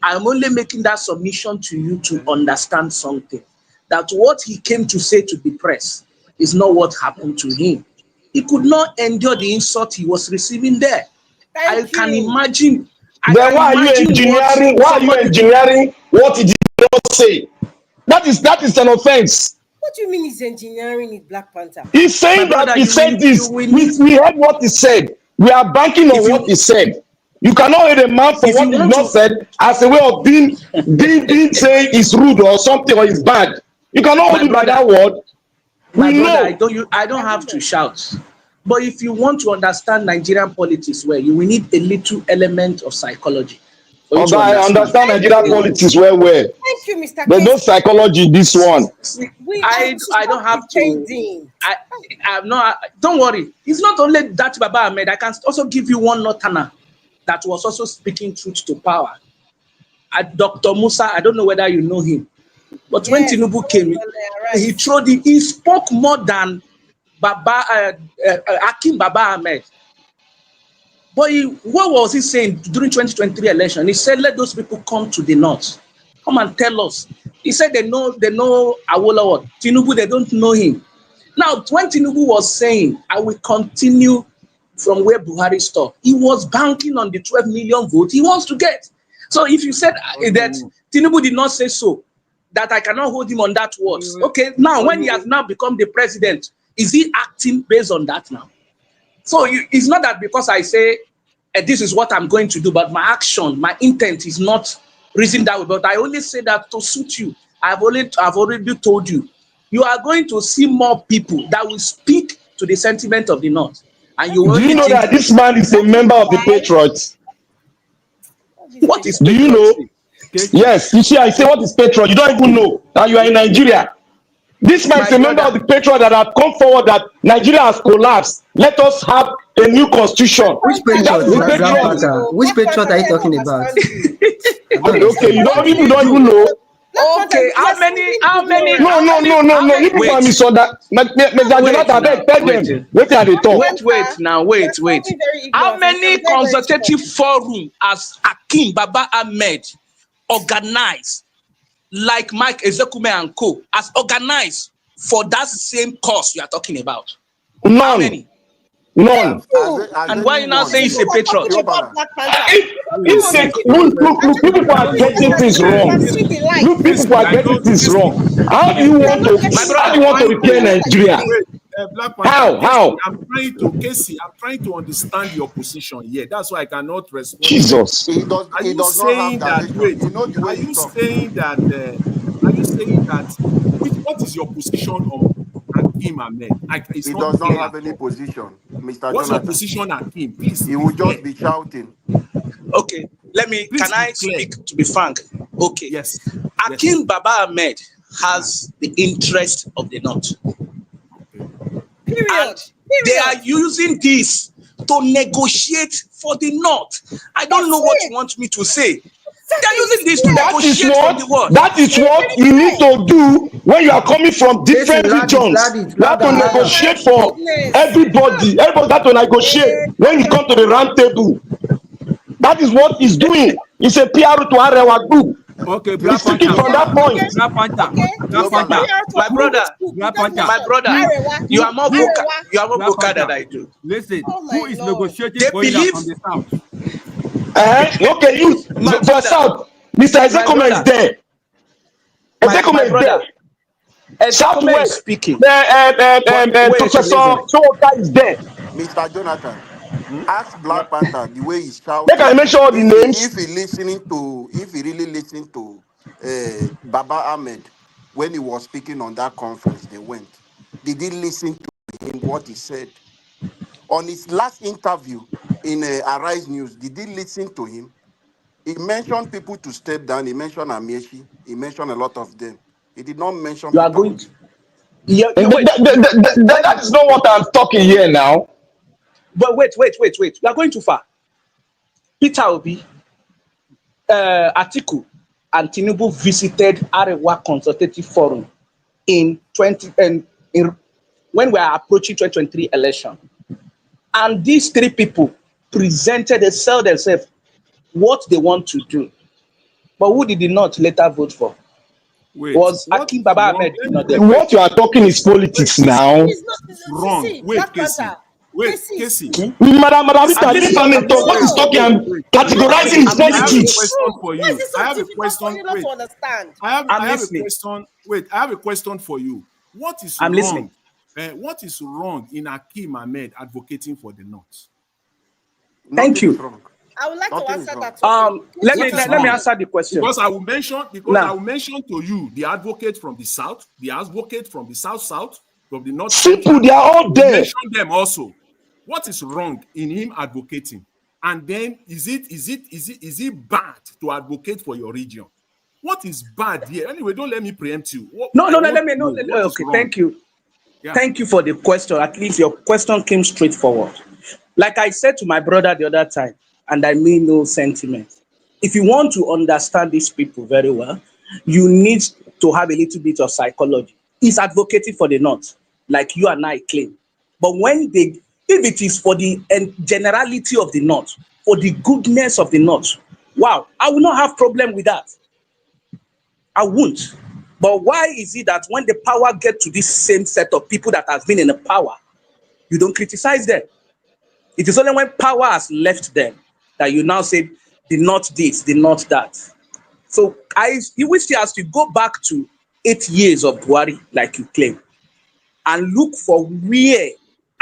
Speaker 11: I'm only making that submission to you to understand something. That what he came to say to the press is not what happened to him. He could not endure the insult he was receiving there. I can imagine.
Speaker 5: Then why are you engineering? Why are you engineering what he did not say? That is an offense.
Speaker 14: What do you mean he's engineering it, Black Panther?
Speaker 5: He's saying that he said this. We heard what he said. We are banking on what he said. You cannot hate a man for what he did not said as a way of being saying it's rude or something or it's bad. You cannot hold it by that word.
Speaker 11: My brother, I don't have to shout. But if you want to understand Nigerian politics well, you will need a little element of psychology.
Speaker 5: Okay, I understand Nigerian politics well.
Speaker 14: Thank you, Mr.
Speaker 5: There's no psychology in this one.
Speaker 11: I don't have to. I'm not. Don't worry. It's not only that Baba Ahmed. I can also give you one Northerner that was also speaking truth to power. Dr. Musa. I don't know whether you know him, but when Tinubu came, he spoke more than Akim Baba Ahmed. But what was he saying during 2023 election? He said, let those people come to the north. Come and tell us. He said they know Awolowo. Tinubu, they don't know him. Now, when Tinubu was saying, I will continue from where Buhari stopped, he was banking on the 12 million votes he wants to get. So if you said that Tinubu did not say so, that I cannot hold him on that words. Okay, now when he has now become the president, is he acting based on that now? So it's not that because I say this is what I'm going to do, but my action, my intent is not reason that way. But I only say that to suit you. I've already told you, you are going to see more people that will speak to the sentiment of the North. And you
Speaker 5: do you know that this man is a member of the Patriots?
Speaker 11: What is
Speaker 5: do you know? Yes, you see, I say what is Patriot. You don't even know that you are in Nigeria. This man is a member of the Patriot that have come forward that Nigeria has collapsed. Let us have a new constitution.
Speaker 15: Which Patriot? Which Patriot are you talking about?
Speaker 5: Okay, people don't even know.
Speaker 17: Okay, how many?
Speaker 5: No. You people are misunderstanding. Jonathan, tell them. Wait till they talk.
Speaker 17: Wait. How many consultative forum has Akim Baba Ahmed organized, like Mike Ezekume and Co. has organized for that same cause you are talking about?
Speaker 5: None.
Speaker 17: How many?
Speaker 5: None.
Speaker 17: And why you now say he's a patron?
Speaker 5: Look, you people are getting things wrong. Look, people are getting things wrong. How do you want to repair Nigeria?
Speaker 6: Black Panther,
Speaker 5: How?
Speaker 6: I'm trying to understand your position here. That's why I cannot respond.
Speaker 5: Jesus.
Speaker 13: He does not have that vision.
Speaker 6: Wait,
Speaker 13: You know the way
Speaker 6: are you saying that what is your position on Akim Ahmed? It's
Speaker 13: he
Speaker 6: not
Speaker 13: does not
Speaker 6: clear
Speaker 13: have
Speaker 6: at
Speaker 13: any
Speaker 6: all.
Speaker 13: position, Mr.
Speaker 6: What's your
Speaker 13: Jonathan.
Speaker 6: position, Akim? Please
Speaker 13: He
Speaker 6: be
Speaker 13: will
Speaker 6: clear.
Speaker 13: just be shouting.
Speaker 17: Okay, can I speak to be frank? Okay.
Speaker 6: Yes.
Speaker 17: Akim Baba Ahmed has the interest of the North.
Speaker 14: Period.
Speaker 17: They are using this to negotiate for the North. I don't know what you want me to say. They're using this to negotiate for the world.
Speaker 5: That is what you need to do when you are coming from different regions. You have to negotiate for everybody. Everybody have to negotiate when you come to the round table. That is what he's doing. It's a PR to Arewa group.
Speaker 16: Okay,
Speaker 5: He's speaking from that point.
Speaker 17: My brother, you are more vocal than I do.
Speaker 16: Listen, who is negotiating
Speaker 17: they
Speaker 16: for you
Speaker 17: believe
Speaker 16: from the south?
Speaker 5: Okay, you for south, Mr. Ezekume is there. Ezekume is there. Southwest
Speaker 17: speaking.
Speaker 5: Professor Soka is there.
Speaker 13: Mr. Jonathan, ask Black Panther the way he's shouting.
Speaker 5: They can mention all the names.
Speaker 13: If he really listened to Baba Ahmed when he was speaking on that conference, they went. Did he listen to him what he said? On his last interview in Arise News, did he listen to him? He mentioned people to step down. He mentioned Amieshi. He mentioned a lot of them. He did not mention Peter Obi.
Speaker 5: That is not what I'm talking here now.
Speaker 17: But wait. You are going too far. Peter Obi, Atiku, and Tinubu visited Arewa Consultative Forum when we are approaching 2023 election. And these three people presented themselves what they want to do. But who did they not later vote for? Was Akim Baba Ahmed not there?
Speaker 5: What you are talking is politics now.
Speaker 6: It's wrong. Casey.
Speaker 5: Madam Rita, this man is talking. What is talking and categorizing is politics.
Speaker 6: I have a question for you. I have a question for you. What is wrong?
Speaker 17: Listening.
Speaker 6: What is wrong in Akim Ahmed advocating for the North?
Speaker 17: Thank you.
Speaker 14: I would like to answer that.
Speaker 17: Let me answer the question.
Speaker 6: Because I will mention to you the advocate from the South, the advocate from the South, from the North.
Speaker 5: Simple, they are all there.
Speaker 6: Mention them also. What is wrong in him advocating? And then is it bad to advocate for your region? What is bad here? Anyway, don't let me preempt you.
Speaker 17: Let me know. Okay, thank you. Yeah. Thank you for the question. At least your question came straightforward. Like I said to my brother the other time, and I mean no sentiment. If you want to understand these people very well, you need to have a little bit of psychology. He's advocating for the North, like you and I claim. But if it is for the generality of the North, for the goodness of the North, wow, I will not have problem with that. I won't. But why is it that when the power gets to this same set of people that has been in the power, you don't criticize them? It is only when power has left them that you now say the North this, the North that. So you wish he has to go back to 8 years of Buhari, like you claim, and look for where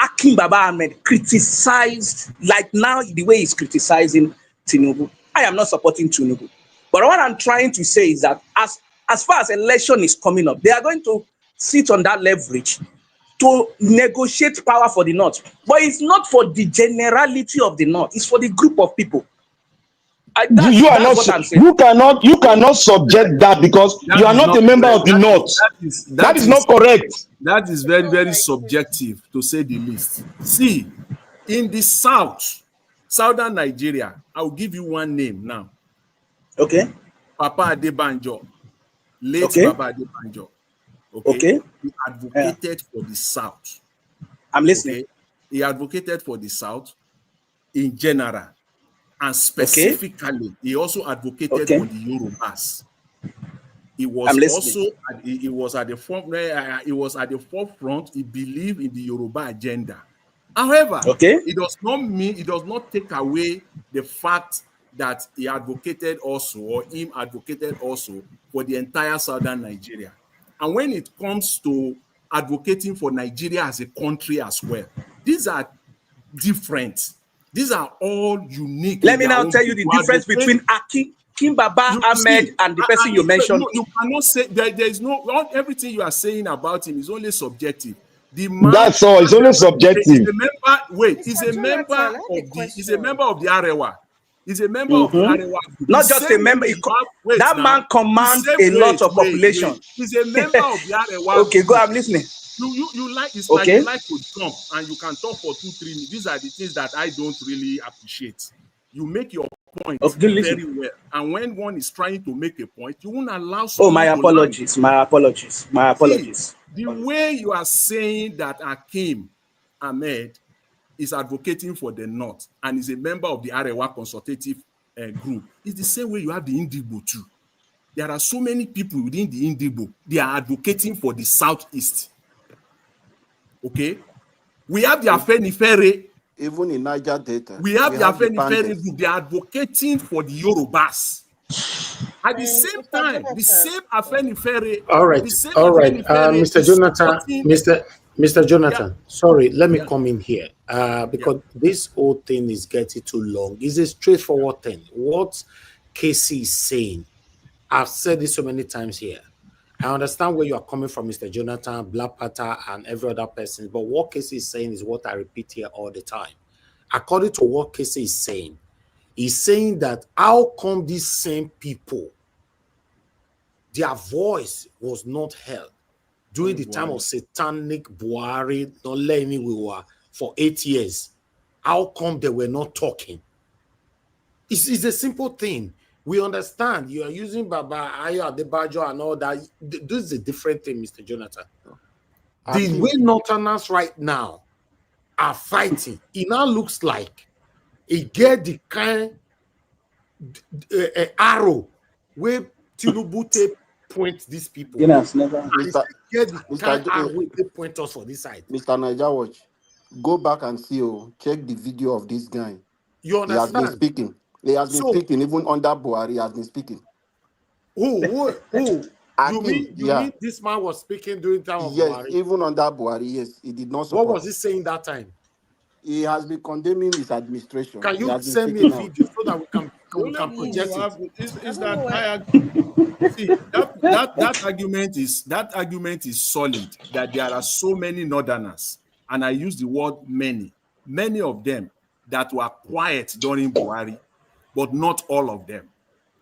Speaker 17: Akim Baba Ahmed criticized, like now the way he's criticizing Tinubu. I am not supporting Tinubu. But what I'm trying to say is that as far as election is coming up, they are going to sit on that leverage to negotiate power for the North. But it's not for the generality of the North. It's for the group of people.
Speaker 5: You cannot subject that because you are not a member of the North. That is not correct.
Speaker 6: That is very, very subjective, to say the least. See, in the southern Nigeria, I will give you one name now.
Speaker 17: Okay.
Speaker 6: Papa Adebanjo. late Baba Adebanjo. Okay. He advocated for the South.
Speaker 17: I'm listening.
Speaker 6: Okay. He advocated for the South in general, and specifically, he also advocated for the Yorubas. He was also he was at the forefront. He believed in the Yoruba agenda. However, it does not take away the fact that he advocated also, or him advocated also, for the entire southern Nigeria. And when it comes to advocating for Nigeria as a country as well, these are different. These are all unique.
Speaker 17: Let me now tell you the difference between King Baba Ahmed and the person you mentioned.
Speaker 6: You cannot say there is no, everything you are saying about him is only subjective. The man,
Speaker 5: that's all. It's only subjective.
Speaker 6: He's a member. Wait, he's a member of the. He's a member of the Arewa. He's a member of the Arewa.
Speaker 17: Not just a member. That man commands a lot of population.
Speaker 6: He's a member of the Arewa.
Speaker 17: Okay, go. I'm listening.
Speaker 6: You like, it's like you like to jump and you can talk for 2-3 minutes. These are the things that I don't really appreciate. You make your point very well, and when one is trying to make a point, you won't allow.
Speaker 17: Oh, my apologies. My apologies. My apologies.
Speaker 6: See, the way you are saying that Akim Ahmed is advocating for the North and is a member of the Arewa consultative group, it's the same way you have the Indigo too. There are so many people within the Indigo. They are advocating for the Southeast. Okay, we have the Afenifere.
Speaker 13: Even in Niger Delta,
Speaker 6: we have the Afenifere group. They are advocating for the Yorubas. At the same time, the same Afenifere.
Speaker 2: All right, Mr. Jonathan, Mr. Jonathan. Sorry, let me come in here because this whole thing is getting too long. It's a straightforward thing. What Casey is saying, I've said this so many times here. I understand where you are coming from, Mr. Jonathan, Black Panther, and every other person, but what Casey is saying is what I repeat here all the time. According to what Casey is saying, he's saying that how come these same people, their voice was not heard during the time of satanic Buhari, not letting me we were for 8 years? How come they were not talking? It's a simple thing. We understand you are using Baba Ayo Adebajo and all that. This is a different thing, Mr. Jonathan. The way Northerners right now are fighting, it now looks like it get the kind arrow where Tinubu take point these people.
Speaker 13: Yes,
Speaker 6: never. Get the kind arrow they point us for this side.
Speaker 13: Mr. Niger Watch, go back and see, check the video of this guy.
Speaker 6: You understand?
Speaker 13: He has been speaking. He has been speaking, even under Buhari, he has been speaking.
Speaker 6: Who? You mean this man was speaking during time of Buhari?
Speaker 13: Yes, even under Buhari, yes. He did not support.
Speaker 6: What was he saying that time?
Speaker 13: He has been condemning his administration.
Speaker 6: Can you send me a video so that we can project it? Is that I see that argument is solid, that there are so many Northerners, and I use the word many of them that were quiet during Buhari, but not all of them,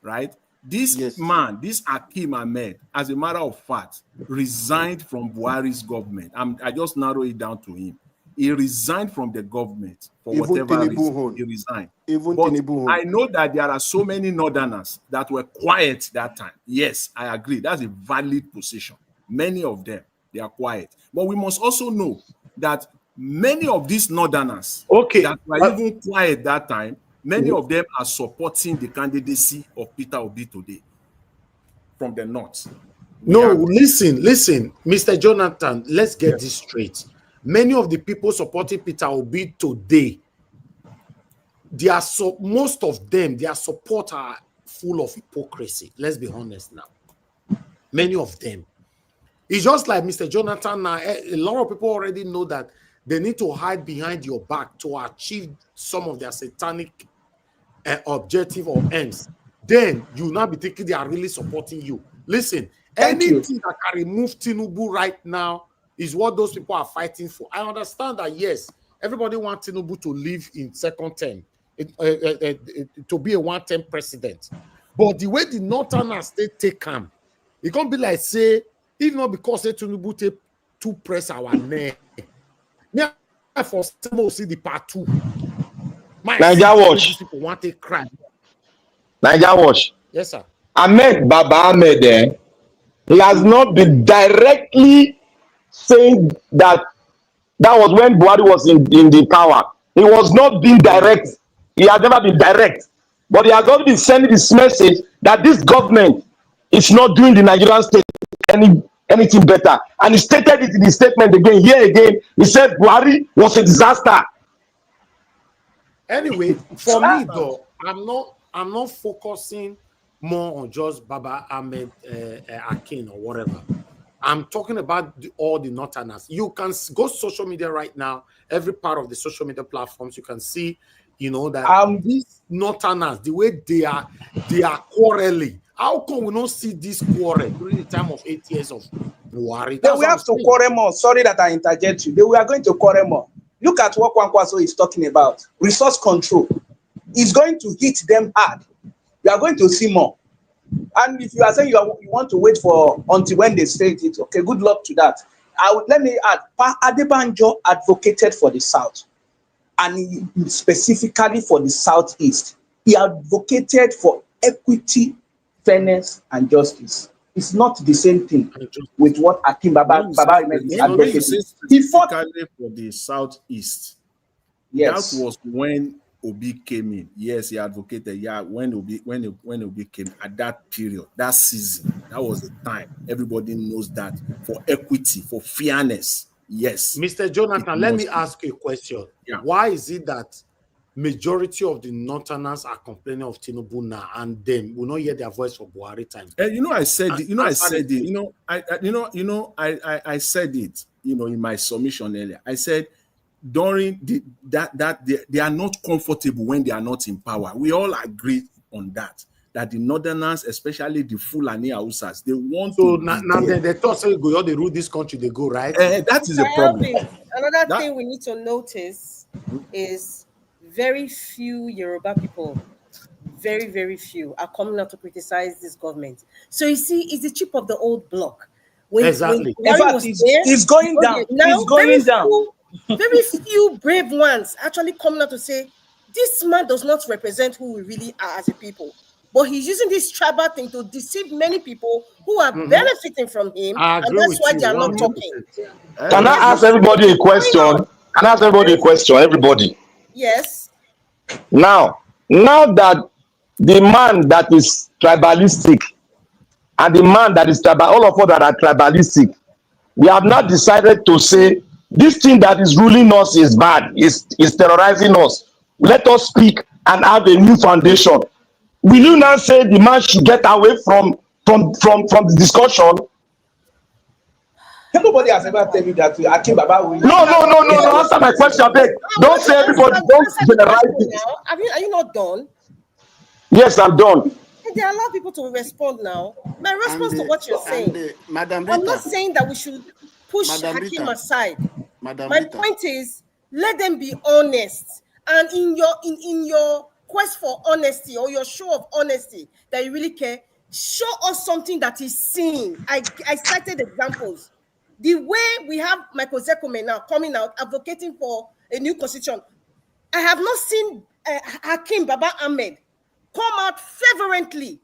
Speaker 6: right? This man, this Akim Ahmed, as a matter of fact, resigned from Buhari's government. I just narrow it down to him. He resigned from the government for whatever reason. He resigned. I know that there are so many Northerners that were quiet that time. Yes, I agree. That's a valid position. Many of them, they are quiet. But we must also know that many of these Northerners that were even quiet that time, many of them are supporting the candidacy of Peter Obi today from the North.
Speaker 2: Listen, Mr. Jonathan, let's get this straight. Many of the people supporting Peter Obi today, most of them, their support are full of hypocrisy. Let's be honest now. Many of them. It's just like Mr. Jonathan now. A lot of people already know that they need to hide behind your back to achieve some of their satanic objective or ends. Then you now be thinking they are really supporting you. Listen, anything that can remove Tinubu right now is what those people are fighting for. I understand that, yes, everybody wants Tinubu to live in second term, to be a one-term president. But the way the Northerners take him, it can't be like, say, if not because Tinubu take to press our neck. Now, for some see the part two.
Speaker 5: Niger Watch.
Speaker 2: People want to cry.
Speaker 5: Niger Watch.
Speaker 2: Yes, sir.
Speaker 5: Ahmed Baba Ahmed, He has not been directly saying that that was when Buhari was in the power. He was not being direct. He has never been direct. But he has not been sending this message that this government is not doing the Nigerian state anything better. And he stated it in his statement again, here again. He said Buhari was a disaster.
Speaker 2: Anyway, for me though, I'm not focusing more on just Baba Ahmed Akin or whatever. I'm talking about all the Northerners. You can go social media right now, every part of the social media platforms, you can see, you know, that these Northerners, the way they are quarreling. How come we don't see this quarrel during the time of 8 years of Buhari?
Speaker 17: Then we have to quarrel more. Sorry that I interject you. Then we are going to quarrel more. Look at what Kwankwaso is talking about. Resource control. It's going to hit them hard. You are going to see more. And if you are saying you want to wait for until when they say it, okay, good luck to that. Let me add, Pa Adebanjo advocated for the South, and specifically for the Southeast. He advocated for equity, fairness, and justice. It's not the same thing with what Akin Baba is advocating.
Speaker 6: He fought for the Southeast.
Speaker 17: Yes.
Speaker 6: That was when Obi came in. Yes, he advocated. Yeah, when Obi came at that period, that season, that was the time. Everybody knows that for equity, for fairness. Yes.
Speaker 2: Mr. Jonathan, let me ask you a question.
Speaker 6: Yeah.
Speaker 2: Why is it that majority of the Northerners are complaining of Tinubu now, and then we not hear their voice for Buhari time?
Speaker 6: I said it. I said it. In my submission earlier, I said during they are not comfortable when they are not in power. We all agree on that. That the Northerners, especially the Fulani Hausas, they want
Speaker 2: to. Now they thought they go, they rule this country. They go right.
Speaker 6: That is a problem.
Speaker 14: Another thing we need to notice is very few Yoruba people, very, very few, are coming out to criticize this government. So you see, it's the chip of the old block.
Speaker 2: Exactly.
Speaker 17: In fact, it's going down. It's going down.
Speaker 14: Very few brave ones actually coming out to say, this man does not represent who we really are as a people. But he's using this tribal thing to deceive many people who are benefiting from him. And that's why they are not talking.
Speaker 5: Can I ask everybody a question? Everybody.
Speaker 14: Yes.
Speaker 5: Now that the man that is tribalistic and the man that is tribal, all of us that are tribalistic, we have not decided to say this thing that is ruling us is bad, is terrorizing us. Let us speak and have a new foundation. Will you now say the man should get away from the discussion?
Speaker 17: Nobody has ever told you that Akin Baba will.
Speaker 5: No. Answer my question, beg. Don't say everybody. Don't generalize it.
Speaker 14: Are you not done?
Speaker 5: Yes, I'm done.
Speaker 14: There are a lot of people to respond now. My response to what you're saying,
Speaker 13: Madam Rita,
Speaker 14: I'm not saying that we should push Hakim aside. My point is, let them be honest. And in your quest for honesty or your show of honesty that you really care, show us something that is seen. I cited examples. The way we have Michael Zekome now coming out advocating for a new constitution, I have not seen Hakim Baba Ahmed come out fervently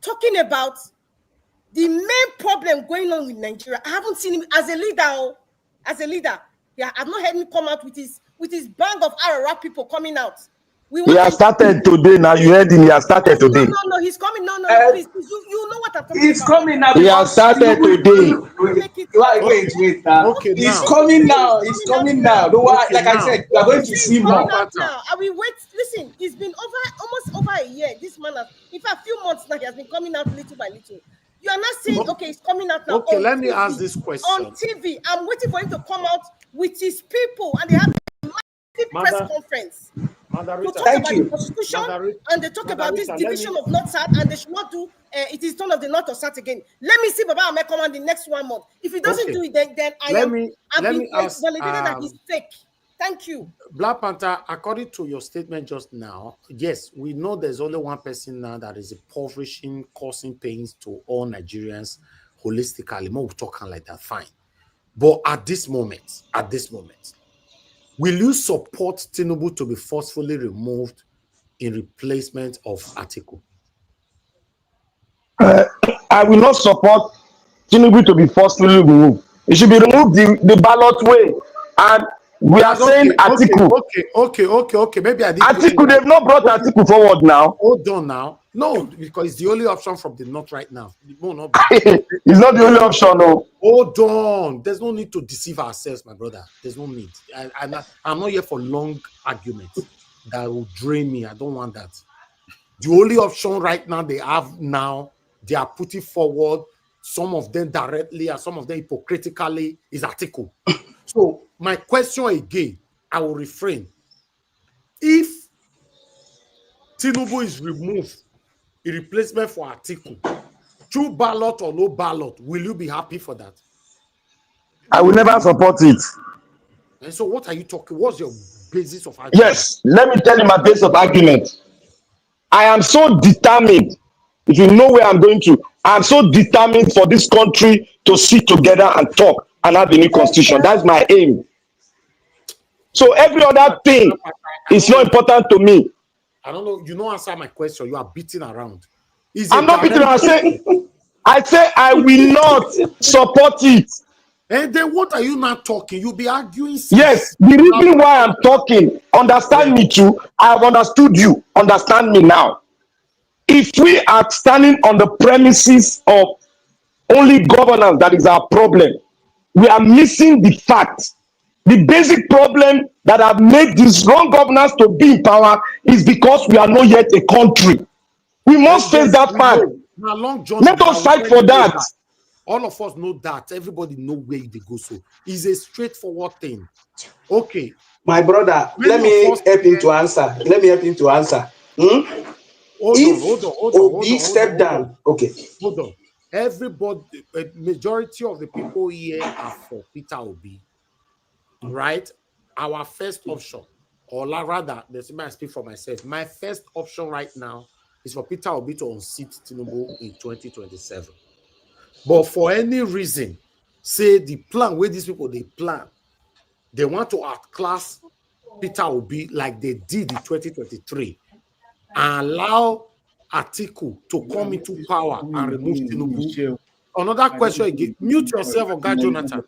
Speaker 14: talking about the main problem going on with Nigeria. I haven't seen him as a leader. Yeah, I've not heard him come out with his band of Arab people coming out.
Speaker 5: He has started today. Now you heard him. He has started today.
Speaker 14: No, he's coming. No, please, you know what I'm talking about.
Speaker 17: He's coming now.
Speaker 5: He has started today.
Speaker 17: Wait. Okay, he's coming now. He's coming now. Like I said, we are going to see more.
Speaker 14: Now, I will wait. Listen, it's been almost over a year. This man has, in fact, a few months now, he has been coming out little by little. You are not saying, okay, he's coming out now.
Speaker 2: Okay, let me ask this question.
Speaker 14: On TV, I'm waiting for him to come out with his people, and they have a massive press conference. To talk about the constitution, and they talk about this division of North-South, and they should not do it is turn of the North or South again. Let me see Baba Ahmed come on the next 1 month. If he doesn't do it, then I'm being validated that he's fake. Thank you.
Speaker 2: Black Panther, according to your statement just now, yes, we know there's only one person now that is impoverishing, causing pains to all Nigerians holistically. More talking like that, fine. But at this moment, will you support Tinubu to be forcefully removed in replacement of Atiku?
Speaker 5: I will not support Tinubu to be forcefully removed. It should be removed the ballot way. And we are saying Atiku.
Speaker 2: Okay. Maybe I didn't.
Speaker 5: Atiku, they've not brought Atiku forward now.
Speaker 2: Hold on now. No, because it's the only option from the north right now. It will not be.
Speaker 5: It's not the only option, no.
Speaker 2: Hold on. There's no need to deceive ourselves, my brother. There's no need. I'm not here for long arguments that will drain me. I don't want that. The only option right now they have now, they are putting forward, some of them directly and some of them hypocritically, is Atiku. So my question again, I will refrain. If Tinubu is removed, a replacement for Atiku, through ballot or no ballot, will you be happy for that?
Speaker 5: I will never support it.
Speaker 2: And so what are you talking? What's your basis of argument?
Speaker 5: Yes, let me tell you my basis of argument. I am so determined. If you know where I'm going to, I'm so determined for this country to sit together and talk and have a new constitution. That's my aim. So every other thing is not important to me.
Speaker 2: I don't know. You don't answer my question. You are beating around.
Speaker 5: I'm not beating around. I say I will not support it.
Speaker 2: And then what are you not talking? You'll be arguing.
Speaker 5: Yes, the reason why I'm talking, understand me too. I've understood you. Understand me now. If we are standing on the premises of only governance, that is our problem. We are missing the fact. The basic problem that have made this wrong governance to be in power is because we are not yet a country. We must face that fact. Let us fight for that.
Speaker 2: All of us know that. Everybody know where they go. So it's a straightforward thing. Okay.
Speaker 17: My brother, let me help him to answer. Let me help him to answer.
Speaker 2: Hold on.
Speaker 17: Step down. Okay.
Speaker 2: Hold on. Everybody, a majority of the people here are for Peter Obi. Right? Our first option, or rather, let's speak for myself. My first option right now is for Peter Obi to unseat Tinubu in 2027. But for any reason, say the plan where these people they plan, they want to outclass Peter Obi like they did in 2023 and allow Atiku to come into power and remove Tinubu. Another question again. Mute yourself, Oga Jonathan.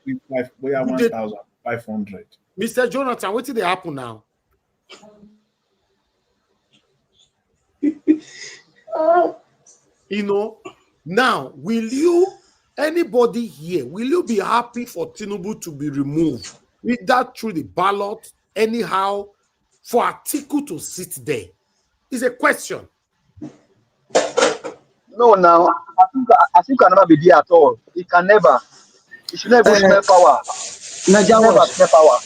Speaker 6: 1,500.
Speaker 2: Mr. Jonathan, what did they happen now? You know, now, will you, anybody here, will you be happy for Tinubu to be removed? With that through the ballot, anyhow, for Atiku to sit there? It's a question.
Speaker 7: No, now, I think can never be there at all. It can never. It should never smell power.
Speaker 15: Niger
Speaker 7: power.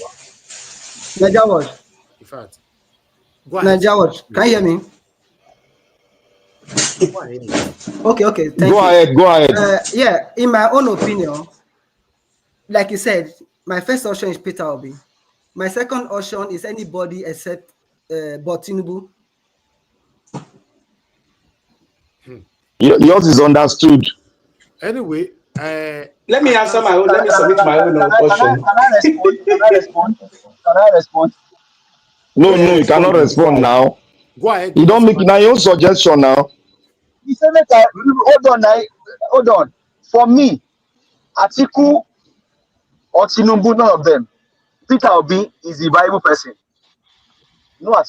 Speaker 15: In fact, Niger, can you hear me? Okay. Thank you.
Speaker 5: Go ahead.
Speaker 15: Yeah, in my own opinion, like you said, my first option is Peter Obi. My second option is anybody except Tinubu.
Speaker 5: Yours is understood.
Speaker 2: Anyway,
Speaker 17: let me answer my own. Let me submit my own question.
Speaker 7: Can I respond?
Speaker 5: No, you cannot respond now.
Speaker 2: Go ahead.
Speaker 5: You don't make it now your own suggestion now.
Speaker 7: You say hold on. For me, Atiku or Tinubu, none of them. Peter Obi is the viable person. No,
Speaker 15: I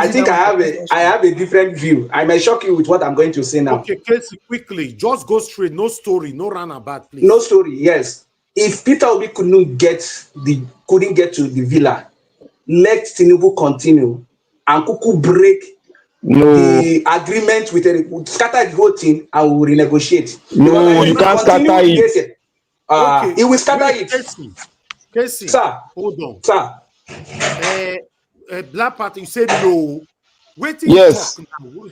Speaker 15: think
Speaker 17: I have a different view. I may shock you with what I'm going to say now.
Speaker 2: Okay, Casey, quickly, just go straight. No story, no runabout, please.
Speaker 17: No story. Yes. If Peter Obi couldn't get to the villa, let Tinubu continue and Kuku break the agreement with scatter the whole thing and we'll renegotiate.
Speaker 5: No, you can't scatter it.
Speaker 17: He will scatter it.
Speaker 2: Casey,
Speaker 17: sir,
Speaker 2: hold on.
Speaker 17: Sir.
Speaker 2: Black Party, you said no.
Speaker 5: Yes.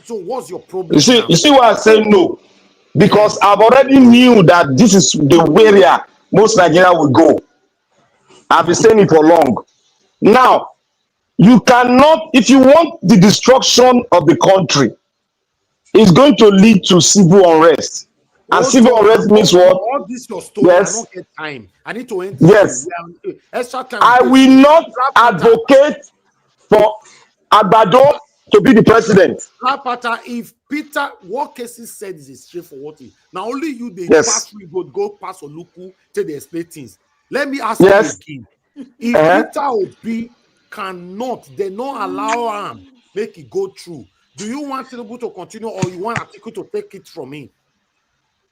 Speaker 2: So what's your problem?
Speaker 5: You see why I say no? Because I've already knew that this is the area most Nigerians will go. I've been saying it for long. Now, you cannot, if you want the destruction of the country, it's going to lead to civil unrest. And civil unrest means what?
Speaker 2: All this your story.
Speaker 5: Yes.
Speaker 2: I don't get time. I need to end.
Speaker 5: Yes.
Speaker 2: Extra time.
Speaker 5: I will not advocate for Agbado to be the president.
Speaker 2: Black Panther, if Peter, what cases said is a straightforward thing. Now only you they
Speaker 5: Yes.
Speaker 2: pass, we go pass or Oluku till they explain things. Let me ask you again. If Peter Obi cannot, they not allow him make it go through. Do you want Tinubu to continue, or you want Atiku to take it from him?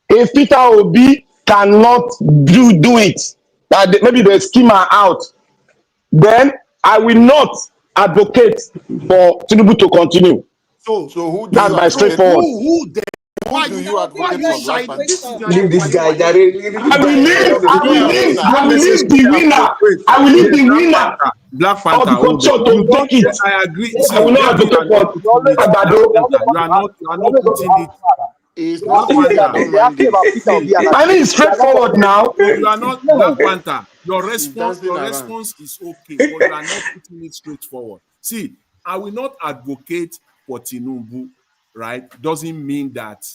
Speaker 5: If Peter Obi cannot do it, that maybe they scheme her out, then I will not advocate for Tinubu to continue.
Speaker 2: So
Speaker 13: who do
Speaker 5: that's
Speaker 13: you
Speaker 5: my straightforward.
Speaker 2: Who then?
Speaker 13: Why do you advocate for Black Panther?
Speaker 11: Leave this guy, Jare.
Speaker 5: I will leave the winner. I will leave the winner
Speaker 6: Black Panther.
Speaker 5: of the competition to take it.
Speaker 6: I agree.
Speaker 5: I will not advocate for Agbado.
Speaker 6: You are not putting it.
Speaker 13: It's
Speaker 6: Black
Speaker 13: not easy, I
Speaker 6: Panther.
Speaker 13: don't mind it.
Speaker 5: I mean, it's straightforward now.
Speaker 6: You are not Black Panther. Your
Speaker 13: dancing around.
Speaker 6: response is okay, but you are not putting it straightforward. See, I will not advocate for Tinubu, right? Doesn't mean that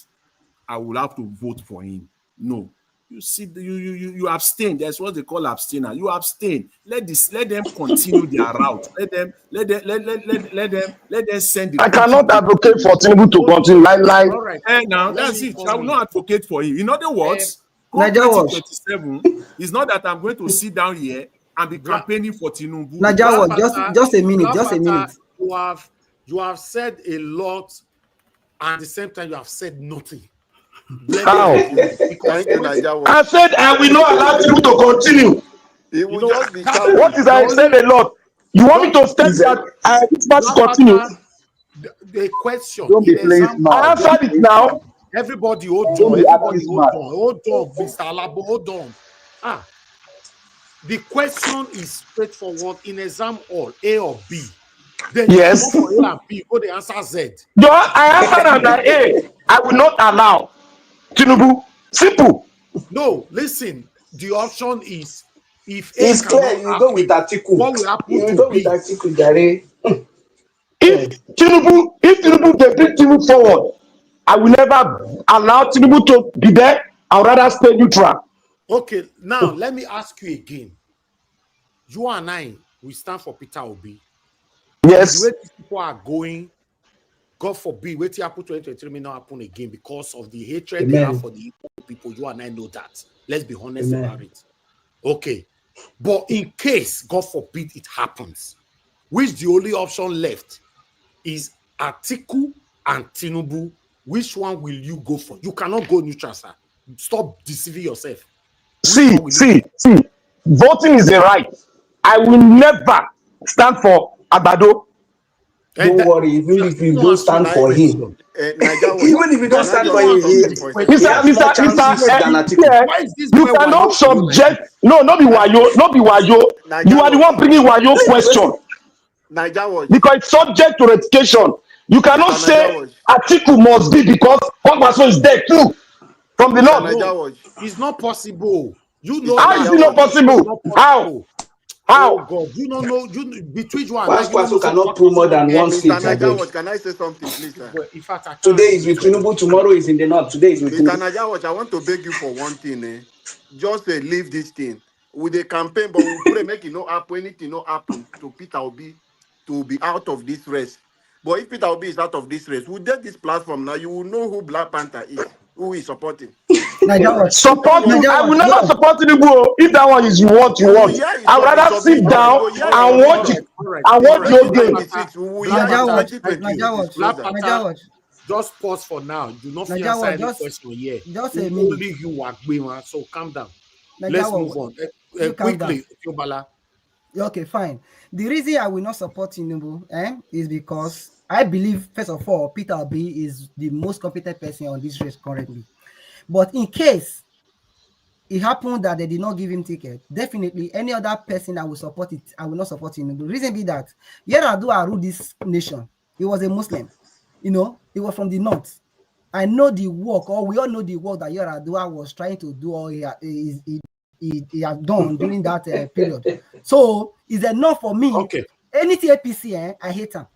Speaker 6: I will have to vote for him. No. You see, you abstain. That's what they call abstainer. You abstain. Let them continue their route. Let them send the.
Speaker 5: I cannot advocate for Tinubu to continue. Like.
Speaker 6: All right. Now that's it. I will not advocate for you. In other words,
Speaker 15: Niger
Speaker 6: 2027 is not that I'm going to sit down here and be campaigning for Tinubu.
Speaker 15: Niger, just a minute. Just a minute.
Speaker 2: You have said a lot, and at the same time you have said nothing.
Speaker 5: How? I said I will not allow Tinubu to continue.
Speaker 13: It will just be
Speaker 5: what is I said a lot? You want me to state that I must continue?
Speaker 2: The question.
Speaker 7: Don't be playing smart.
Speaker 5: I answered it now.
Speaker 2: Everybody hold on. Hold on, Mr. Alabo, hold on. The question is straightforward. In exam hall, A or B. Then
Speaker 5: yes.
Speaker 2: You go for A and B, go the answer Z.
Speaker 5: No, I answered under A. I will not allow Tinubu. Simple.
Speaker 2: No, listen. The option is if A
Speaker 11: it's clear. You go with Atiku.
Speaker 2: What will happen?
Speaker 11: You go with Atiku, Jare.
Speaker 5: If Tinubu they bring Tinubu forward, I will never allow Tinubu to be there. I would rather stay neutral.
Speaker 2: Okay, now let me ask you again. You and I, we stand for Peter Obi.
Speaker 5: Yes.
Speaker 2: The way people are going, God forbid, wait till happen 2023 may not happen again because of the hatred they have for the people. You and I know that. Let's be honest about it. Okay. But in case, God forbid, it happens, which the only option left is Atiku and Tinubu. Which one will you go for? You cannot go neutral, sir. Stop deceiving yourself.
Speaker 5: See. Voting is a right. I will never stand for Agbado.
Speaker 11: Don't worry, even if you don't stand for him. Even if you don't stand for him,
Speaker 5: you cannot subject. No, not be wayo. You are the one bringing wayo question. Because it's subject to ratification. You cannot say Atiku must be because one person is dead too from the north.
Speaker 2: No, it's not possible. You know
Speaker 5: how is it not possible? How?
Speaker 2: Oh God, you don't know. Between you and
Speaker 11: Kwasu cannot pull more than one seat.
Speaker 13: Can I say something, please?
Speaker 2: In fact,
Speaker 11: today is with Tinubu, tomorrow is in the north. Today is with
Speaker 13: Tinubu. I want to beg you for one thing. Just leave this thing. With the campaign, but we pray make it not happen, anything not happen to Peter Obi to be out of this race. But if Peter Obi is out of this race, we get this platform now, you will know who Black Panther is, who is supporting.
Speaker 5: Support you. I will never support Tinubu. If that one is what you want, I would rather sit down and watch it. And watch your game.
Speaker 2: Just pause for now. Do not fear answer any question here.
Speaker 15: Just a minute.
Speaker 2: Only you are going, so calm down. Let's move on. Quickly, Yobala.
Speaker 15: Okay, fine. The reason I will not support Tinubu is because I believe, first of all, Peter Obi is the most competent person on this race currently. But in case it happened that they did not give him ticket, definitely any other person that will support it, I will not support him. The reason be that Yar'Adua ruled this nation. He was a Muslim. He was from the north. I know the work, or we all know the work that Yar'Adua was trying to do, or he has done during that period. So it's enough for me.
Speaker 2: Okay.
Speaker 15: Anything APC, I hate him.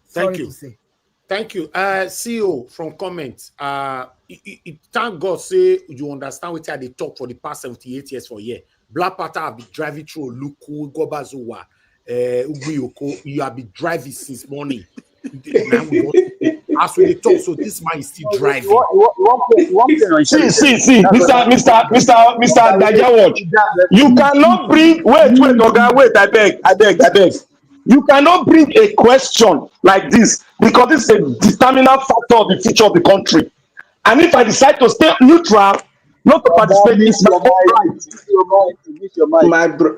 Speaker 2: Thank you. Thank you. CEO from comments. Thank God say you understand what they talk for the past 78 years for a year. Black Panther have been driving through Luku, Gobazuwa, Uguyoko. You have been driving since morning. Now we don't, as we talk, so this man is still driving.
Speaker 5: See, Mr. Dajawatch, you cannot bring, wait, Oga, wait, I beg. You cannot bring a question like this because this is a determinant factor of the future of the country. And if I decide to stay neutral, not to participate, it's my right.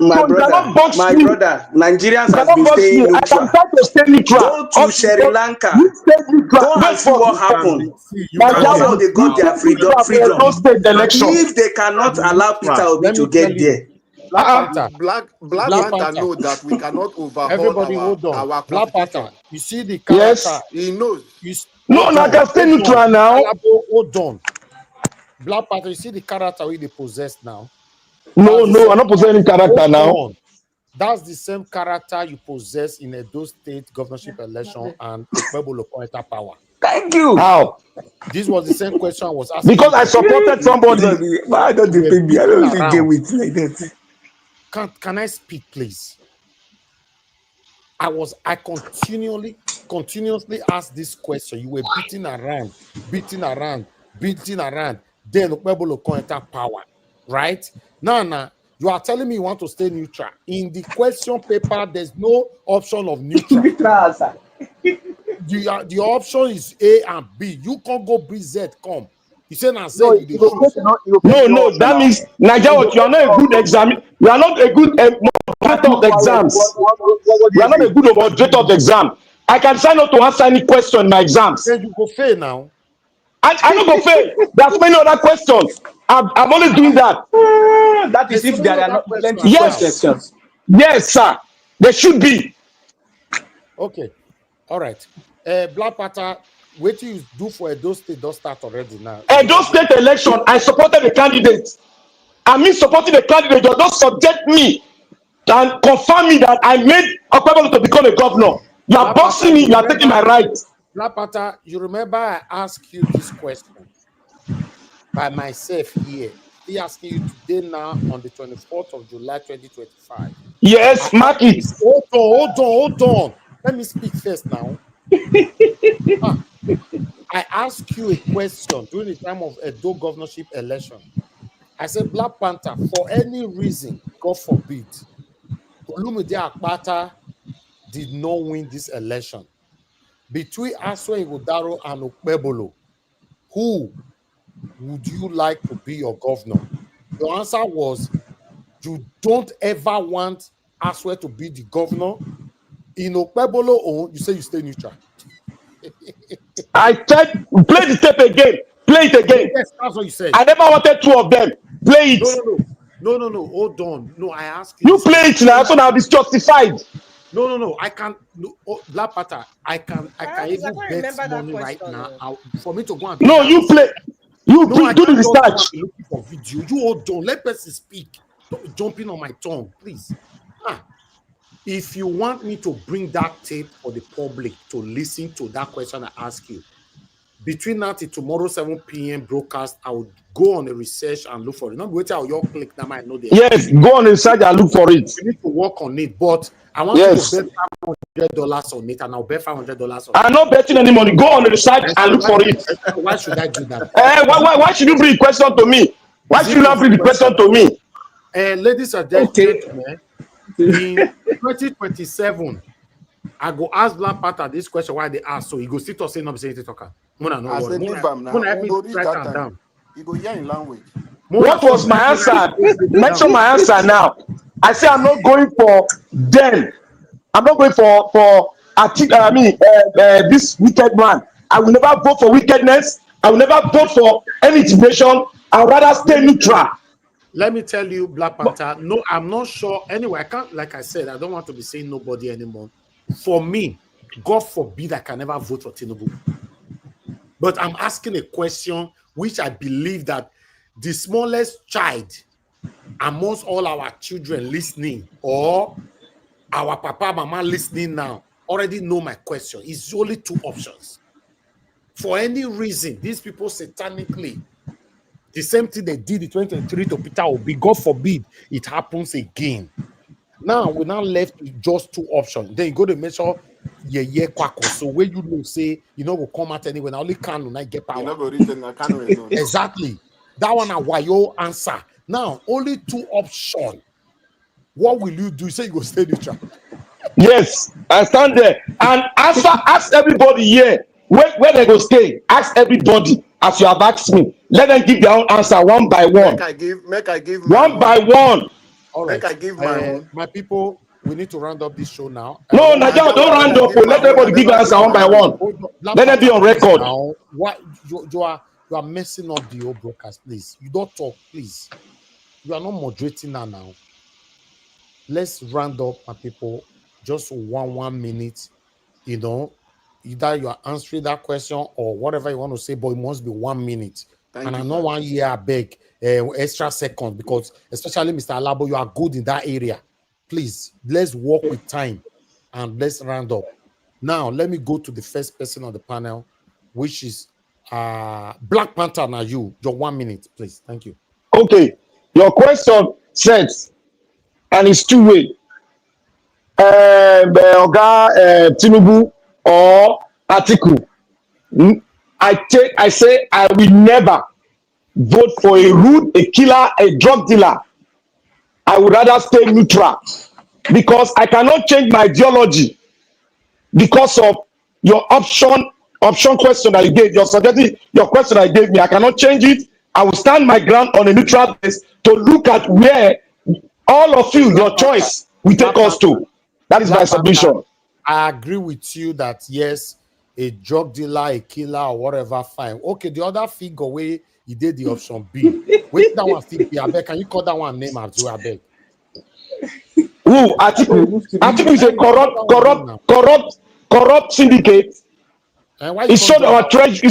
Speaker 11: My brother, Nigerians have been staying neutral.
Speaker 5: I can decide to stay neutral.
Speaker 11: Go to Sri Lanka. Go and see what happened. How they got their freedom. If they cannot allow Peter Obi to get there.
Speaker 13: Black Panther know that we cannot overhaul
Speaker 2: everybody hold on.
Speaker 13: our
Speaker 2: Black Panther, you see the character.
Speaker 5: Yes,
Speaker 13: he knows.
Speaker 5: No, I can stay neutral now.
Speaker 2: Hold on. Black Panther, you see the character we they possess now.
Speaker 5: No, I'm not possessing character now.
Speaker 2: That's the same character you possess in Edo State governorship election and Okpebolo Pointer power.
Speaker 5: Thank you. How?
Speaker 2: This was the same question I was asking.
Speaker 5: Because I supported somebody.
Speaker 11: I don't think get with like that.
Speaker 2: Can I speak, please? I continuously asked this question. You were beating around. Then Okpebolo Pointer power, right? Now, you are telling me you want to stay neutral. In the question paper, there's no option of neutral. The option is A and B. You can't go B, Z, come. You say now, say
Speaker 5: no, that means Niger, you are not a good exam. You are not a good moderator of the exams. You are not a good moderator of the exam. I can sign up to answer any question in my exams.
Speaker 2: Then you go fail now.
Speaker 5: I don't go fail. There's many other questions. I'm only doing that.
Speaker 11: That is if there are not plenty questions.
Speaker 5: Yes, sir. There should be.
Speaker 2: Okay. All right. Black Panther, what you do for Edo State don't start already now.
Speaker 5: Edo State election, I supported the candidate. I mean supporting the candidate, you don't subject me and confirm me that I made Okpebolo to become a governor. You are boxing me, you are taking my right.
Speaker 2: Black Panther, you remember I asked you this question by myself here. He asking you today now on the 24th of July 2025.
Speaker 5: Yes, mark it.
Speaker 2: Hold on. Let me speak first now. I asked you a question during the time of Edo governorship election. I said, Black Panther, for any reason, God forbid, Olumide Akpata did not win this election. Between Aswe Ighodaro and Okpebolo, who would you like to be your governor? Your answer was, you don't ever want Aswe to be the governor. In Okpebolo, you say you stay neutral.
Speaker 5: I said, play the tape again. Play it again.
Speaker 2: Yes, that's what you said.
Speaker 5: I never wanted two of them. Play it.
Speaker 2: No. Hold on. No, I ask
Speaker 5: you. You play it now, so now it's justified.
Speaker 2: No. I can't. No, Black Panther, I can even bet money right now for me to go and.
Speaker 5: No, you play. You do the research.
Speaker 2: Looking for video. You hold on. Let person speak. Don't be jumping on my tongue, please. If you want me to bring that tape for the public to listen to that question I ask you, between now till tomorrow 7 p.m. broadcast, I would go on the research and look for it. Not wait till your click now. I know this.
Speaker 5: Yes, go on the research and look for it.
Speaker 2: You need to work on it, but I want you to bet $500 on it, and I'll bet $500 on it.
Speaker 5: I'm not betting any money. Go on the research and look for it.
Speaker 2: Why should I do that?
Speaker 5: Why should you bring the question to me? Why should you not bring the question to me?
Speaker 2: Ladies and gentlemen, in 2027, I go ask Black Panther this question why they ask. So he go sit or say no, be saying talker.
Speaker 13: You go hear in language.
Speaker 5: What was my answer? Mention my answer now. I say I'm not going for them. I'm not going for this wicked man. I will never vote for wickedness. I will never vote for any intimidation. I'd rather stay neutral.
Speaker 2: Let me tell you, Black Panther, no, I'm not sure. Anyway, I can't, like I said, I don't want to be saying nobody anymore. For me, God forbid I can never vote for Tinubu. But I'm asking a question which I believe that the smallest child amongst all our children listening or our papa, mama listening now already know my question. It's only two options. For any reason, these people satanically, the same thing they did in 2023 to Peter Obi, God forbid it happens again. Now we're now left with just two options. Then you go to measure quack. So where you know say you know will come out anyway. Now only can not get power.
Speaker 12: You never written a canon.
Speaker 2: Exactly. That one a why your answer. Now only two options. What will you do? You say you go stay neutral.
Speaker 5: Yes, I stand there and ask everybody here where they go stay. Ask everybody as you have asked me. Let them give their own answer one by one.
Speaker 12: Make I give my
Speaker 5: one
Speaker 12: own.
Speaker 5: by one.
Speaker 2: All right.
Speaker 12: Make I give my own.
Speaker 2: My people, we need to round up this show now.
Speaker 5: No, Nadia, don't round up. Let everybody give their answer one by one. Let them be on record.
Speaker 2: Now, what you are messing up the whole broadcast, please. You don't talk, please. You are not moderating now. Let's round up, my people. Just 1 minute. You know, either you are answering that question or whatever you want to say, but it must be 1 minute.
Speaker 12: Thank
Speaker 2: and
Speaker 12: you,
Speaker 2: I know 1 year I beg extra seconds because especially Mr. Alabo, you are good in that area. Please, let's work with time and let's round up. Now, let me go to the first person on the panel, which is Black Panther. Now, your 1 minute, please. Thank you.
Speaker 5: Okay, your question says, and it's two-way. Oga Tinubu or Atiku. I say I will never vote for a rude, a killer, a drug dealer. I would rather stay neutral because I cannot change my ideology because of your option question that you gave, your question I gave me. I cannot change it. I will stand my ground on a neutral base to look at where all of you, your choice, will take us to. That is my submission.
Speaker 2: I agree with you that yes, a drug dealer, a killer, or whatever, fine. Okay, the other figure where he did the option B. Wait, that one figure. I beg. Can you call that one name as well? I beg.
Speaker 5: Who? Atiku. Atiku is a corrupt syndicate. It sold our treasure.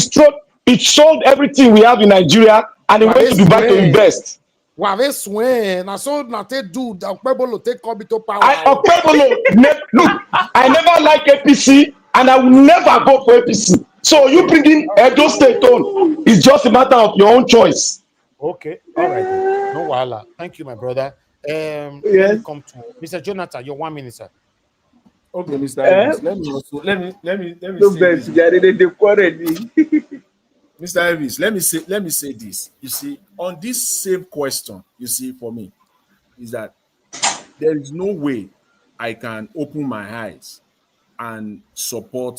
Speaker 5: It sold everything we have in Nigeria, and it went to Dubai to invest.
Speaker 2: I saw Nate do the Okpebolo take Kobito power.
Speaker 5: Look, I never like APC, and I will never go for APC. So you bringing Edo State on, it's just a matter of your own choice.
Speaker 2: Okay, all right, then. No wahala. Thank you, my brother. Let me come to Mr. Jonathan. Your 1 minute, sir.
Speaker 6: Okay, Mr. Elvis, let me say this. Mr. Elvis, let me say this. You see, on this same question, you see, for me, is that there is no way I can open my eyes and support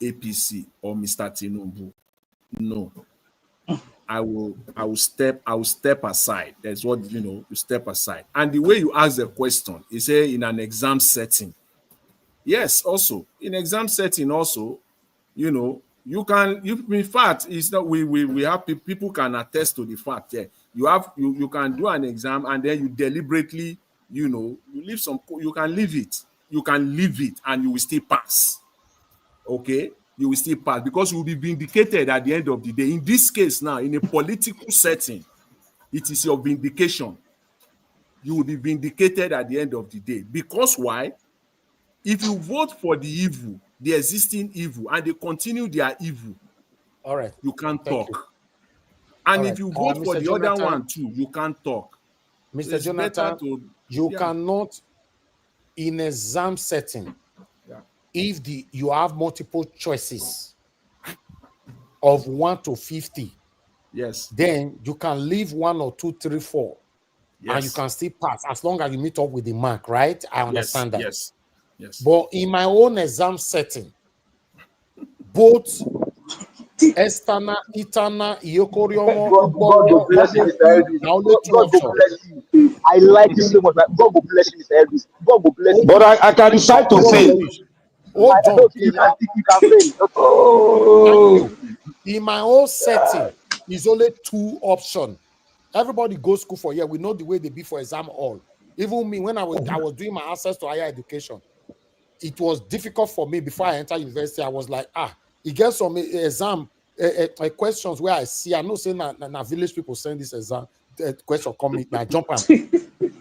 Speaker 6: APC or Mr. Tinubu. No. I will step aside. That's what you step aside. And the way you ask the question is in an exam setting. Yes, also in exam setting, also, you can. In fact, it's not we have people can attest to the fact. Yeah, you can do an exam and then you deliberately, you leave some. You can leave it. You can leave it, and you will still pass. Okay, you will still pass because you will be vindicated at the end of the day. In this case, now in a political setting, it is your vindication. You will be vindicated at the end of the day because why? If you vote for the evil, the existing evil, and they continue their evil,
Speaker 2: all right,
Speaker 6: you can't talk. And if you vote for the other one too, you can't talk.
Speaker 2: Mr. Jonathan, you cannot, in exam setting, if you have multiple choices of 1 to 50,
Speaker 6: yes,
Speaker 2: then you can leave 1 or 2, 3, 4,
Speaker 6: yes,
Speaker 2: and you can still pass as long as you meet up with the mark, right? I understand that.
Speaker 6: Yes. Yes.
Speaker 2: But in my own exam setting, both external, internal, Iyokoriomo,
Speaker 7: God will bless you, Mr. Elvis. I like you so much. God will bless you, Mr. Elvis. God will bless you.
Speaker 5: But I can decide to fail.
Speaker 7: You can fail.
Speaker 2: Oh. In my own setting, is only 2 options. Everybody goes school for year. We know the way they be for exam hall. Even me, when I was doing my access to higher education, it was difficult for me before I entered university. I was like, it gets some exam questions where I see. I know saying na village people send this exam question coming. I jump on.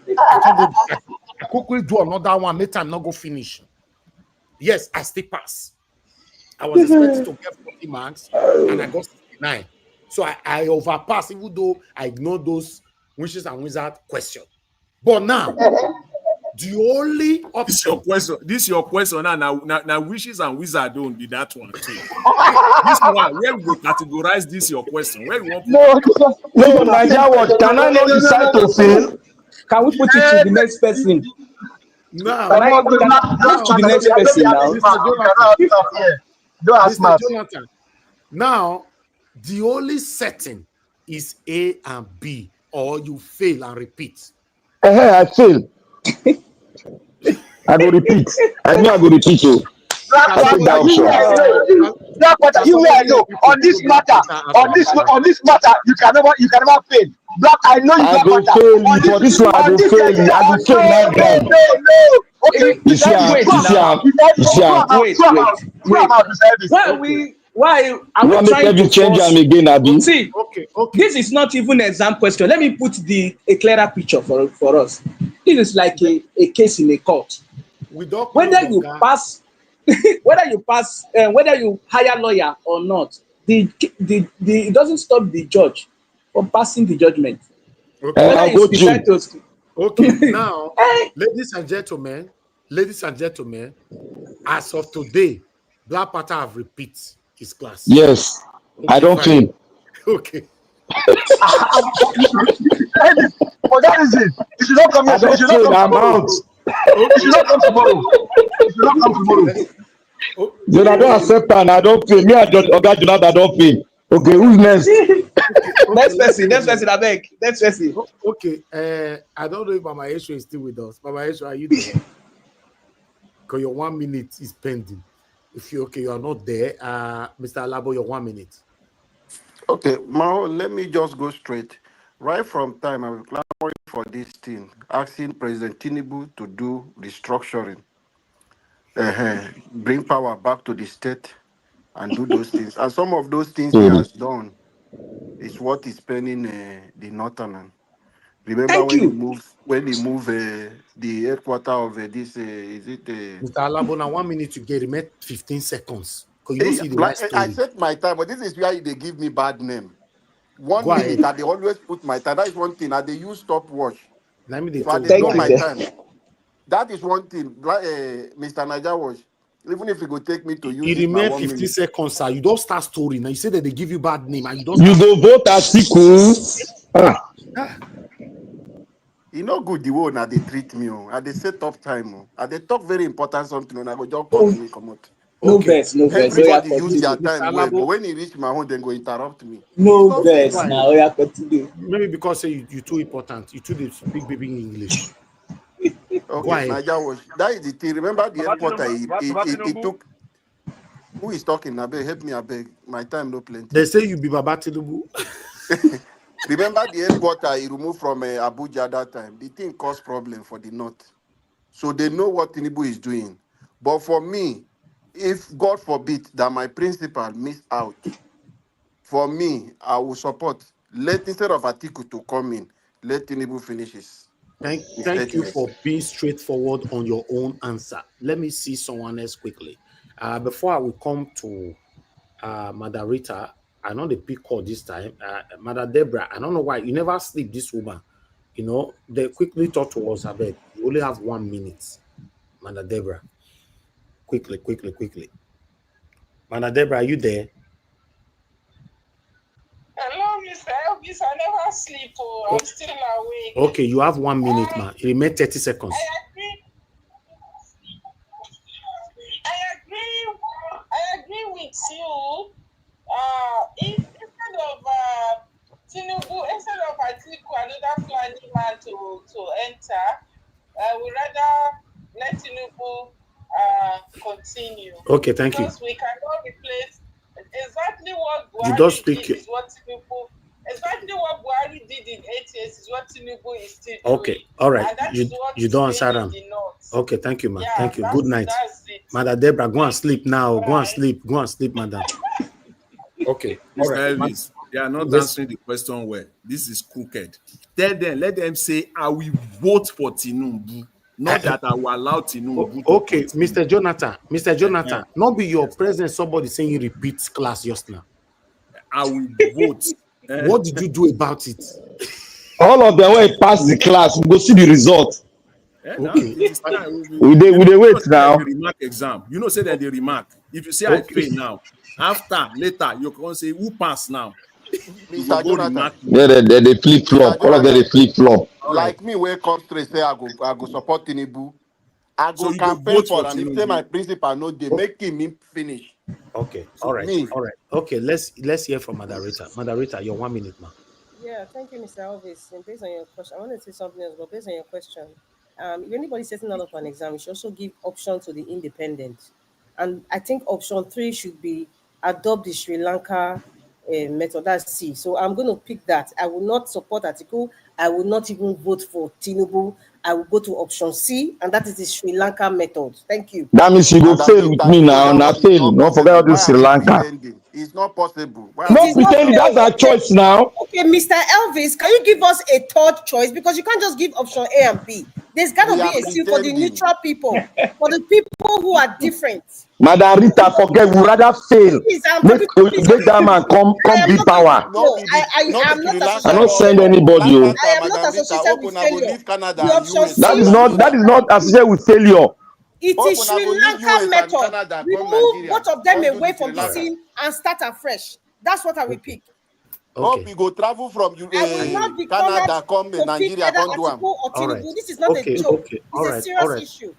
Speaker 2: I quickly do another one. Make time not go finish. Yes, I still pass. I was expecting to get 40 marks and I got 69. So I overpass, even though I ignore those wishes and wizard questions. But now, The only
Speaker 6: This your question. This your question now wishes and wizard don't be that one too. This one where we go categorize this your question. Where you want
Speaker 11: No, Niger what? Can I not decide to fail? Can we put it to the next person?
Speaker 2: Now,
Speaker 11: Can I put to the next person now?
Speaker 2: Mr. Jonathan. Now, the only setting is A and B, or you fail and repeat.
Speaker 5: I fail. I go repeat. I know I go repeat you.
Speaker 7: You may know on this matter, on this matter, you can never fail. Black, I know you
Speaker 5: I go fail for this one. I go fail. I go fail.
Speaker 7: No. Okay,
Speaker 5: you see,
Speaker 11: why are we trying to
Speaker 5: change them again, Abi?
Speaker 11: See, okay. This is not even an exam question. Let me put a clearer picture for us. This is like a case in a court. Whether you pass, whether you hire lawyer or not, it doesn't stop the judge from passing the judgment.
Speaker 2: Okay, now, ladies and gentlemen, as of today, Black Panther have repeat his class.
Speaker 5: Yes, okay, I don't fail.
Speaker 2: Okay.
Speaker 7: For that reason, you should not come here. You should not come tomorrow. You should not come tomorrow. You should not come tomorrow.
Speaker 5: Then I don't accept and I don't fail. Me, I don't fail. Okay, who's next?
Speaker 11: Next person, I beg. Next person.
Speaker 2: Okay, I don't know if Mama Esho is still with us. Mama Esho, are you there? Because your 1 minute is pending. If you are not there, Mr. Alabo, your 1 minute.
Speaker 13: Okay, Mao, let me just go straight. Right from time, I was clamoring for this thing, asking President Tinubu to do restructuring, bring power back to the state, and do those things. And some of those things he has done is what is penning the Northern. Remember when he moved the headquarters of this? Is it?
Speaker 2: Mr. Alabo, now 1 minute to get him at 15 seconds. You don't see the right story.
Speaker 13: I set my time, but this is why they give me bad name. 1 minute, and they always put my time. That is one thing. And they use stopwatch.
Speaker 2: Let me
Speaker 13: so they know my time. That is one thing. Mr. Niger Watch. Even if it go take me to use
Speaker 2: it remain 15 seconds, sir. You don't start story. Now you say that they give you bad name, and you don't.
Speaker 5: You go vote article.
Speaker 13: You know good the way now they treat me. And they set up time. And they talk very important something. And I go just call me come out.
Speaker 11: No verse.
Speaker 13: Everybody use their time well, but when he reach my home, then go interrupt me.
Speaker 11: No verse. Now we are continue.
Speaker 2: Maybe because you too important. You too speak baby in English.
Speaker 13: Okay, Niger was that is the thing. Remember the headquarters he took. Who is talking? Abe, help me, Abe. My time no plenty.
Speaker 2: They say you be Baba Tinubu.
Speaker 13: Remember the headquarters he removed from Abuja that time. The thing caused problem for the north, so they know what Tinubu is doing. But for me, if God forbid that my principal miss out, for me, I will support. Instead of Atiku to come in, let Tinubu finish his.
Speaker 2: Thank you for being straightforward on your own answer. Let me see someone else quickly. Before I will come to Madam Rita, I know the pick call this time. Madam Deborah, I don't know why you never sleep, this woman. You know, they quickly talk to us. I bet you only have 1 minute. Madam Deborah. Quickly. Madam Deborah, are you there?
Speaker 4: Hello, Mr. Elvis. I never sleep. I'm still awake.
Speaker 2: Okay, you have 1 minute, man. It remains 30 seconds.
Speaker 4: I agree with you. Instead of Tinubu, instead of Atiku, another flying man to enter, we rather let Tinubu continue.
Speaker 2: Okay, thank you.
Speaker 4: Because we cannot replace exactly what
Speaker 2: Buhari
Speaker 4: did is what Tinubu. Exactly what Buhari did in 8 years is what Tinubu is still doing.
Speaker 2: Okay, all right. You don't answer them. Okay, thank you, man. Yeah, thank you. Good night. Madam Deborah, go and sleep now. Right. Go and sleep, madam. Okay.
Speaker 6: Mr. Elvis, they are not answering the question well. This is crooked. Let them say, I will vote for Tinubu. Not that I will allow Tinubu.
Speaker 2: Okay, Mr. Jonathan, not be your presence somebody saying you repeat class just now.
Speaker 6: I will vote.
Speaker 2: What did you do about it?
Speaker 5: All of them when pass the class, we go see the result.
Speaker 6: Now
Speaker 2: Okay.
Speaker 6: it is time.
Speaker 5: We dey wait now.
Speaker 6: Remark exam. You know, say that they remark. If you say I fail now, later you can say who pass now.
Speaker 13: Mr. Jonathan.
Speaker 5: They flip flop. All of them they flip flop.
Speaker 13: Like me, where come straight say I go support Tinubu. I go
Speaker 6: So you go
Speaker 13: campaign
Speaker 6: vote
Speaker 13: for
Speaker 6: for
Speaker 13: and if
Speaker 6: Tinubu.
Speaker 13: say my principal no dey make him finish.
Speaker 2: Okay.
Speaker 13: So
Speaker 2: All right.
Speaker 13: me.
Speaker 2: All right. Okay. Let's hear from moderator. Moderator, you're 1 minute now.
Speaker 14: Yeah, thank you, Mr. Elvis. And based on your question, I want to say something else, but based on your question, if anybody's setting out for an exam, you should also give option to the independent. And I think option 3 should be adopt the Sri Lanka method. That's C. So I'm going to pick that. I will not support Atiku. I will not even vote for Tinubu. I will go to option C, and that is the Sri Lanka method. Thank you.
Speaker 5: That means you go fail with me now. Now fail. Don't forget all this Sri Lanka.
Speaker 13: It's not possible.
Speaker 5: Not pretending. That's our choice now.
Speaker 14: Okay, Mr. Elvis, can you give us a third choice? Because you can't just give option A and B. There's got to be a C for the neutral people, for the people who are different.
Speaker 5: Madam Rita, forget, we rather fail. Make that man come big power. I don't send anybody.
Speaker 14: I am not associated with failure. The option C.
Speaker 5: That is not associated with failure.
Speaker 14: It is Sri Lanka method. Remove both of them away from the scene and start afresh. That's what I will pick.
Speaker 13: Hope you go travel from Canada, come to Nigeria, come do am.
Speaker 14: Right. This is not a joke. It's a serious issue.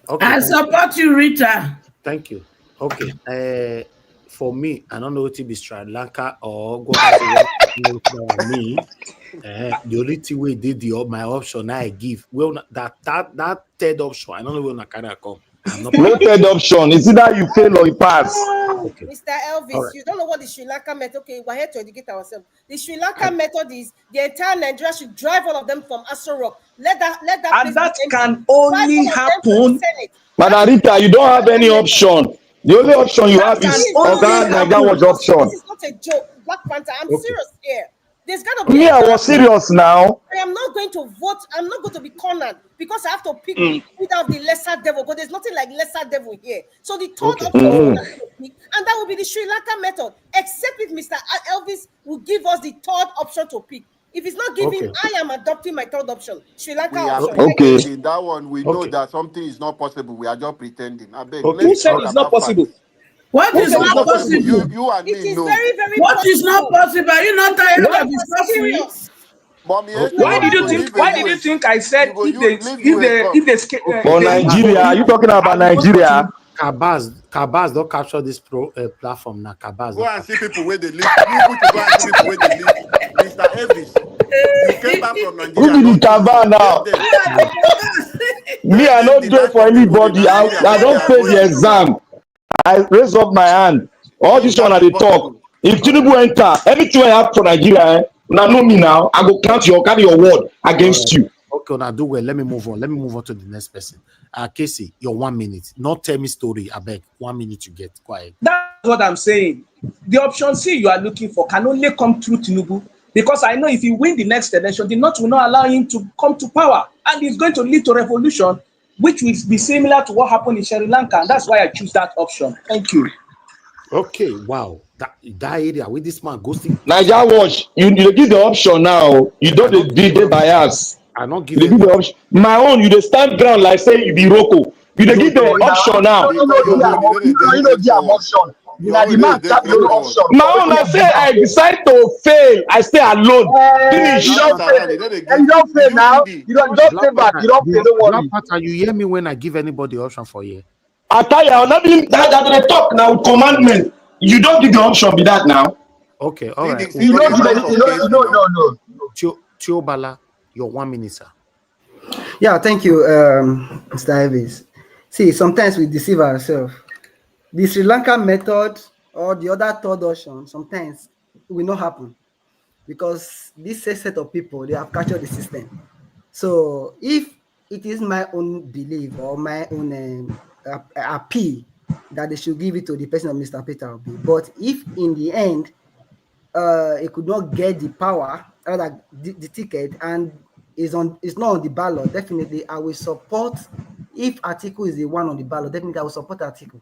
Speaker 2: Okay.
Speaker 10: I support you, Rita.
Speaker 2: Thank you. Okay. For me, I don't know what to be Sri Lanka or go me. The only thing we did my option I give. Well, that third option, I don't know when I can come.
Speaker 5: No third option. It's either you fail or you pass.
Speaker 2: Okay.
Speaker 14: Mr. Elvis, right. You don't know what the Sri Lanka method. Okay, we're here to educate ourselves. The Sri Lanka method is the entire Nigeria should drive all of them from Aso Rock. Let that.
Speaker 17: And that can only happen.
Speaker 5: Madam Rita, you don't have any option. The only option you have is Nigeria was option.
Speaker 14: This is not a joke, Black Panther. I'm serious here. There's got to be.
Speaker 5: Me, I was serious now.
Speaker 14: I am not going to vote. I'm not going to be cornered because I have to pick either of the lesser devil. But there's nothing like lesser devil here. So the third option to pick, and that will be the Sri Lanka method. Except if Mr. Elvis will give us the third option to pick. If it's not giving, I am adopting my third option. Sri Lanka option.
Speaker 5: Okay.
Speaker 13: That one we know that something is not possible. We are just pretending. I beg.
Speaker 17: Who said it's not possible?
Speaker 10: What is not possible?
Speaker 13: You and me know.
Speaker 14: Very, very
Speaker 10: what
Speaker 14: possible.
Speaker 10: Is not possible? Are you not tired of discussing?
Speaker 17: Why did you think I said if they
Speaker 5: for Nigeria? Are you talking about Nigeria?
Speaker 2: Kabaz don't capture this platform now. Kabaz.
Speaker 13: Go and see people where they live. You go and see people where they live. Mr. Elvis, you came back from Nigeria.
Speaker 5: Who did the Kabaz now? Me, I don't do it for anybody. I don't fail the exam. I raise up my hand. All this one at the talk. If Tinubu enter, everything I have for Nigeria, now know me now. I go carry your word against you.
Speaker 2: Okay, now do well. Let me move on. Let me move on to the next person. Casey, your 1 minute. Not tell me story. I beg. 1 minute you get quiet.
Speaker 17: That's what I'm saying. The option C you are looking for can only come through Tinubu. Because I know if he win the next election, the North will not allow him to come to power. And it's going to lead to revolution, which will be similar to what happened in Sri Lanka. And that's why I choose that option. Thank you.
Speaker 2: Okay, wow. That area with this man ghosting.
Speaker 5: Niger watch. You give the option now. You don't the bias.
Speaker 2: I don't give
Speaker 5: the option. My own, you dey stand ground like say you be Rocco. You dey give the option now.
Speaker 7: You know the option. My
Speaker 5: own, I say I decide to fail. I stay alone. Finish.
Speaker 7: You don't fail now. You don't just stay back. You don't fail. Don't worry.
Speaker 2: You hear me when I give anybody option for you?
Speaker 5: I tell you, nothing that they talk now with commandment. You don't give the option be that now.
Speaker 2: Okay, all right.
Speaker 7: You don't give anything. No.
Speaker 2: Tiobala, your 1 minute, sir.
Speaker 15: Yeah, thank you, Mr. Elvis. See, sometimes we deceive ourselves. The Sri Lanka method or the other third option sometimes will not happen because this set of people, they have captured the system. So if it is my own belief or my own appeal that they should give it to the person of Mr. Peter Obi, but if in the end it could not get the power or the ticket and is not on the ballot, definitely I will support. If Atiku is the one on the ballot, definitely I will support Atiku.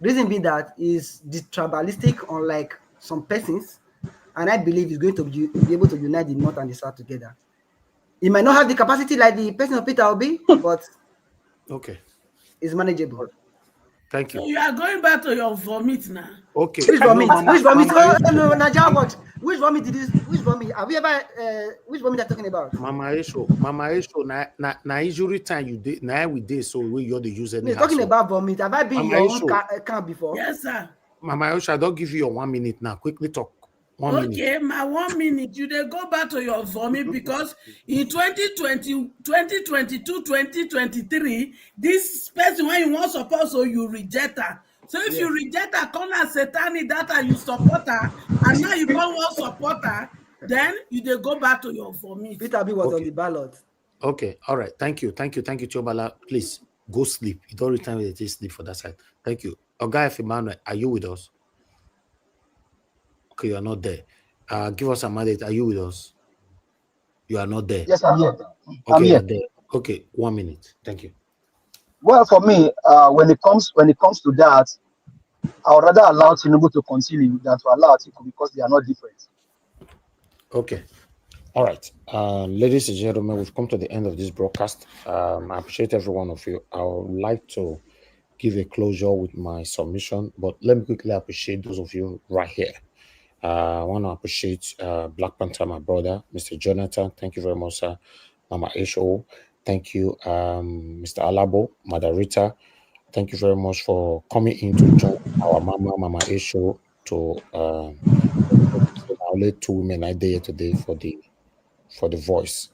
Speaker 15: Reason being that is the tribalistic, unlike some persons, and I believe is going to be able to unite the North and the South together. He might not have the capacity like the person of Peter Obi, but
Speaker 2: okay,
Speaker 15: it's manageable.
Speaker 2: Thank you.
Speaker 10: So you are going back to your vomit now.
Speaker 2: Okay.
Speaker 15: Which vomit? Which vomit?
Speaker 2: Mama,
Speaker 15: Oh no, Nigeria what? Which vomit did you? Which vomit? Have we ever? Which vomit are you talking about?
Speaker 2: Mama Esho, na injury time you did. Now we did so we you the use any.
Speaker 15: You're talking about vomit. Have I been in your own camp before?
Speaker 10: Yes, sir.
Speaker 2: Mama Esho, I don't give you your 1 minute now. Quickly talk. 1 minute.
Speaker 10: Okay, my 1 minute. You then go back to your vomit because in 2020, 2022, 2023, this person when you want support, so you reject her. So if you reject her, call her satanic data, you support her, and now you don't want support her, then you then go back to your vomit.
Speaker 15: Peter B was on the ballot.
Speaker 2: Okay, all right. Thank you, Chobala. Please go sleep. You don't return with the sleep for that side. Thank you. Oga Emmanuel, are you with us? Okay, you are not there. Give us a mandate. Are you with us? You are not there.
Speaker 7: Yes, I'm here.
Speaker 2: Okay,
Speaker 7: I'm here.
Speaker 2: you're there. Okay, 1 minute. Thank you.
Speaker 7: Well, for me, when it comes to that, I would rather allow Tinubu to continue than to allow Atiku because they are not different.
Speaker 2: Okay. All right. Ladies and gentlemen, we've come to the end of this broadcast. I appreciate every one of you. I would like to give a closure with my submission, but let me quickly appreciate those of you right here. I want to appreciate Black Panther, my brother, Mr. Jonathan. Thank you very much, sir. Mama Esho. Thank you, Mr. Alabo, Mother Rita. Thank you very much for coming in to join our Mama Esho to only 2 women I did today for the voice.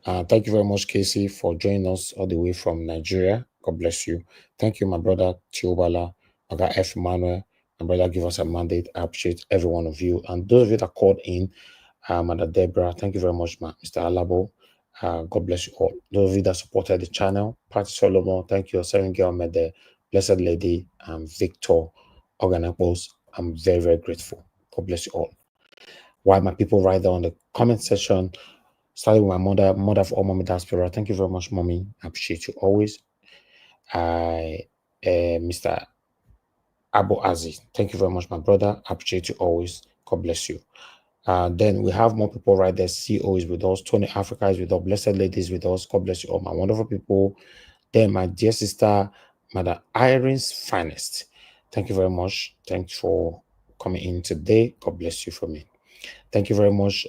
Speaker 2: Thank you very much, Casey, for joining us all the way from Nigeria. God bless you. Thank you, my brother Tiobala, my guy F. Emmanuel, my brother Give Us a Mandate. I appreciate every one of you. And those of you that called in, Mother Deborah, thank you very much, Mr. Alabo. God bless you all. Those of you that supported the channel, Patty Solomon, thank you. Seven Girl Mede, Blessed Lady, and Victor Organapos. I'm very, very grateful. God bless you all. While my people right there on the comment section, starting with my mother of all mommy diaspora. Thank you very much, mommy. I appreciate you always. Mr. Abu Aziz, thank you very much, my brother. I appreciate you always. God bless you. Then we have more people right there. CEO is with us. Tony Africa is with us. Blessed Ladies with us. God bless you all, my wonderful people. Then my dear sister, Mother Irene's finest. Thank you very much. Thanks for coming in today. God bless you for me. Thank you very much.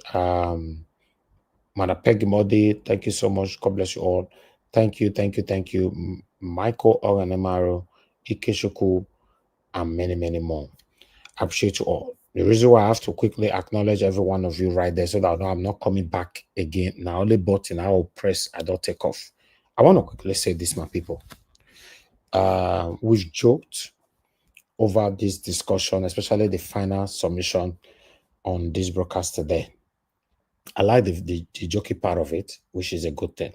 Speaker 2: Mother Peggy Modi, thank you so much. God bless you all. Thank you. Michael Oganemaro, Ikeshuku, and many, many more. I appreciate you all. The reason why I have to quickly acknowledge every one of you right there so that I know I'm not coming back again. Now, only button I will press, I don't take off. I want to quickly say this, my people. We've joked over this discussion, especially the final submission on this broadcast today. I like the jokey part of it, which is a good thing.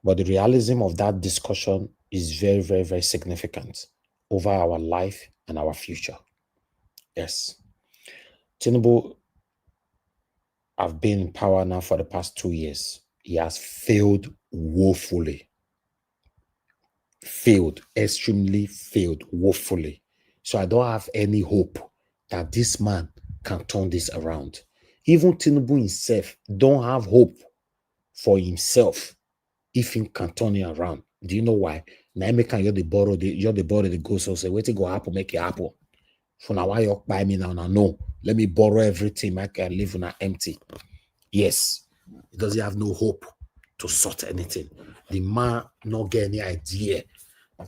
Speaker 2: But the realism of that discussion is very, very, very significant over our life and our future. Yes. Tinubu have been in power now for the past 2 years. He has failed woefully. Extremely failed woefully. So I don't have any hope that this man can turn this around. Even Tinubu himself don't have hope for himself if he can turn it around. Do you know why? Now you're the borrow the go so say wait to go happen, make it happen. For now, why you buy me now? No, let me borrow everything. I can live on empty. Yes, he doesn't have no hope to sort anything. The man not get any idea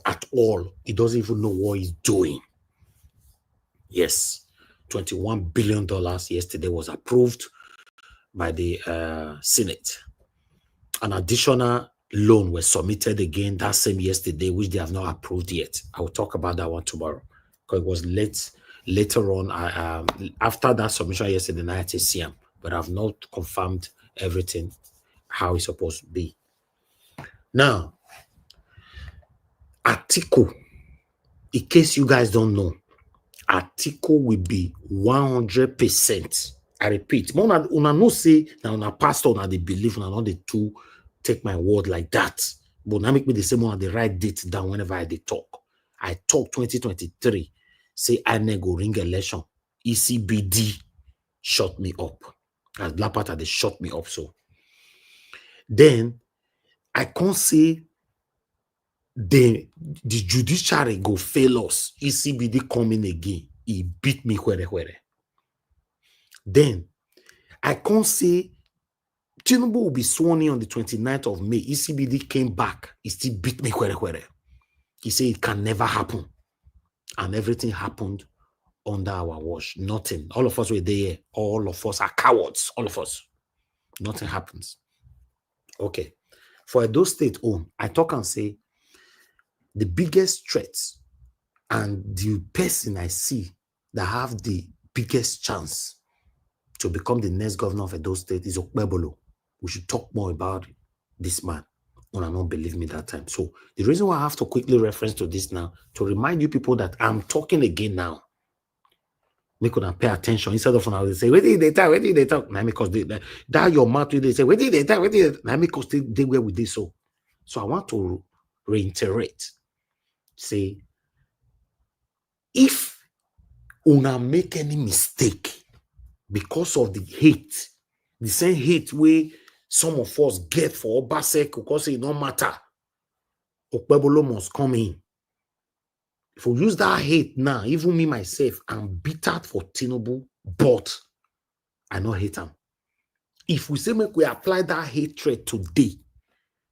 Speaker 2: at all. He doesn't even know what he's doing. Yes, $21 billion yesterday was approved by the Senate. An additional loan was submitted again that same yesterday, which they have not approved yet. I will talk about that one tomorrow because it was later on. After that submission yesterday night, I see him, but I've not confirmed everything how it's supposed to be. Now, Atiku, in case you guys don't know, Atiku will be 100%. I repeat, una no say now una pastor na they believe una not the two take my word like that. But now make me the same one the right date down whenever I talk. I talk 2023. Say I go ring election. ECBD shut me up. As Black Panther, they shut me up. So Then I can't say the judiciary go fail us. ECBD coming again. He beat me where. Then I can't say Tinubu will be sworn in on the 29th of May. ECBD came back. He still beat me where. He said it can never happen. And everything happened under our watch. Nothing. All of us were there. All of us are cowards. All of us. Nothing happens. Okay. For Edo State own, I talk and say the biggest threats and the person I see that have the biggest chance to become the next governor of Edo State is Okpebolo. We should talk more about this man. When I don't believe me that time. So the reason why I have to quickly reference to this now, to remind you people that I'm talking again now. Make them pay attention instead of now they say, where did they talk? Now because that your mouth they say, where did they talk? Now because they were with this. So I want to reiterate. Say, if una make any mistake because of the hate, the same hate way some of us get for Obasek because it don't matter, Okpebolo must come in. If we use that hate now, even me myself, I'm bitter for Tinubu, but I don't hate him. If we say make we apply that hatred today,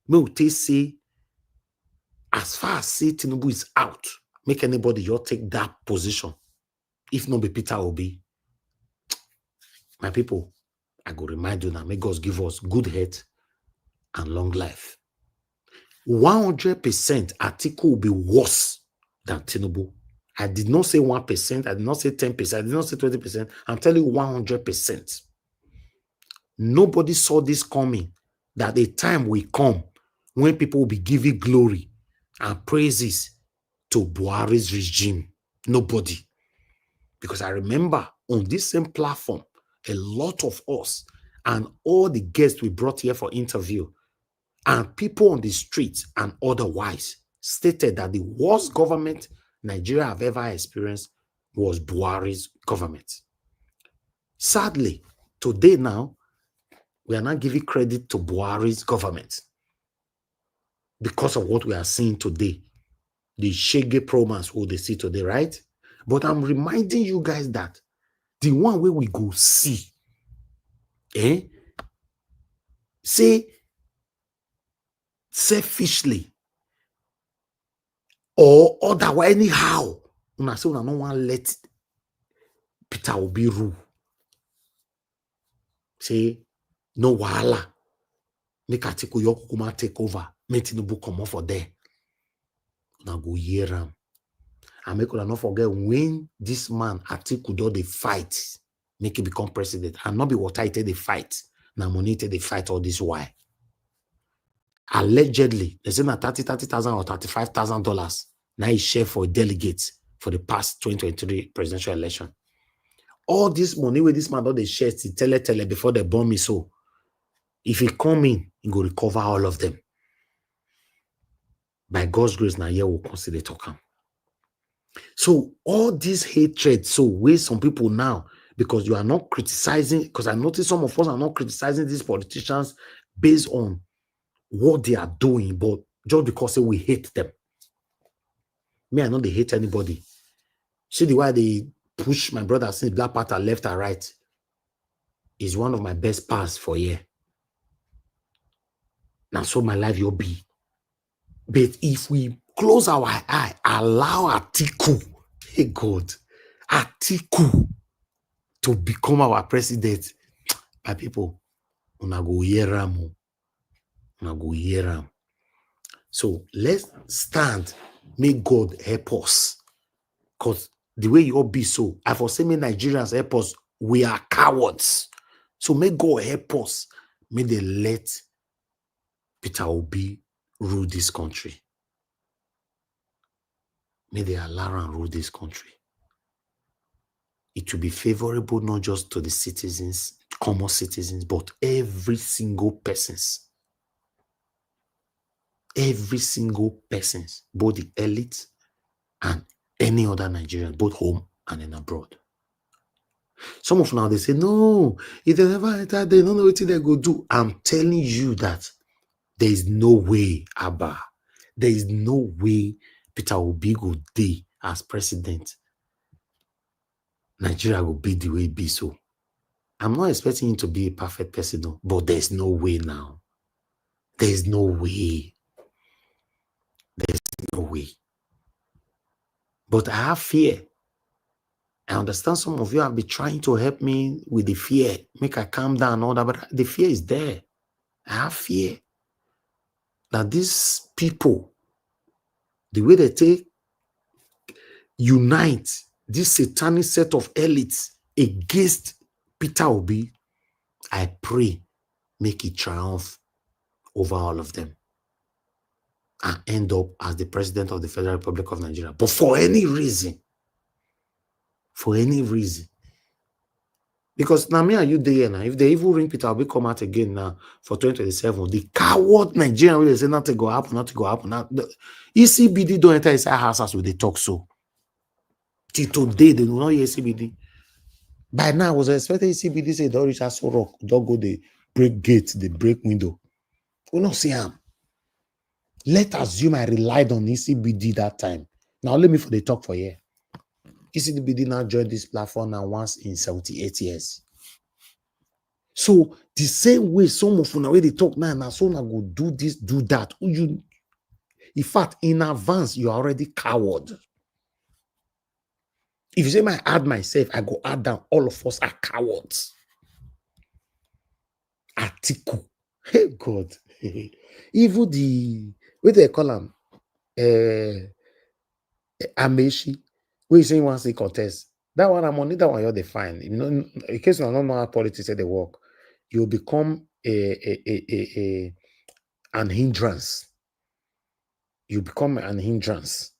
Speaker 2: we will say, as far as say Tinubu is out, make anybody you take that position. If not be Peter Obi, my people, I go remind you now, may God give us good health and long life. 100% Atiku will be worse than Tinubu. I did not say 1%, I did not say 10%, I did not say 20%. I'm telling you 100%. Nobody saw this coming, that a time will come when people will be giving glory and praises to Buhari's regime. Nobody. Because I remember on this same platform, a lot of us and all the guests we brought here for interview and people on the streets and otherwise stated that the worst government Nigeria have ever experienced was Buhari's government. Sadly, today now, we are not giving credit to Buhari's government because of what we are seeing today. The Shege promance who they see today, right? But I'm reminding you guys that the one way we go see, say selfishly or otherwise anyhow, una say una no want let Peter Obi rule. Say no wahala, make Atiku Yokukuma take over, make Tinubu come off for there. Una go hear am. And make una not forget when this man Atiku do the fight, make him become president, and not be what I tell the fight. Now money take the fight all this why. Allegedly, they say na $30,000 or $35,000. Now he share for delegates for the past 2023 presidential election. All this money with this man do they share to tele before they bomb me. So if he come in, he go recover all of them. By God's grace, now here we'll consider talking. So all this hatred, so where some people now, because you are not criticizing, because I notice some of us are not criticizing these politicians based on what they are doing, but just because we hate them. Me, I know they hate anybody. See the way they push my brother since Black Panther left and right is one of my best pass for a year. Now, so my life will be. But if we close our eye, allow Atiku, hey God, Atiku to become our president, my people, una go hear am. Una go hear am. So let's stand. May God help us. Because the way you all be so, I for say me Nigerians help us, we are cowards. So may God help us. May they let Peter Obi rule this country. May they allow and rule this country. It will be favorable not just to the citizens, common citizens, but every single persons. Every single persons, both the elite and any other Nigerian, both home and in abroad. Some of now they say, no, if they never enter, they don't know what they go do. I'm telling you that There is no way, Abba. There is no way Peter Obi go dey as president. Nigeria will be the way it be so. I'm not expecting him to be a perfect person, no, but there's no way now. There's no way. There's no way. But I have fear. I understand some of you have been trying to help me with the fear, make I calm down and all that, but the fear is there. I have fear that these people, the way they take, unite this satanic set of elites against Peter Obi, I pray make it triumph over all of them and end up as the president of the Federal Republic of Nigeria. But for any reason, because now me and you there now, if they even ring Peter Obi come out again now for 2027, the coward Nigerian will say nothing go happen, nothing go happen. Now, the ECBD don't enter inside house as they talk so. Till today, they do not hear ECBD. By now, I was expecting ECBD say don't reach us so rock, don't go the break gate, the break window. We not see him. Let's assume I relied on ECBD that time. Now let me for the talk for here. ECBD now joined this platform now once in 78 years. So the same way some of you way they talk now, so now go do this, do that. You, in fact, in advance, you're already coward. If you say I add myself, I go add down. All of us are cowards. Atiku. Hey God. Even the what they call him Ameshi, we say once they contest. That one I'm on that one you're defined. You know, in case you don't know how politics say they work, you'll become an hindrance. You become an hindrance.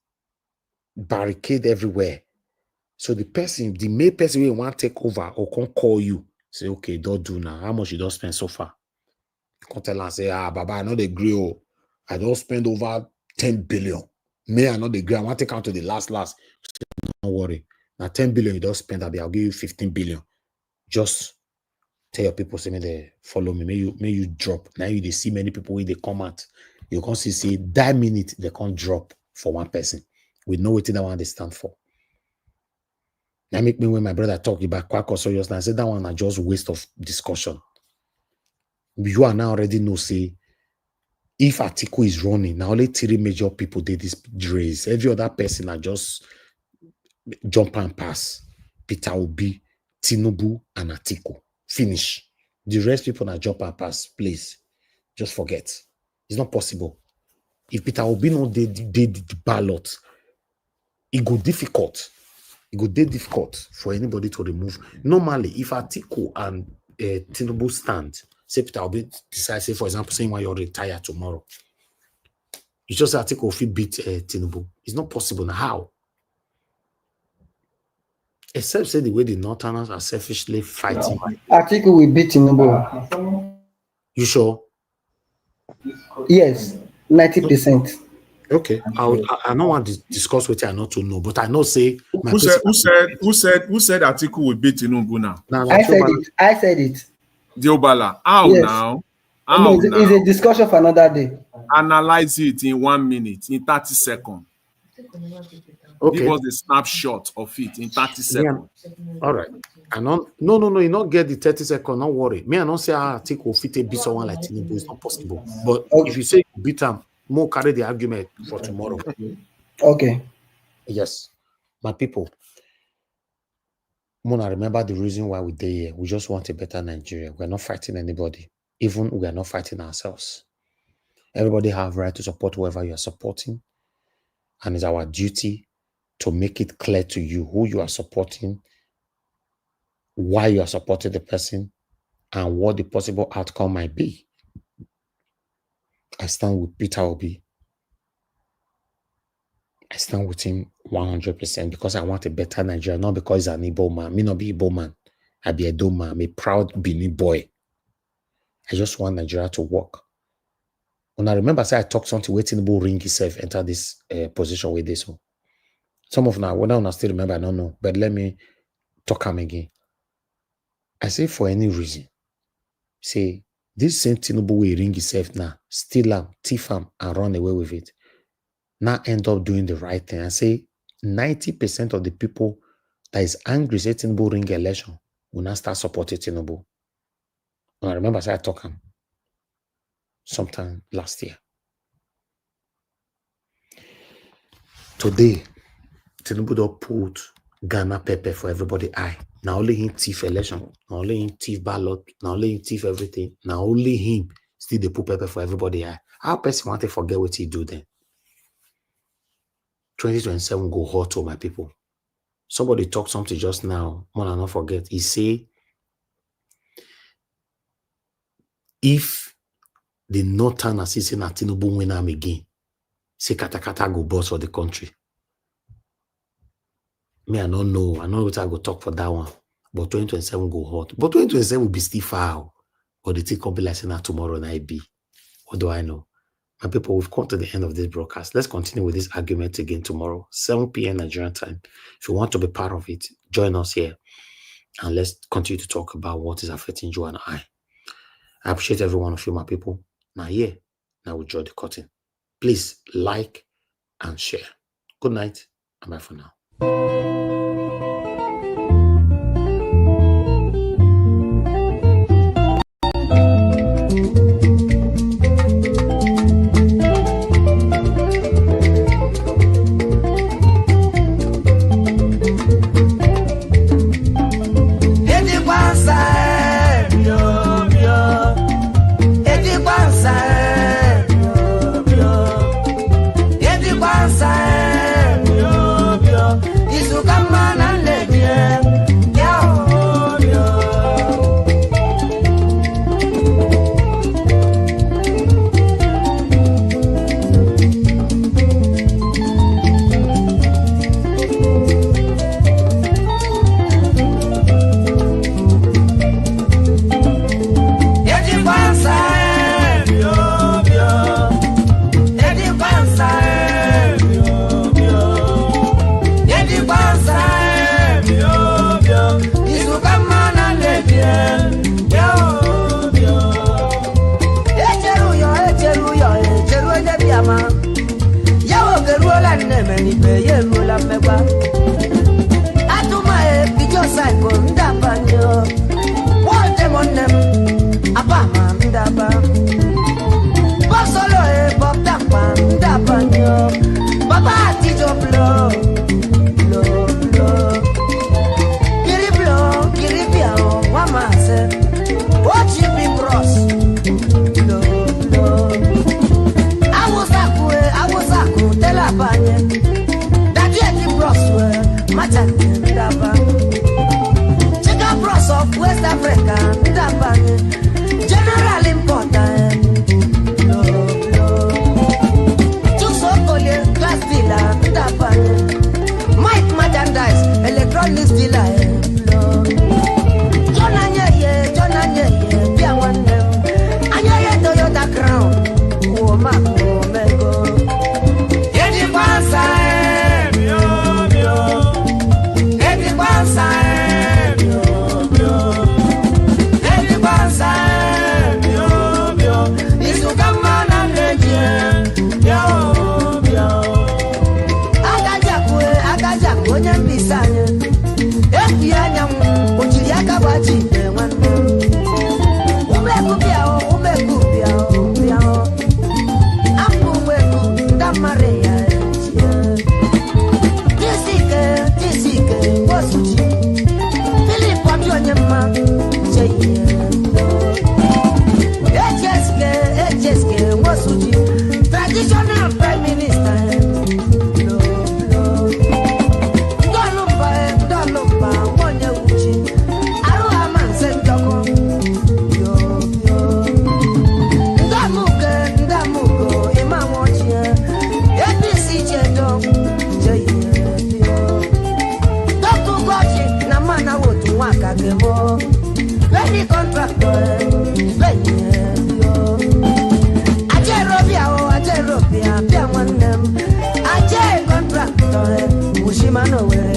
Speaker 2: Barricade everywhere. So the person, the main person we want to take over or can call you, say, okay, don't do now. How much you don't spend so far? You can tell and say, Baba, I know they agree. Oh, I don't spend over 10 billion. May I not agree. I want to take out to the last. Don't worry. Now 10 billion you don't spend, I'll give you 15 billion. Just tell your people, say me they follow me. May you drop. Now you they see many people when they come out. You can see that minute they can't drop for one person. We know what that one they stand for. That make me when my brother talk about quack or serious, I said that one are just waste of discussion. You are now already know, say, if Atiku is running, now only 3 major people did this race. Every other person are just jump and pass. Peter Obi, Tinubu, and Atiku. Finish. The rest people are jump and pass. Please, just forget. It's not possible. If Peter Obi no did the ballot, it go difficult. It go difficult for anybody to remove. Normally, if Atiku and Tinubu stand, say Peter Obi decide, say for example, saying why you're retired tomorrow, you just say Atiku will beat Tinubu. It's not possible now. How? Except say the way the Northerners are selfishly fighting.
Speaker 15: Atiku will beat Tinubu.
Speaker 2: You sure?
Speaker 15: Yes, 90%.
Speaker 2: Okay, I don't want to discuss what I not to know, but I know say my
Speaker 6: who said Atiku will beat Tinubu now?
Speaker 15: I said it.
Speaker 6: Diobala, how
Speaker 15: Yes.
Speaker 6: now?
Speaker 15: No, it's a discussion for another day.
Speaker 6: Analyze it in 1 minute, in 30 seconds.
Speaker 2: Okay.
Speaker 6: Give us the snapshot of it in 30 seconds.
Speaker 2: Yeah. All right. I don't. No. You not get the 30 seconds. Don't worry. Me, I don't say Atiku will fit beat someone like Tinubu. It's not possible. But if you say beat him, more carry the argument for tomorrow.
Speaker 15: Okay.
Speaker 2: Yes, my people. Mona, remember the reason why we're here. We just want a better Nigeria. We're not fighting anybody. Even we are not fighting ourselves. Everybody have right to support whoever you are supporting. And it's our duty to make it clear to you who you are supporting, why you are supporting the person, and what the possible outcome might be. I stand with Peter Obi. I stand with him 100% because I want a better Nigeria, not because he's an Igbo man. Me not be Igbo man. I be a Edo man. I'm a proud Benin boy. I just want Nigeria to work. When I remember, I talked something waiting Tinubu ring himself enter this position with this one. Some of now, when I still remember, I don't know. But let me talk him again. I say for any reason, say This same Tinubu will ring himself now, steal him, thief him, and run away with it. Now end up doing the right thing and say 90% of the people that is angry say Tinubu ring election will now start supporting Tinubu. And I remember I talked him sometime last year. Today, Tinubu don't put Ghana pepper for everybody eye. Now only him thief election, now only him thief ballot, now only him thief everything, now only him still they put pepper for everybody eye. How person want to forget what he do then? 2027 go hot to my people. Somebody talked something just now, man, I not forget. He say, if the Northern assistant at Tinubu win am again, say kata go boss for the country. Me, I don't know. I know what I go talk for that one. But 2027 go hot. But 2027 will be still far. Or the thing can be like saying that tomorrow night be. What do I know? My people, we've come to the end of this broadcast. Let's continue with this argument again tomorrow, 7 p.m. Nigerian time. If you want to be part of it, join us here. And let's continue to talk about what is affecting you and I. I appreciate every one of you, my people. Now, now we draw the curtain. Please like and share. Good night and bye for now.
Speaker 18: Contractor, Ushimano,